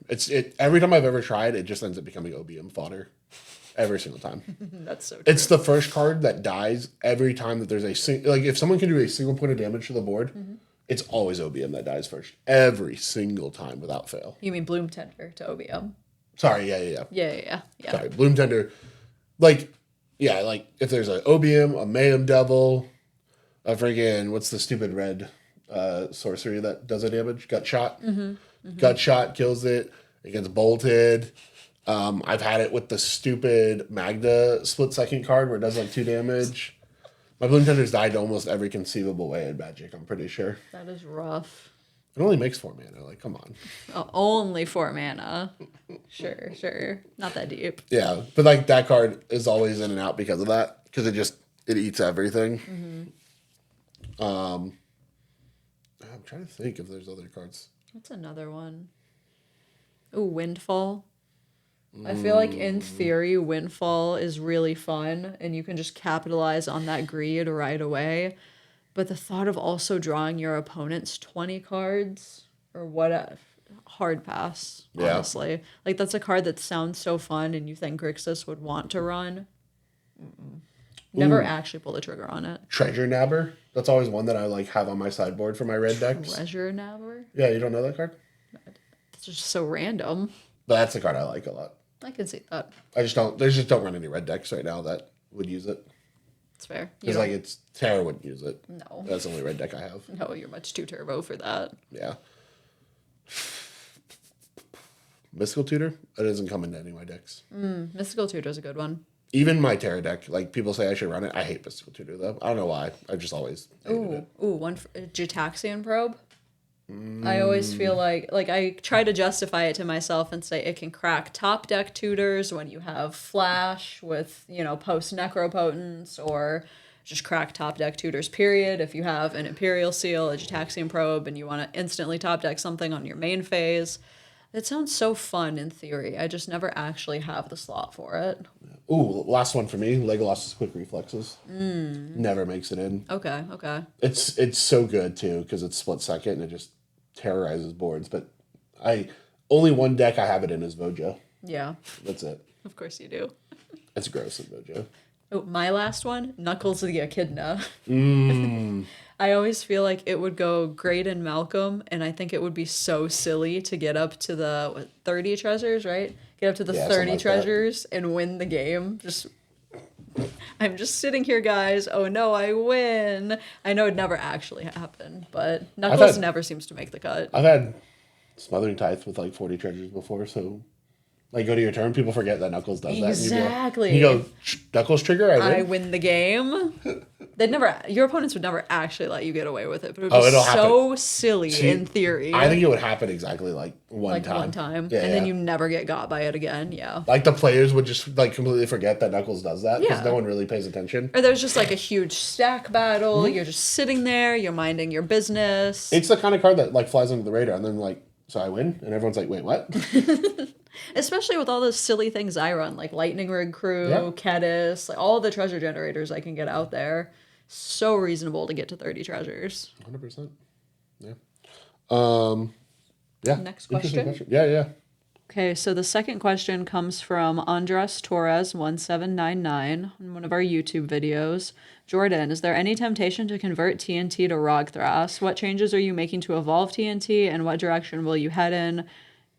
Every time I've ever tried, it just ends up becoming OBM fodder. Every single time. That's so true. It's the first card that dies every time that there's if someone can do a single point of damage to the board, it's always OBM that dies first. Every single time without fail. You mean Bloom Tender to OBM? Sorry, yeah. Yeah. Sorry, Bloom Tender. If there's an OBM, a Mayhem Devil, a friggin' what's the stupid red sorcery that does a damage? Gut Shot. Gut Shot kills it. It gets bolted. I've had it with the stupid Magda split second card where it does like 2 damage. My Bloom Tenders died almost every conceivable way in Magic, I'm pretty sure. That is rough. It only makes 4 mana, like, come on. Oh, only 4 mana. Sure. Not that deep. Yeah, but like that card is always in and out because of that, because it eats everything. I'm trying to think if there's other cards. What's another one? Ooh, Windfall. I feel like in theory, Windfall is really fun and you can just capitalize on that greed right away. But the thought of also drawing your opponent's 20 cards or what, hard pass, honestly. Yeah. Like, that's a card that sounds so fun and you think Grixis would want to run. Never actually pull the trigger on it. Treasure Nabber. That's always one that I like have on my sideboard for my red decks. Treasure Nabber? Yeah, you don't know that card? It's just so random. But that's a card I like a lot. I can see that. They just don't run any red decks right now that would use it. It's fair. Because like Terra wouldn't use it. No. That's the only red deck I have. No, you're much too turbo for that. Yeah. Mystical Tutor? That doesn't come into any of my decks. Mystical Tutor is a good one. Even my Terra deck, like people say I should run it. I hate Mystical Tutor though. I don't know why. I've just always hated it. One for Gitaxian Probe. I always feel like I try to justify it to myself and say it can crack top deck tutors when you have Flash with, post Necropotence, or just crack top deck tutors, period. If you have an Imperial Seal, a Gitaxian Probe, and you want to instantly top deck something on your main phase. It sounds so fun in theory. I just never actually have the slot for it. Ooh, last one for me. Legolas's Quick Reflexes. Never makes it in. Okay. It's so good too because it's split second and it just terrorizes boards. But only one deck I have it in is Vojo. Yeah. That's it. Of course you do. It's gross in Vojo. Oh, my last one, Knuckles the Echidna. I always feel like it would go great in Malcolm, and I think it would be so silly to get up to the 30 treasures, right? Get up to the 30 like treasures and win the game. I'm just sitting here, guys. Oh no, I win. I know it never actually happened, but Knuckles never seems to make the cut. I've had Smothering Tithe with like 40 treasures before, so like go to your turn, people forget that Knuckles does that. Exactly. You go Knuckles trigger, I win the game. Your opponents would never actually let you get away with it, but it would be so silly in theory. I think it would happen exactly like one time. Yeah, and then you never get got by it again. Yeah. Like the players would just like completely forget that Knuckles does that because no one really pays attention. Or there's just like a huge stack battle. You're just sitting there. You're minding your business. It's the kind of card that like flies under the radar, and then like, so I win, and everyone's like, wait, what? Especially with all those silly things I run, like Lightning Rig Crew, Kedis, like all the treasure generators I can get out there. So reasonable to get to 30 treasures. 100%. Yeah. Next question. Yeah. Okay, so the second question comes from Andres Torres 1799 on one of our YouTube videos. Jordan, is there any temptation to convert TNT to Rogthras? What changes are you making to evolve TNT, and what direction will you head in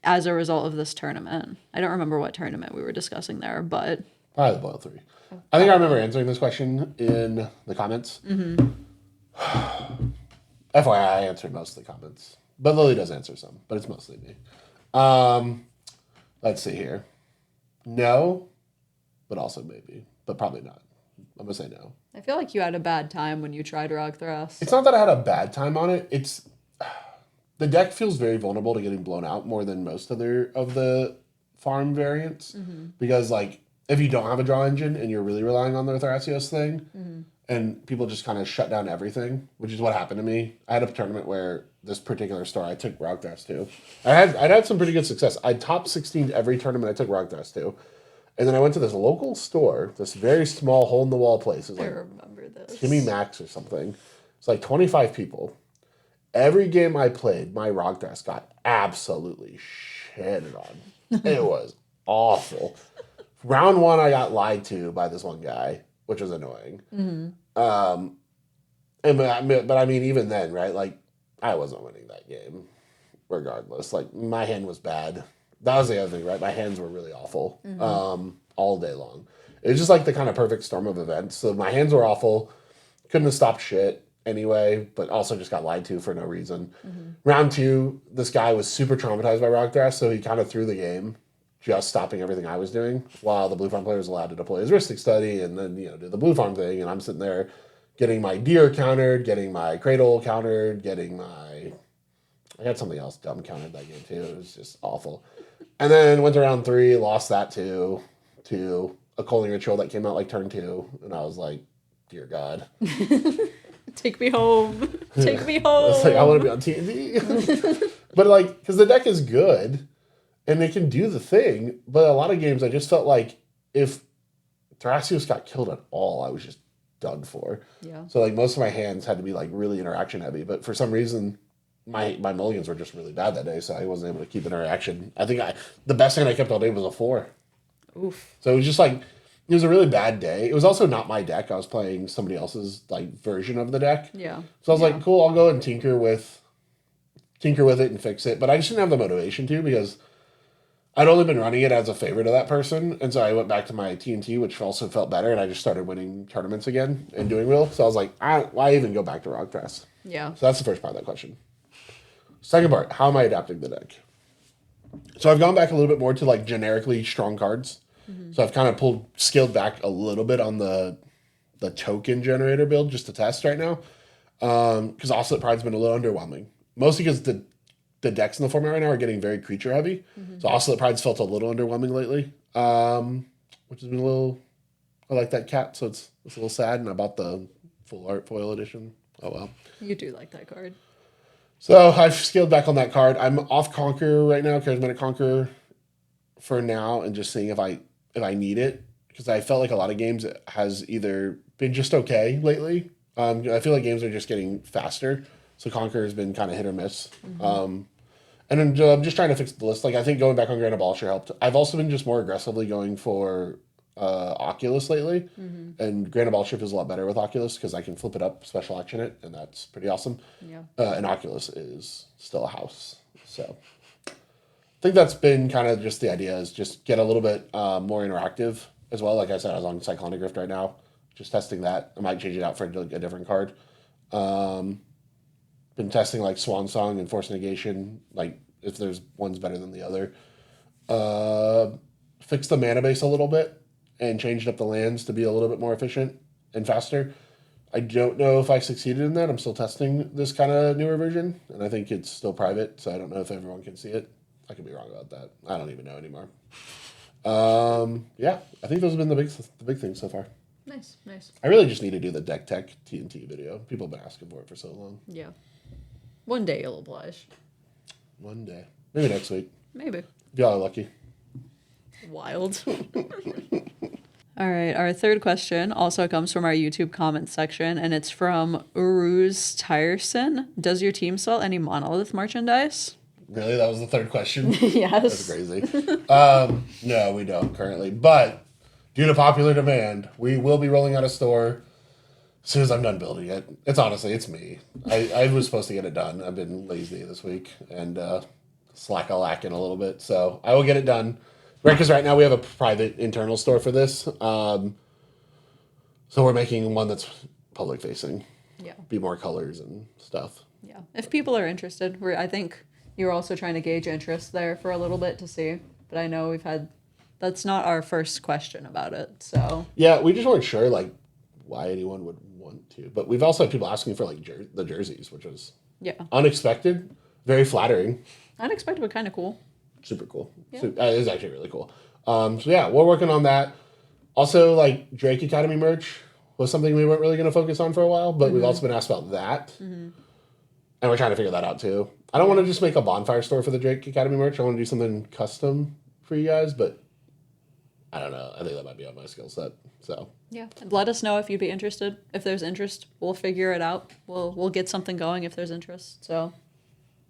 as a result of this tournament? I don't remember what tournament we were discussing there, but... Probably the Boil 3. I think I remember answering this question in the comments. FYI, I answered most of the comments. But Lily does answer some, but it's mostly me. Let's see here. No, but also maybe. But probably not. I'm going to say no. I feel like you had a bad time when you tried Rogthras. It's not that I had a bad time on it. It's... The deck feels very vulnerable to getting blown out more than most of the farm variants. Because, like, if you don't have a draw engine and you're really relying on the Thrasios thing, and people just kind of shut down everything, which is what happened to me. I had a tournament where this particular store I took Rogthras to. I'd had some pretty good success. I top 16'd every tournament I took Rogthras to. And then I went to this local store, this very small hole-in-the-wall place. It was like, I remember this. Timmy Max or something. It's like 25 people. Every game I played, my Rogthras got absolutely shitted on. It was awful. Round 1, I got lied to by this one guy, which was annoying. But I mean, even then, right? Like, I wasn't winning that game, regardless. Like, my hand was bad. That was the other thing, right? My hands were really awful all day long. It was just like the kind of perfect storm of events. So my hands were awful. Couldn't have stopped shit anyway, but also just got lied to for no reason. Round 2, this guy was super traumatized by Rogthras, so he kind of threw the game. just stopping everything I was doing, while the Blue Farm player was allowed to deploy his Ristic Study and then, do the Blue Farm thing. And I'm sitting there getting my deer countered, getting my cradle countered, I had something else dumb countered that game too. It was just awful. And then went to round 3, lost that to a Coaling Ritual that came out like turn 2. And I was like, dear God. Take me home. Take me home. It's like, I want to be on TNT. But like, because the deck is good and they can do the thing. But a lot of games, I just felt like if Thrasios got killed at all, I was just done for. Yeah. So like most of my hands had to be like really interaction heavy. But for some reason, my mulligans were just really bad that day. So I wasn't able to keep interaction. I think the best hand I kept all day was a 4. Oof. So it was just like, it was a really bad day. It was also not my deck. I was playing somebody else's like version of the deck. Yeah. So I was like, cool, I'll go and tinker with it and fix it. But I just didn't have the motivation to, because I'd only been running it as a favorite of that person. And so I went back to my TNT, which also felt better. And I just started winning tournaments again and doing real. So I was like, why even go back to Rogfest? Yeah. So that's the first part of that question. Second part, how am I adapting the deck? So I've gone back a little bit more to like generically strong cards. So I've kind of scaled back a little bit on the token generator build just to test right now. Because Oscillate Pride's been a little underwhelming. Mostly because the decks in the format right now are getting very creature heavy. So Oscillate Pride's felt a little underwhelming lately. Which has been a little, I like that cat, so it's a little sad. And I bought the full art foil edition. Oh well. You do like that card. So I've scaled back on that card. I'm off Conqueror right now, Charismatic Conqueror for now, and just seeing if I need it, because I felt like a lot of games has either been just okay lately. I feel like games are just getting faster, so Conqueror has been kind of hit or miss. And then I'm just trying to fix the list. Like I think going back on Grand Abolisher helped. I've also been just more aggressively going for Oculus lately, and Grand Abolisher feels a lot better with Oculus because I can flip it up, special action it, and that's pretty awesome. Yeah. And Oculus is still a house, so. I think that's been kind of just the idea, is just get a little bit more interactive as well. Like I said, I was on Cyclonic Rift right now, just testing that. I might change it out for a different card. Been testing like Swan Song and Force Negation, like if there's one's better than the other. Fixed the mana base a little bit and changed up the lands to be a little bit more efficient and faster. I don't know if I succeeded in that. I'm still testing this kind of newer version, and I think it's still private, so I don't know if everyone can see it. I could be wrong about that. I don't even know anymore. Yeah, I think those have been the big things so far. Nice. I really just need to do the deck tech TNT video. People have been asking for it for so long. Yeah. One day you'll oblige. One day. Maybe next week. Maybe. If y'all are lucky. Wild. All right, our third question also comes from our YouTube comments section, and it's from Uruz Tyerson. Does your team sell any Monolith merchandise? Really? That was the third question? Yes. That's crazy. No, we don't currently. But due to popular demand, we will be rolling out a store as soon as I'm done building it. It's me. I was supposed to get it done. I've been lazy this week and slack-a-lacking a little bit. So I will get it done. Right, because right now we have a private internal store for this. So we're making one that's public-facing. Yeah. Be more colors and stuff. Yeah. If people are interested, I think you're also trying to gauge interest there for a little bit to see. But I know that's not our first question about it, so. Yeah, we just weren't sure, like, why anyone would want to. But we've also had people asking for, like, the jerseys, which was unexpected, very flattering. Unexpected, but kind of cool. Super cool. Yeah. It is actually really cool. So, yeah, we're working on that. Also, like, Drake Academy merch was something we weren't really going to focus on for a while, but we've also been asked about that. And we're trying to figure that out, too. I don't want to just make a bonfire store for the Drake Academy merch. I want to do something custom for you guys, but I don't know. I think that might be on my skill set. So yeah, and let us know if you'd be interested. If there's interest, we'll figure it out. We'll get something going if there's interest. So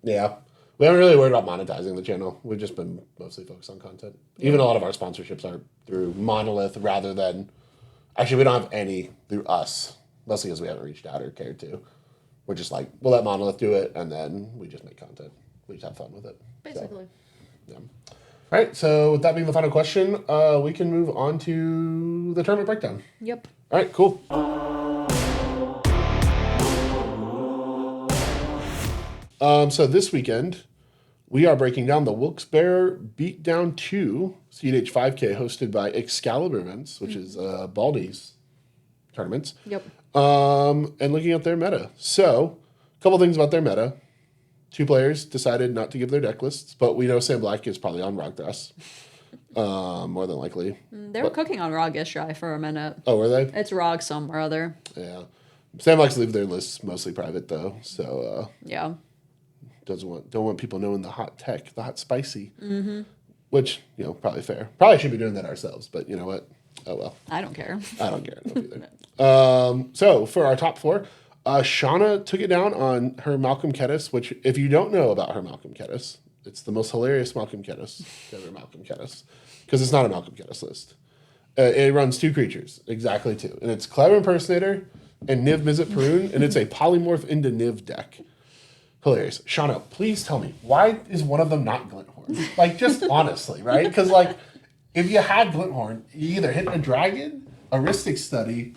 yeah, we haven't really worried about monetizing the channel. We've just been mostly focused on content. Yeah. Even a lot of our sponsorships are through Monolith rather than. Actually, we don't have any through us, mostly because we haven't reached out or cared to. We're just like, we'll let Monolith do it, and then we just make content. We just have fun with it. Basically. So, yeah. All right, so with that being the final question, we can move on to the tournament breakdown. Yep. All right, cool. So this weekend, we are breaking down the Wilkes-Barre Beatdown 2 CEDH 5K hosted by Excalibur Events, which is Baldy's tournaments. Yep. And looking at their meta. So, a couple things about their meta. 2 players decided not to give their deck lists, but we know Sam Black is probably on Rogdrass. More than likely. They were cooking on Rog Ishrai for a minute. Oh, were they? It's Rog some or other. Yeah. Sam likes to leave their lists mostly private, though. So, yeah. don't want people knowing the hot tech, the hot spicy. Mm-hmm. Which, probably fair. Probably should be doing that ourselves, but you know what? Oh, well. I don't care. I don't care. Either. So, for our top 4, Shauna took it down on her Malcolm Kettis, which, if you don't know about her Malcolm Kettis, it's the most hilarious Malcolm Kettis ever Malcolm Kettis. Because it's not a Malcolm Kettis list. It runs 2 creatures, exactly 2. And it's Clever Impersonator and Niv Mizzet Perun, and it's a polymorph into Niv deck. Hilarious. Shauna, please tell me, why is one of them not Glinthorn? Like, just honestly, right? Because, if you had Glinthorn, you either hit a dragon, a Rhystic Study,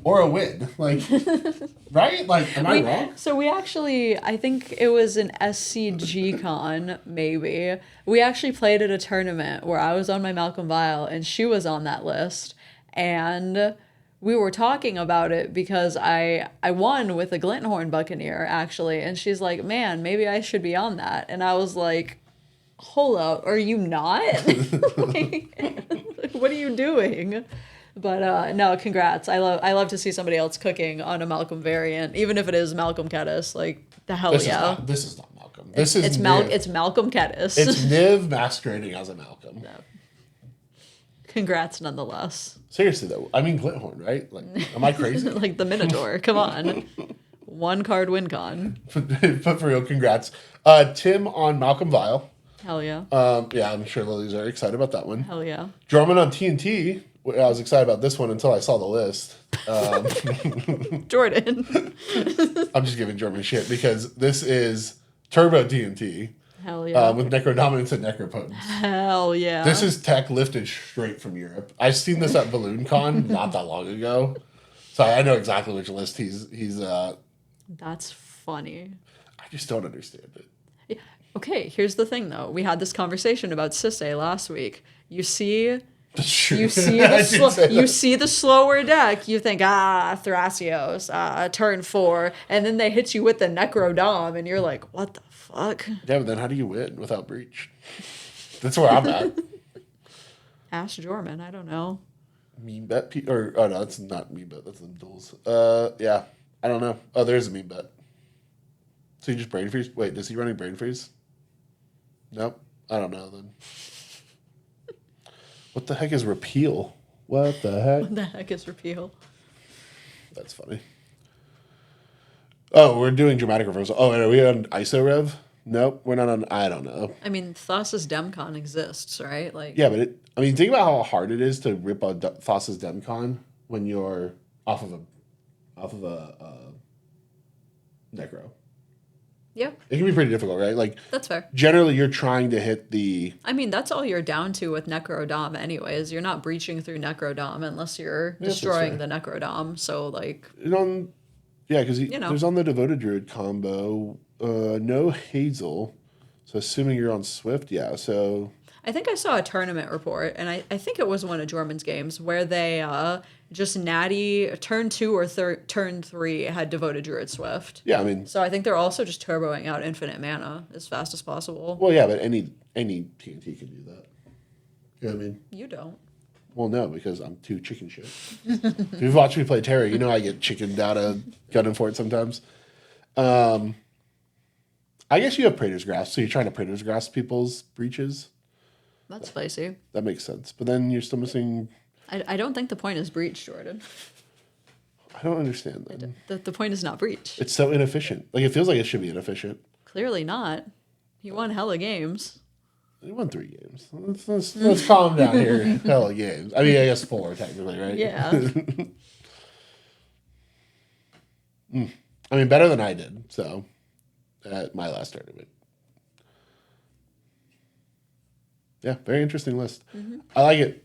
or a win. Right? Am I wrong? So we actually, I think it was an SCG con, maybe. We actually played at a tournament where I was on my Malcolm Vial and she was on that list. And we were talking about it because I won with a Glinthorn Buccaneer, actually. And she's like, man, maybe I should be on that. And I was like, hold up, are you not? What are you doing? But no, congrats. I love to see somebody else cooking on a Malcolm variant, even if it is Malcolm Kettis. The hell this yeah. This is not Malcolm. It's Malcolm Kettis. It's Niv masquerading as a Malcolm. No. Congrats nonetheless. Seriously though, I mean Glinthorn, right? Am I crazy? The Minotaur. Come on. 1 card win con. But for real, congrats. Tim on Malcolm Vial. Hell yeah. Yeah, I'm sure Lily's very excited about that one. Hell yeah. Drummond on TNT. I was excited about this one until I saw the list. Jordan. I'm just giving Jordan shit because this is Turbo TNT. Hell yeah. With Necro Dominance and Necropotence. Hell yeah. This is tech lifted straight from Europe. I've seen this at Balloon Con not that long ago. So I know exactly which list he's That's funny. I just don't understand it. Yeah. Okay, here's the thing though. We had this conversation about Sisse last week. You see You see the slower deck. You think, Thrasios, turn 4, and then they hit you with the Necrodom, and you're like, what the fuck? Yeah, but then how do you win without Breach? That's where I'm at. Ask Jorman. I don't know. Meme bet, no, that's not meme bet. That's them duels. Yeah, I don't know. Oh, there's a meme bet. So you just brain freeze? Wait, is he running brain freeze? Nope. I don't know then. What the heck is repeal? What the heck? What the heck is repeal? That's funny. Oh, we're doing dramatic reversal. Oh, are we on ISO Rev? Nope, we're not on. I don't know. I mean, Thassa's Demcon exists, right? Yeah, but think about how hard it is to rip a Thassa's Demcon when you're off of a Necro. Yeah. It can be pretty difficult, right? That's fair. Generally, you're trying to hit the... I mean, that's all you're down to with Necrodom anyways. You're not breaching through Necrodom unless you're destroying the Necrodom. So, Yeah, because there's on the Devoted Druid combo, no Hazel. So, assuming you're on Swift, yeah, so... I think I saw a tournament report, and I think it was one of Jorman's games, where they just natty turn 2 or turn 3 had Devoted Druid Swift. Yeah, I mean... So I think they're also just turboing out infinite mana as fast as possible. Well, yeah, but any TNT can do that. You know what I mean? You don't. Well, no, because I'm too chicken shit. If you've watched me play Terra, you know I get chickened out of gunning for it sometimes. I guess you have Praetor's Grasp, so you're trying to Praetor's Grasp people's breaches. That's spicy. That makes sense. But then you're still missing... I don't think the point is breach, Jordan. I don't understand that. The point is not breach. It's so inefficient. It feels like it should be inefficient. Clearly not. He won hella games. He won 3 games. Let's calm down here. Hella games. I mean, I guess 4 technically, right? Yeah. I mean, better than I did, so, at my last tournament. Yeah, very interesting list. Mm-hmm. I like it,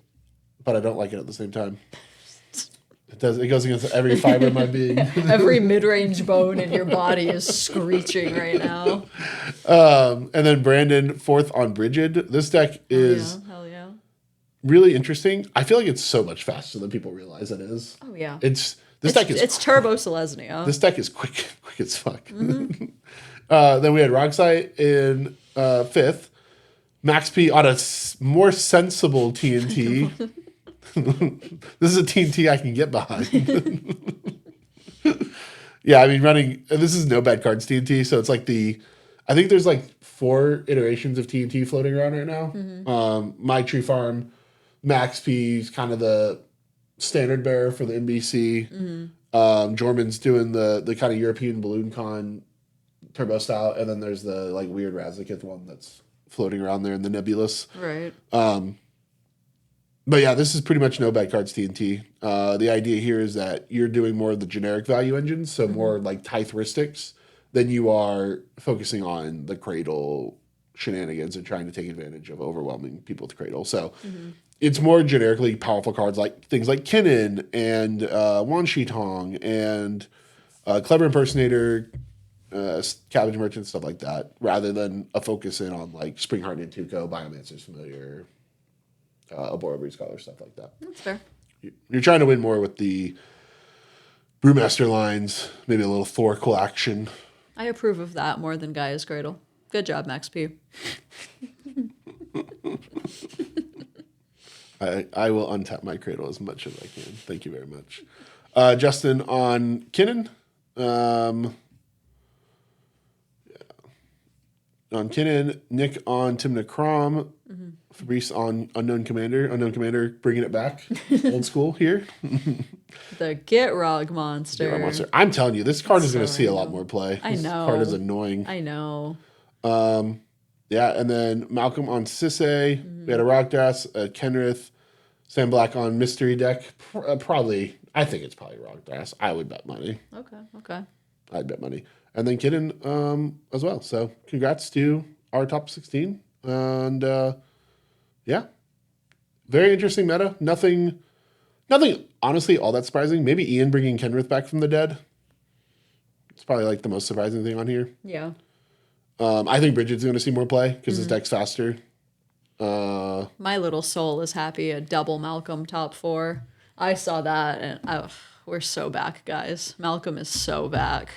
but I don't like it at the same time. It does. It goes against every fiber of my being. Every mid-range bone in your body is screeching right now. And then Brandon, fourth on Brigid. This deck is Hell yeah. really interesting. I feel like it's so much faster than people realize it is. Oh yeah. This deck is Turbo Selesnya. This deck is quick as fuck. Then we had Roxai in fifth. Max P on a more sensible TNT. This is a TNT I can get behind. Yeah, I mean, this is no bad cards TNT, so it's like I think there's like 4 iterations of TNT floating around right now. My Tree Farm, Max P is kind of the standard bearer for the NBC. Jorman's doing the kind of European Balloon Con turbo style, and then there's the like weird Razakith one that's floating around there in the Nebulous. Right. But yeah, this is pretty much no bad cards TNT. The idea here is that you're doing more of the generic value engines, so more like Titheristics, than you are focusing on the Cradle shenanigans and trying to take advantage of overwhelming people with Cradle. So it's more generically powerful cards like things like Kinnan and Wan Shi Tong and Clever Impersonator, Cabbage Merchant, stuff like that, rather than a focus in on like Springheart and Tuco, Biomancer's Familiar, Abora Breed Scholar, stuff like that. That's fair. You're trying to win more with the Brewmaster lines, maybe a little Thoracle action. I approve of that more than Gaia's Cradle. Good job, Max P. I will untap my Cradle as much as I can. Thank you very much. Justin on Kinnan. On Kinnan, Nick on Timna Crom, Fabrice on Unknown Commander. Unknown Commander bringing it back, old school here. The Gitrog monster. I'm telling you, this card is going to see a lot more play. I know. This card is annoying. I know. Yeah, and then Malcolm on Sisay. We had a Rockdass, a Kenrith, Sam Black on Mystery Deck. Probably, I think it's probably Rockdass. I would bet money. Okay. I'd bet money. And then Kidden as well. So congrats to our top 16. And yeah, very interesting meta. Nothing honestly all that surprising. Maybe Ian bringing Kenrith back from the dead. It's probably like the most surprising thing on here. Yeah. I think Bridget's going to see more play because his deck's faster. My little soul is happy. A double Malcolm top 4. I saw that and we're so back, guys. Malcolm is so back.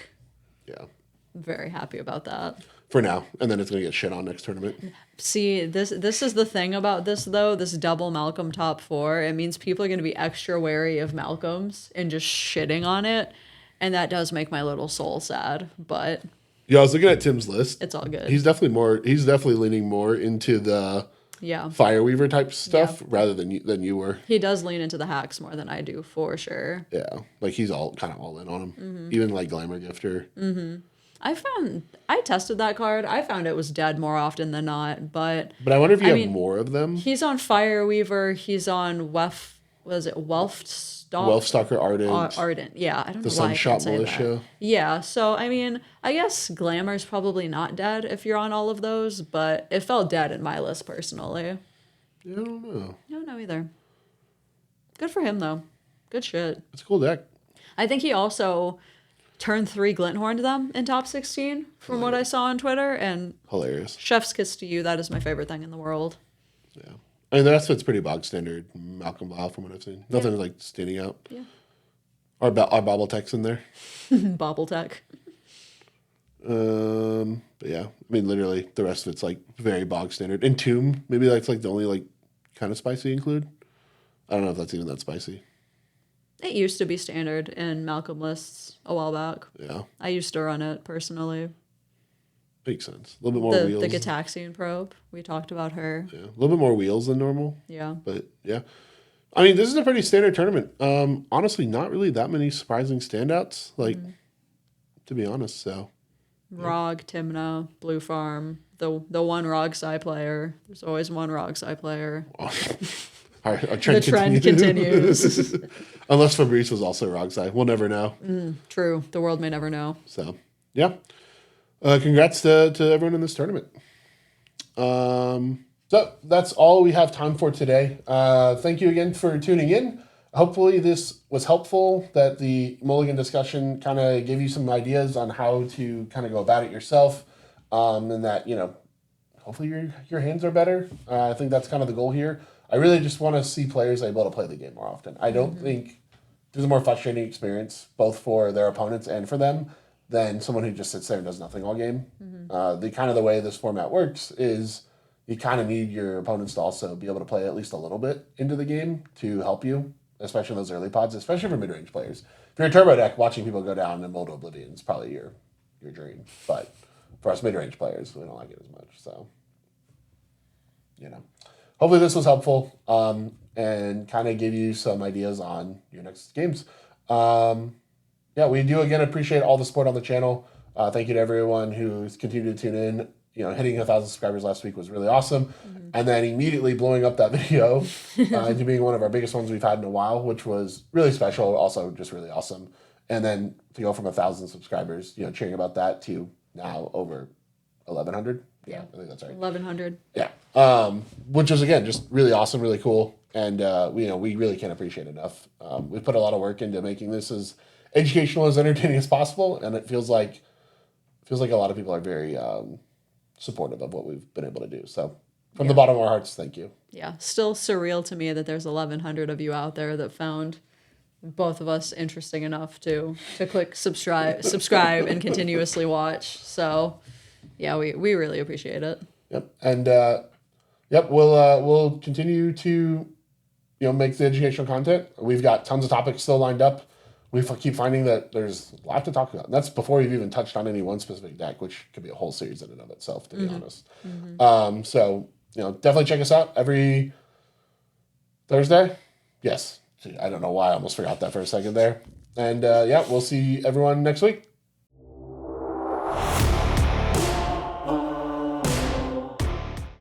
Yeah. I'm very happy about that. For now. And then it's going to get shit on next tournament. See, this is the thing about this, though. This double Malcolm top 4. It means people are going to be extra wary of Malcolms and just shitting on it. And that does make my little soul sad. But yeah, I was looking at Tim's list. it's all good. He's definitely leaning more into the Fireweaver type stuff rather than you were. He does lean into the hacks more than I do, for sure. Yeah, like he's all in on him. Even like Glamour Gifter. I tested that card. I found it was dead more often than not, but I wonder if you have more of them. He's on Fireweaver. He's on Wealthstalker Ardent. Ardent. Yeah, I don't know the why I can't Sunshot say Militia. that. Yeah, so I mean, I guess Glamour's probably not dead if you're on all of those, but it felt dead in my list personally. Yeah, I don't know. I don't know either. Good for him though. Good shit. It's a cool deck. I think he also turned 3 Glinthorn to them in top 16 from what I saw on Twitter, and hilarious. Chef's kiss to you. That is my favorite thing in the world. Yeah. I mean, the rest of it's pretty bog standard. Malcolm Blau from what I've seen. Nothing like standing out. Yeah. Our Bobble Tech's in there. Bobble Tech. But yeah, I mean, literally the rest of it's like very bog standard. Entomb, maybe that's like the only like kind of spicy include. I don't know if that's even that spicy. It used to be standard in Malcolm lists a while back. Yeah. I used to run it personally. Makes sense. A little bit more wheels. The Gataxian probe. We talked about her. Yeah. A little bit more wheels than normal. Yeah. But yeah. I mean, this is a pretty standard tournament. Honestly, not really that many surprising standouts, like, to be honest, so. Rog, Timna, Blue Farm, the one Rogsai player. There's always one Rogsai player. Our trend continues. Unless Fabrice was also Rogsai. We'll never know. True. The world may never know. So, yeah. Congrats to everyone in this tournament. So that's all we have time for today. Thank you again for tuning in. hopefully this was helpful, that the Mulligan discussion kind of gave you some ideas on how to kind of go about it yourself, and that, hopefully your hands are better. I think that's kind of the goal here. I really just want to see players able to play the game more often. I don't think there's a more frustrating experience, both for their opponents and for them, than someone who just sits there and does nothing all game. The way this format works is you kind of need your opponents to also be able to play at least a little bit into the game to help you, especially in those early pods, especially for mid-range players. If you're a turbo deck, watching people go down and mold oblivion is probably your dream. But for us mid-range players, we don't like it as much. So, hopefully this was helpful, and kind of give you some ideas on your next games. We do again appreciate all the support on the channel. Thank you to everyone who's continued to tune in. Hitting 1,000 subscribers last week was really awesome. And then immediately blowing up that video into being one of our biggest ones we've had in a while, which was really special, also just really awesome. And then to go from 1,000 subscribers, cheering about that, to now over 1,100. Yeah, I think that's right. 1,100. Yeah. Which is, again, just really awesome, really cool. And, we really can't appreciate it enough. We put a lot of work into making this as educational, as entertaining as possible. And it feels like a lot of people are very supportive of what we've been able to do. So from the bottom of our hearts, thank you. Yeah. Still surreal to me that there's 1,100 of you out there that found both of us interesting enough to click subscribe and continuously watch. So yeah, we really appreciate it. Yep. And we'll continue to make the educational content. We've got tons of topics still lined up. We keep finding that there's a lot to talk about. And that's before we've even touched on any one specific deck, which could be a whole series in and of itself, to be honest. So definitely check us out every Thursday. Yes. I don't know why I almost forgot that for a second there. And we'll see everyone next week.